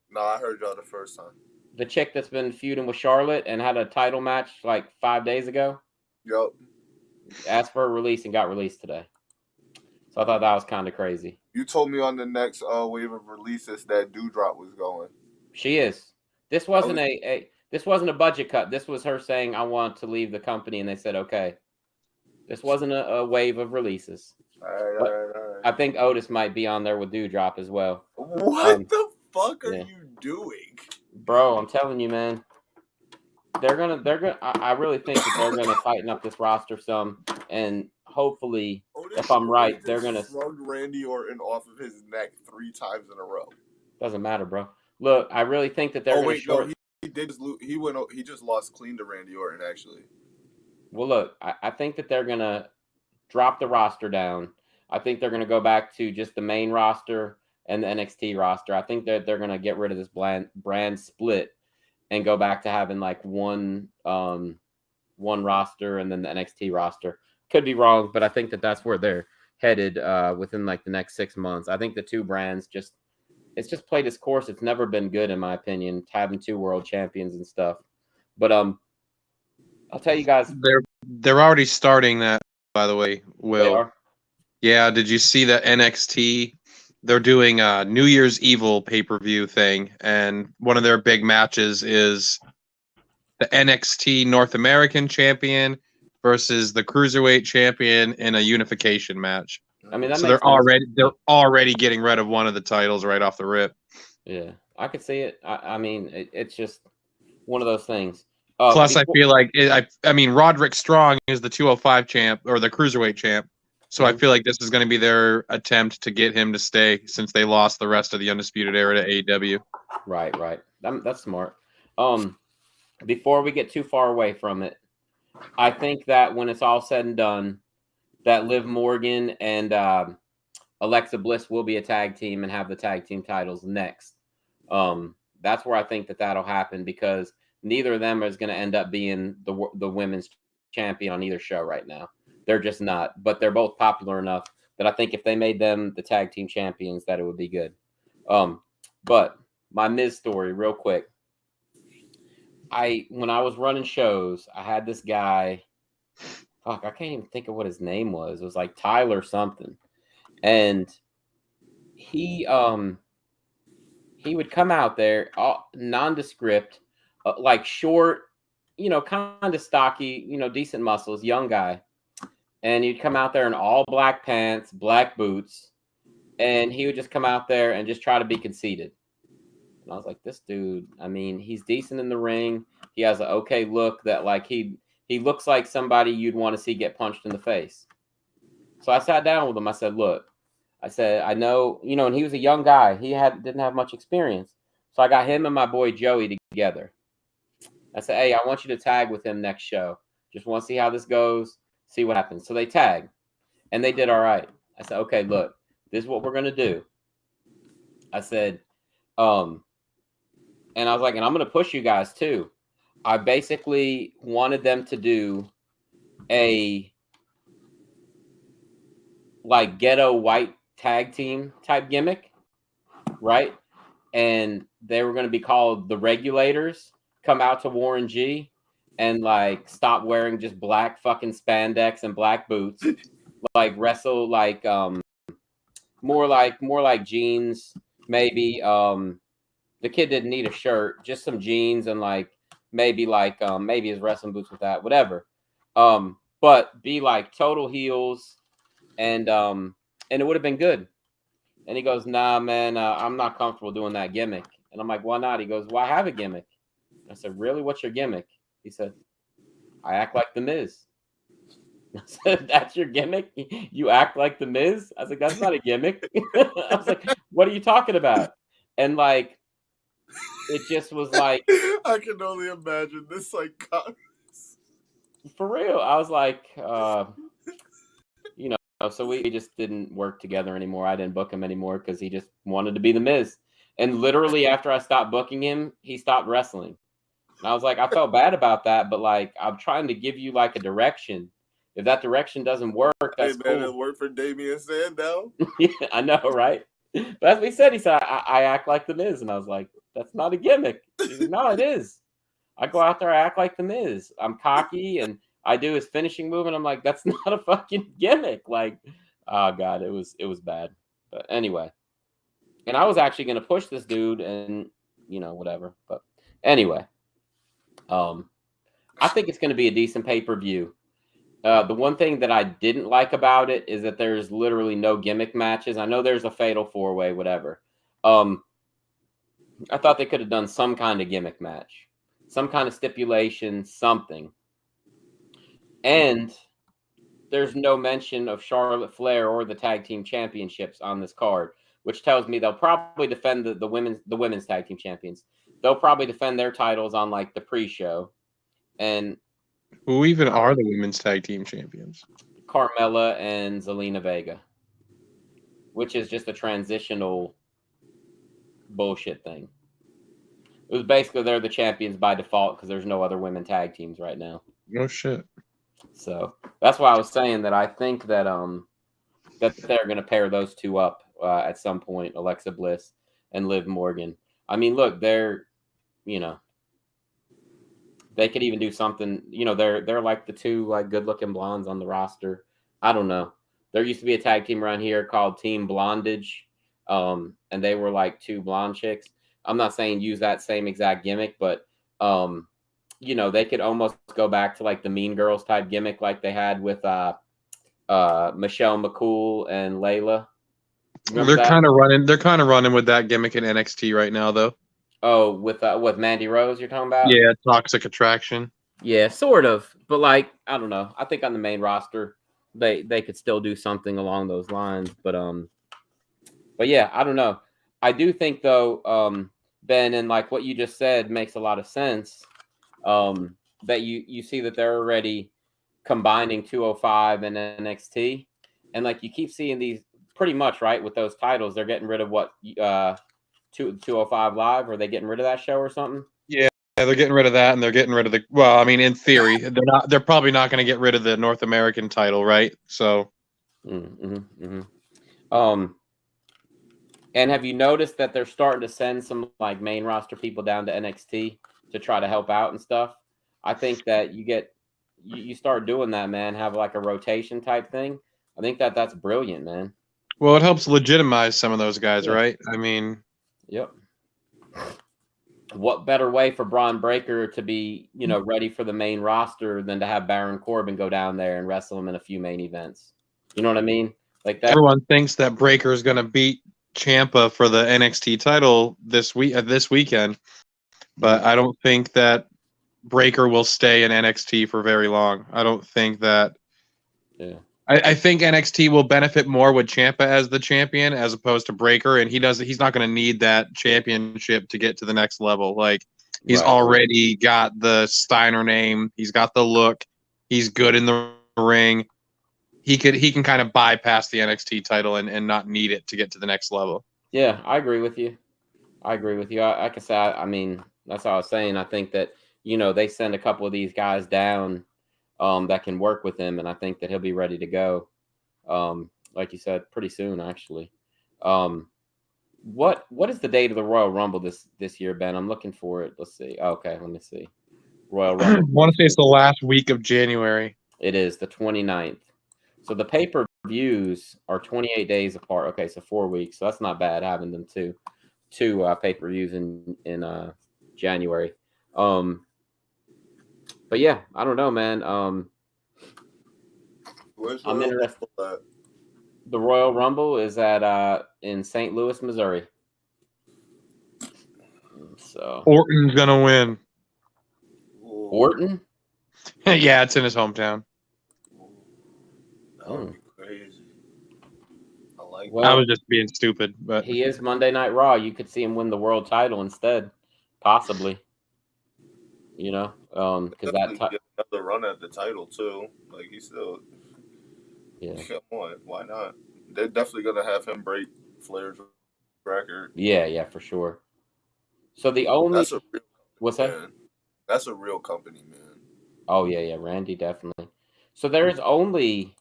Speaker 4: No, I heard y'all the first time.
Speaker 1: The chick that's been feuding with Charlotte and had a title match like 5 days ago.
Speaker 4: Yep.
Speaker 1: Asked for a release and got released today. So I thought that was kind of crazy.
Speaker 4: You told me on the next wave of releases that Dewdrop was going.
Speaker 1: She is. This wasn't this wasn't a budget cut. This was her saying, I want to leave the company, and they said, okay. This wasn't a wave of releases.
Speaker 4: All right.
Speaker 1: I think Otis might be on there with Dewdrop as well.
Speaker 4: What the fuck are you doing?
Speaker 1: Bro, I'm telling you, man. They're gonna. I really think that they're gonna tighten up this roster some, and hopefully, if I'm right, they're gonna
Speaker 4: slug Randy Orton off of his neck 3 times in a row.
Speaker 1: Doesn't matter, bro. Look, I really think that they're.
Speaker 4: He just lost clean to Randy Orton actually.
Speaker 1: Well, look, I think that they're gonna drop the roster down. I think they're gonna go back to just the main roster and the NXT roster. I think that they're gonna get rid of this brand split and go back to having like one roster and then the NXT roster. Could be wrong, but I think that that's where they're headed within like the next 6 months. I think the two brands it's just played its course. It's never been good in my opinion, having 2 world champions and stuff. But I'll tell you guys,
Speaker 2: they're already starting that, by the way. Will.
Speaker 1: They are?
Speaker 2: Yeah, did you see that NXT? They're doing a New Year's Evil pay-per-view thing, and one of their big matches is the NXT North American champion versus the Cruiserweight champion in a unification match.
Speaker 1: I mean,
Speaker 2: so they're already getting rid of one of the titles right off the rip.
Speaker 1: Yeah, I could see it. I mean, it's just one of those things.
Speaker 2: Plus, I feel like I mean, Roderick Strong is the 205 champ or the Cruiserweight champ. So I feel like this is going to be their attempt to get him to stay, since they lost the rest of the Undisputed Era to AEW.
Speaker 1: Right. That's smart. Before we get too far away from it, I think that when it's all said and done, that Liv Morgan and Alexa Bliss will be a tag team and have the tag team titles next. That's where I think that'll happen, because neither of them is going to end up being the women's champion on either show right now. They're just not, but they're both popular enough that I think if they made them the tag team champions, that it would be good. But my Miz story, real quick. When I was running shows, I had this guy. Fuck, I can't even think of what his name was. It was like Tyler something, and he would come out there nondescript, like short, kind of stocky, decent muscles, young guy, and he'd come out there in all black pants, black boots, and he would just come out there and just try to be conceited. And I was like, this dude, I mean, he's decent in the ring. He has an okay look that like he looks like somebody you'd want to see get punched in the face. So I sat down with him. I said, look, I said, I know, and he was a young guy. He didn't have much experience. So I got him and my boy Joey together. I said, hey, I want you to tag with him next show. Just want to see how this goes, see what happens. So they tagged, and they did all right. I said, okay, look, this is what we're going to do. I said, and I was like, and I'm going to push you guys too. I basically wanted them to do a like ghetto white tag team type gimmick, right? And they were going to be called the Regulators, come out to Warren G and like stop wearing just black fucking spandex and black boots, like wrestle like more like jeans, maybe. The kid didn't need a shirt, just some jeans and like maybe his wrestling boots with that, whatever. But be like total heels, and it would have been good. And he goes, nah, man, I'm not comfortable doing that gimmick. And I'm like, why not? He goes, well, I have a gimmick. I said, really? What's your gimmick? He said, I act like The Miz. I said, that's your gimmick? You act like The Miz? I was like, that's not a gimmick. I was like, what are you talking about? And like, it just was like,
Speaker 4: I can only imagine this like
Speaker 1: for real. I was like, so we just didn't work together anymore. I didn't book him anymore because he just wanted to be The Miz. And literally after I stopped booking him, he stopped wrestling. And I was like, I felt bad about that, but like, I'm trying to give you like a direction. If that direction doesn't work, that's
Speaker 4: hey man,
Speaker 1: cool.
Speaker 4: it worked for Damian Sandow.
Speaker 1: Yeah, I know, right? But that's what he said. He said, I act like The Miz. And I was like, that's not a gimmick. He said, no, it is. I go out there, I act like The Miz. I'm cocky, and I do his finishing move, and I'm like, that's not a fucking gimmick. Like, oh God, it was bad. But anyway. And I was actually going to push this dude and, whatever. But anyway. I think it's going to be a decent pay-per-view. The one thing that I didn't like about it is that there's literally no gimmick matches. I know there's a fatal four-way, whatever. I thought they could have done some kind of gimmick match, some kind of stipulation, something. And there's no mention of Charlotte Flair or the tag team championships on this card, which tells me they'll probably defend the women's tag team champions. They'll probably defend their titles on like the pre-show. And
Speaker 2: who even are the women's tag team champions?
Speaker 1: Carmella and Zelina Vega, which is just a transitional bullshit thing. It was basically they're the champions by default because there's no other women tag teams right now.
Speaker 2: No shit.
Speaker 1: So that's why I was saying that I think that that they're going to pair those two up at some point, Alexa Bliss and Liv Morgan. I mean, look, they're, they could even do something, they're like the two like good-looking blondes on the roster. I don't know. There used to be a tag team around here called Team Blondage, and they were like two blonde chicks. I'm not saying use that same exact gimmick, but they could almost go back to like the Mean Girls type gimmick like they had with Michelle McCool and Layla.
Speaker 2: They're kind of running with that gimmick in NXT right now, though.
Speaker 1: Oh, with Mandy Rose you're talking about?
Speaker 2: Yeah, Toxic Attraction.
Speaker 1: Yeah, sort of. But like, I don't know. I think on the main roster, they could still do something along those lines. But yeah, I don't know. I do think though, Ben, and like what you just said makes a lot of sense. That you see that they're already combining 205 and NXT, and like you keep seeing these pretty much right with those titles. They're getting rid of what 205 Live. Are they getting rid of that show or something?
Speaker 2: Yeah, they're getting rid of that, and they're getting rid of the. Well, I mean, in theory, they're probably not going to get rid of the North American title, right? So,
Speaker 1: And have you noticed that they're starting to send some like main roster people down to NXT to try to help out and stuff? I think that you start doing that, man. Have like a rotation type thing. I think that's brilliant, man.
Speaker 2: Well, it helps legitimize some of those guys,
Speaker 1: Yeah.
Speaker 2: right? I mean,
Speaker 1: yep. What better way for Braun Breaker to be, ready for the main roster than to have Baron Corbin go down there and wrestle him in a few main events? You know what I mean? Like that.
Speaker 2: everyone thinks that Breaker is going to beat Ciampa for the NXT title this weekend, but I don't think that Breaker will stay in NXT for very long. I don't think that.
Speaker 1: Yeah.
Speaker 2: I think NXT will benefit more with Ciampa as the champion as opposed to Breaker, and he's not going to need that championship to get to the next level. Like he's already got the Steiner name, he's got the look, he's good in the ring. He can kind of bypass the NXT title and not need it to get to the next level.
Speaker 1: Yeah, I agree with you. Like I said, I mean, that's what I was saying. I think that, they send a couple of these guys down that can work with him, and I think that he'll be ready to go. Like you said, pretty soon, actually. What is the date of the Royal Rumble this year, Ben? I'm looking for it. Let's see. Okay, let me see. Royal Rumble.
Speaker 2: I want to say it's the last week of January.
Speaker 1: It is the 29th. So the pay-per-views are 28 days apart. Okay, so 4 weeks. So that's not bad having them two pay-per-views in January. But yeah, I don't know, man. I'm interested. The Royal Rumble is at in St. Louis, Missouri. So
Speaker 2: Orton's gonna win.
Speaker 1: Orton?
Speaker 2: Yeah, it's in his hometown.
Speaker 4: That would be crazy.
Speaker 2: I was just being stupid, but
Speaker 1: he is Monday Night Raw. You could see him win the world title instead, possibly. Because
Speaker 4: get another run at the title too. Like he still, come on, why not? They're definitely gonna have him break Flair's record.
Speaker 1: Yeah, for sure. So the only
Speaker 4: that's a real
Speaker 1: what's that?
Speaker 4: Man. That's a real company, man.
Speaker 1: Oh yeah, Randy definitely. So there is only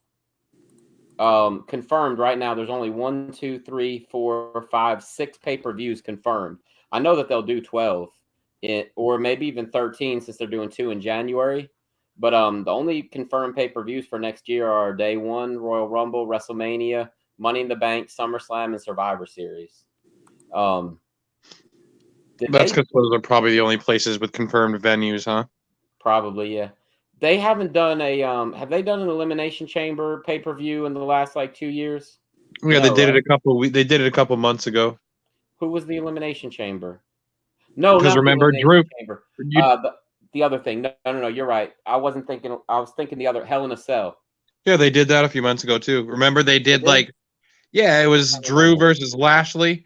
Speaker 1: confirmed right now. There's only 1, 2, 3, 4, 5, 6 pay-per-views confirmed. I know that they'll do 12, or maybe even 13 since they're doing 2 in January. But the only confirmed pay-per-views for next year are Day 1, Royal Rumble, WrestleMania, Money in the Bank, SummerSlam, and Survivor Series.
Speaker 2: that's because those are probably the only places with confirmed venues, huh?
Speaker 1: Probably, yeah. They haven't done a have they done an Elimination Chamber pay-per-view in the last 2 years?
Speaker 2: Yeah, they did it a couple months ago.
Speaker 1: Who was the Elimination Chamber? No,
Speaker 2: because remember Drew.
Speaker 1: Chamber. The other thing. No, you're right. I was thinking the other Hell in a Cell.
Speaker 2: Yeah, they did that a few months ago too. Remember they did it was Drew versus Lashley.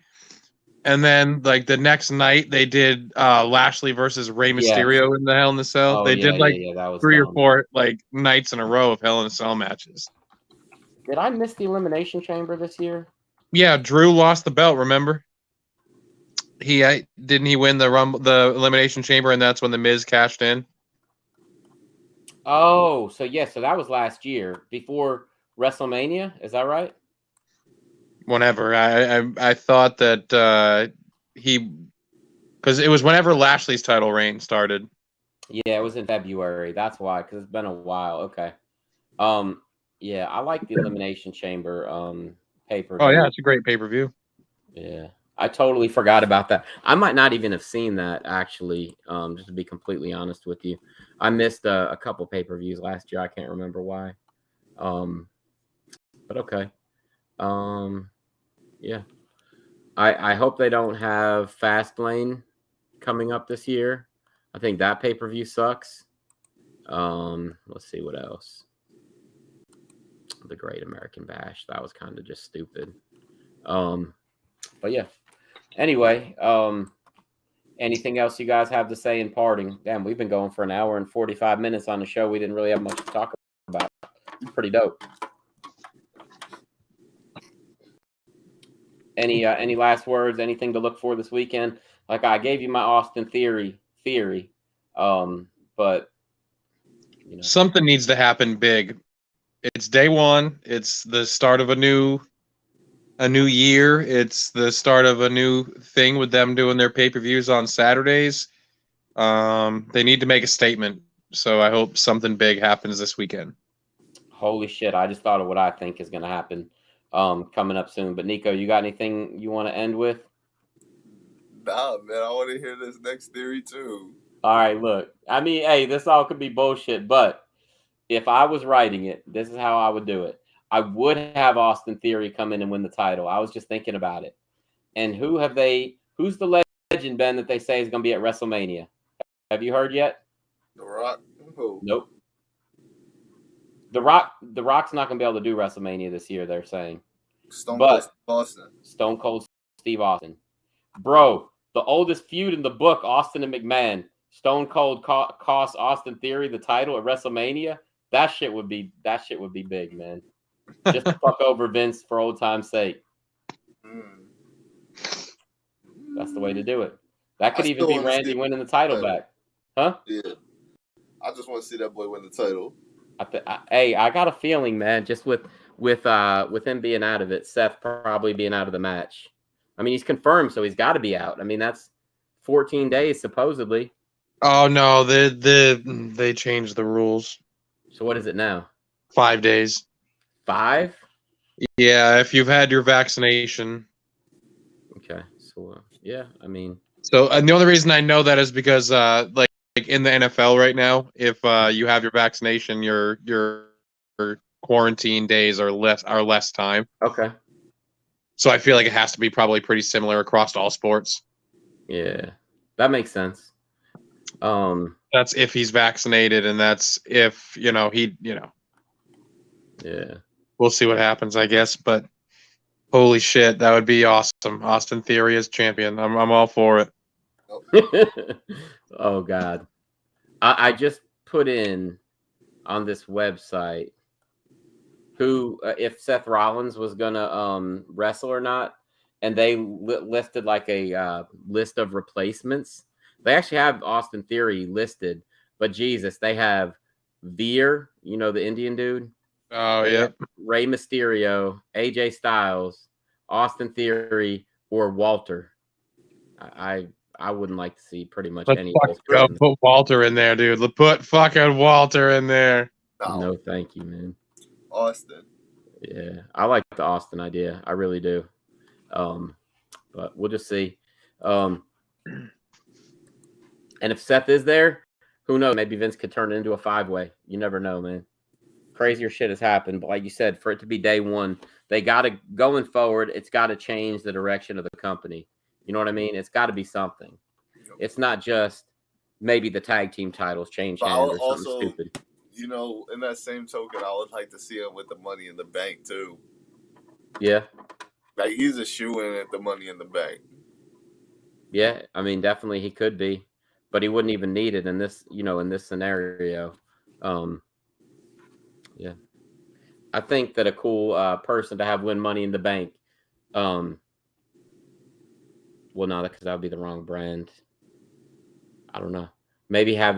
Speaker 2: And then the next night they did Lashley versus Rey Mysterio in the Hell in a Cell. They did
Speaker 1: that was
Speaker 2: 3 or 4 nights in a row of Hell in a Cell matches.
Speaker 1: Did I miss the Elimination Chamber this year?
Speaker 2: Yeah, Drew lost the belt, remember? Didn't he win the Elimination Chamber, and that's when the Miz cashed in?
Speaker 1: Oh, so that was last year before WrestleMania. Is that right?
Speaker 2: Whenever I thought that because it was whenever Lashley's title reign started.
Speaker 1: Yeah, it was in February. That's why, because it's been a while. Okay. Yeah, I like the Elimination Chamber pay-per-view.
Speaker 2: Oh yeah, it's a great pay-per-view.
Speaker 1: Yeah. I totally forgot about that. I might not even have seen that, actually, just to be completely honest with you. I missed a couple pay-per-views last year. I can't remember why. But okay. Yeah. I hope they don't have Fastlane coming up this year. I think that pay-per-view sucks. Let's see what else. The Great American Bash. That was kind of just stupid. But yeah. Anyway, anything else you guys have to say in parting? Damn, we've been going for an hour and 45 minutes on the show. We didn't really have much to talk about. It's pretty dope. Any last words? Anything to look for this weekend? Like I gave you my Austin theory.
Speaker 2: But something needs to happen big It's day one. It's the start of a new year. It's the start of a new thing with them doing their pay-per-views on Saturdays. They need to make a statement. So I hope something big happens this weekend.
Speaker 1: Holy shit! I just thought of what I think is going to happen coming up soon. But Nico, you got anything you want to end with?
Speaker 4: Nah, man, I want to hear this next theory too.
Speaker 1: All right, look. I mean, hey, this all could be bullshit, but if I was writing it, this is how I would do it. I would have Austin Theory come in and win the title. I was just thinking about it. And who's the legend, Ben, that they say is going to be at WrestleMania? Have you heard yet?
Speaker 4: The Rock? Who?
Speaker 1: Nope. The Rock's not going to be able to do WrestleMania this year, they're saying.
Speaker 4: Stone Cold Steve Austin.
Speaker 1: Stone Cold Steve Austin. Bro, the oldest feud in the book, Austin and McMahon. Stone Cold cost Austin Theory the title at WrestleMania. That shit would be big, man. Just to fuck over Vince for old time's sake. That's the way to do it. That could even be Randy winning the title back. Huh?
Speaker 4: Yeah. I just want to see that boy win the title.
Speaker 1: I got a feeling, man, just with him being out of it, Seth probably being out of the match. I mean, he's confirmed, so he's got to be out. I mean, that's 14 days, supposedly.
Speaker 2: Oh, no, they changed the rules.
Speaker 1: So what is it now?
Speaker 2: 5 days.
Speaker 1: 5?
Speaker 2: Yeah, if you've had your vaccination.
Speaker 1: Okay, so yeah, I mean.
Speaker 2: So the only reason I know that is because like in the NFL right now, if you have your vaccination, your quarantine days are less time.
Speaker 1: Okay.
Speaker 2: So I feel like it has to be probably pretty similar across all sports.
Speaker 1: Yeah, that makes sense.
Speaker 2: That's if he's vaccinated, and that's if he.
Speaker 1: Yeah.
Speaker 2: We'll see what happens, I guess. But holy shit, that would be awesome. Austin Theory as champion. I'm all for it.
Speaker 1: Oh God, I just put in on this website who if Seth Rollins was gonna wrestle or not, and they listed like a list of replacements. They actually have Austin Theory listed, but Jesus, they have Veer, the Indian dude.
Speaker 2: Oh yeah,
Speaker 1: Rey Mysterio, AJ Styles, Austin Theory, or Walter. I wouldn't like to see pretty much any of those.
Speaker 2: Put Walter in there, dude. Put fucking Walter in there.
Speaker 1: No, thank you, man.
Speaker 4: Austin.
Speaker 1: Yeah, I like the Austin idea. I really do. But we'll just see. And if Seth is there, who knows? Maybe Vince could turn it into a 5-way. You never know, man. Crazier shit has happened, but like you said, for it to be day one, they got to going forward. It's got to change the direction of the company. You know what I mean? It's got to be something. It's not just maybe the tag team titles change hands or something stupid.
Speaker 4: In that same token, I would like to see him with the Money in the Bank too.
Speaker 1: Yeah,
Speaker 4: like he's a shoe-in at the Money in the Bank.
Speaker 1: Yeah, I mean, definitely he could be, but he wouldn't even need it in this, in this scenario. Yeah. I think that a cool person to have win Money in the Bank. Well, no, because that would be the wrong brand. I don't know. Maybe have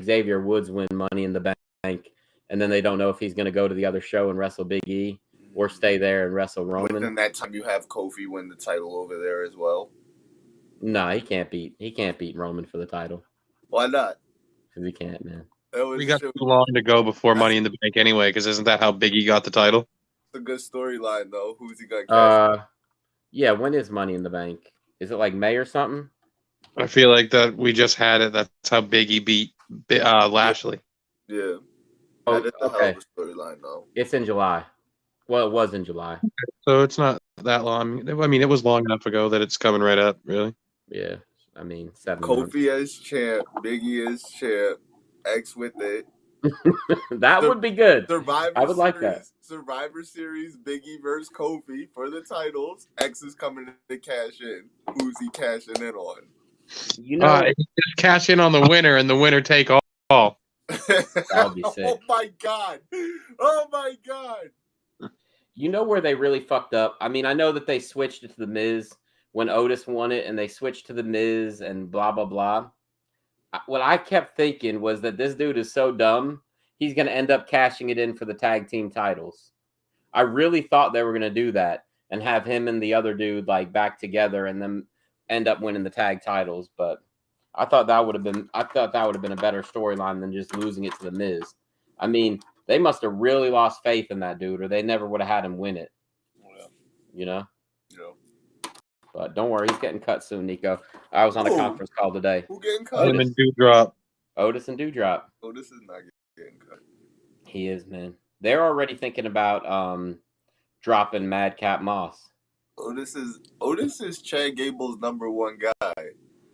Speaker 1: Xavier Woods win Money in the Bank, and then they don't know if he's going to go to the other show and wrestle Big E or stay there and wrestle Roman.
Speaker 4: Within that time, you have Kofi win the title over there as well.
Speaker 1: No, he can't beat Roman for the title.
Speaker 4: Why not?
Speaker 1: Because he can't, man.
Speaker 2: We got too long to go before Money in the Bank anyway, because isn't that how Big E got the title?
Speaker 4: It's a good storyline, though. Who's he going to catch?
Speaker 1: Yeah, when is Money in the Bank? Is it like May or something?
Speaker 2: I feel like that we just had it. That's how Big E beat Lashley.
Speaker 4: Yeah.
Speaker 1: Oh,
Speaker 4: that is a hell of a storyline, though.
Speaker 1: It's in July. Well, it was in July.
Speaker 2: So it's not that long. I mean, it was long enough ago that it's coming right up, really.
Speaker 1: Yeah. I mean, 7 months.
Speaker 4: Kofi as champ, Big E as champ, X with it.
Speaker 1: That would be good.
Speaker 4: I would
Speaker 1: like that.
Speaker 4: Survivor Series, Big E versus Kofi for the titles. X is coming to cash in. Who's he cashing in on?
Speaker 2: Just cash in on the winner and the winner take all.
Speaker 1: That would be sick.
Speaker 4: Oh my god. Oh my god.
Speaker 1: You know where they really fucked up? I mean, I know that they switched it to The Miz when Otis won it, and they switched to The Miz and blah, blah, blah. What I kept thinking was that this dude is so dumb, he's going to end up cashing it in for the tag team titles. I really thought they were going to do that and have him and the other dude like back together and then end up winning the tag titles. But I thought that would have been a better storyline than just losing it to the Miz. I mean, they must have really lost faith in that dude, or they never would have had him win it.
Speaker 4: Yeah.
Speaker 1: You know.
Speaker 4: Yeah.
Speaker 1: But don't worry, he's getting cut soon, Nico. I was on a conference call today.
Speaker 4: Who getting cut?
Speaker 2: Him and Dewdrop.
Speaker 1: Otis and Dewdrop.
Speaker 4: Otis is not getting cut.
Speaker 1: He is, man. They're already thinking about dropping Madcap Moss.
Speaker 4: Otis is Chad Gable's #1 guy.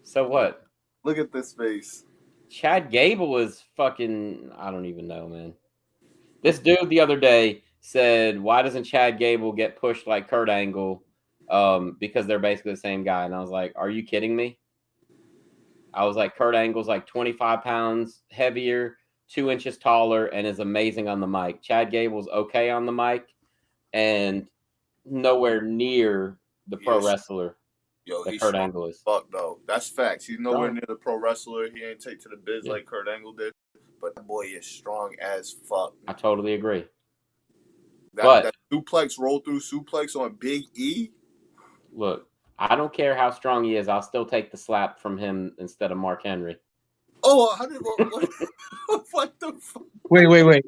Speaker 1: So what?
Speaker 4: Look at this face.
Speaker 1: Chad Gable is fucking, I don't even know, man. This dude the other day said, why doesn't Chad Gable get pushed like Kurt Angle? Because they're basically the same guy. And I was like, are you kidding me? I was like, Kurt Angle's like 25 pounds heavier, 2 inches taller, and is amazing on the mic. Chad Gable's okay on the mic and nowhere near the pro wrestler.
Speaker 4: Yo,
Speaker 1: that
Speaker 4: he's
Speaker 1: Kurt Angle is.
Speaker 4: Fuck though. That's facts. He's nowhere near the pro wrestler. He ain't take to the biz like Kurt Angle did. But that boy is strong as fuck.
Speaker 1: I totally agree.
Speaker 4: That suplex roll through suplex on Big E.
Speaker 1: Look, I don't care how strong he is. I'll still take the slap from him instead of Mark Henry.
Speaker 4: Oh, what the fuck?
Speaker 2: Wait.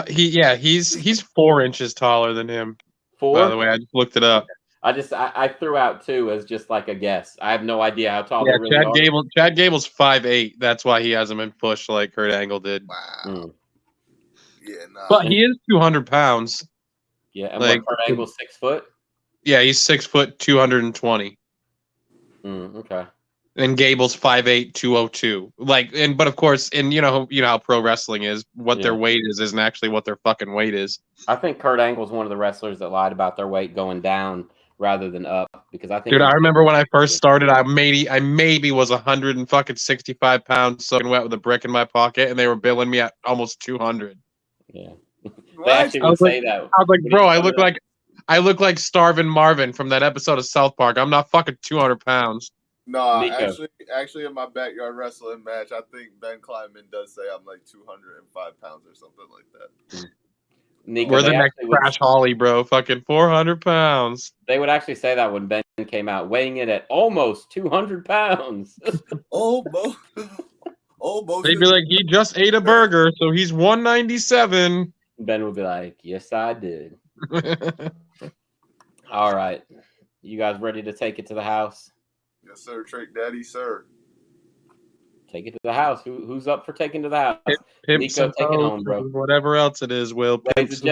Speaker 2: He's 4 inches taller than him.
Speaker 1: 4?
Speaker 2: By the way, I just looked it up.
Speaker 1: I threw out 2 as just like a guess. I have no idea how tall they really are.
Speaker 2: Chad Gable's 5'8". That's why he hasn't been pushed like Kurt Angle did.
Speaker 4: Wow. Yeah, nah.
Speaker 2: But he is 200 pounds.
Speaker 1: Yeah, and like, Kurt Angle's 6 foot?
Speaker 2: Yeah, he's 6 foot, 220.
Speaker 1: Okay.
Speaker 2: And Gable's 5'8", 202. But of course, and you know how pro wrestling is. What their weight isn't actually what their fucking weight is.
Speaker 1: I think Kurt Angle's one of the wrestlers that lied about their weight going down rather than up, because I think.
Speaker 2: Dude, I remember when I first started, I maybe was 165 pounds, soaking wet with a brick in my pocket, and they were billing me at almost 200.
Speaker 1: Yeah, they actually would say that.
Speaker 2: I was like, bro, I look like Starvin' Marvin from that episode of South Park. I'm not fucking 200 pounds.
Speaker 4: No, actually, in my backyard wrestling match, I think Ben Kleinman does say I'm like 205 pounds or something like that.
Speaker 1: Nico,
Speaker 2: we're the next Crash Holly, bro. Fucking 400 pounds.
Speaker 1: They would actually say that when Ben came out, weighing in at almost 200 pounds.
Speaker 4: Almost.
Speaker 2: They'd be like, he just ate a burger, so he's 197.
Speaker 1: Ben would be like, yes, I did. All right. You guys ready to take it to the house?
Speaker 4: Yes, sir. Trick Daddy, sir.
Speaker 1: Take it to the house. Who's up for taking to the house?
Speaker 2: Nico, take it home, bro. Whatever else it is, Will.
Speaker 1: Ladies and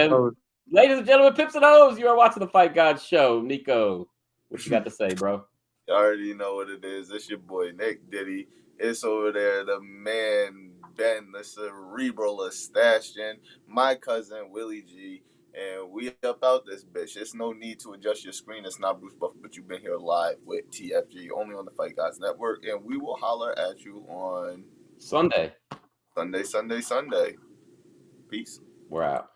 Speaker 1: gentlemen, Pips and O's, you are watching the Fight God Show. Nico, what you got to say, bro?
Speaker 4: You already know what it is. It's your boy, Nick Diddy. It's over there, the man, Ben, the cerebral Estashian, my cousin, Willie G. And we up out this bitch. There's no need to adjust your screen. It's not Bruce Buffer, but you've been here live with TFG, only on the Fight Guys Network. And we will holler at you on
Speaker 1: Sunday.
Speaker 4: Sunday. Peace.
Speaker 1: We're out.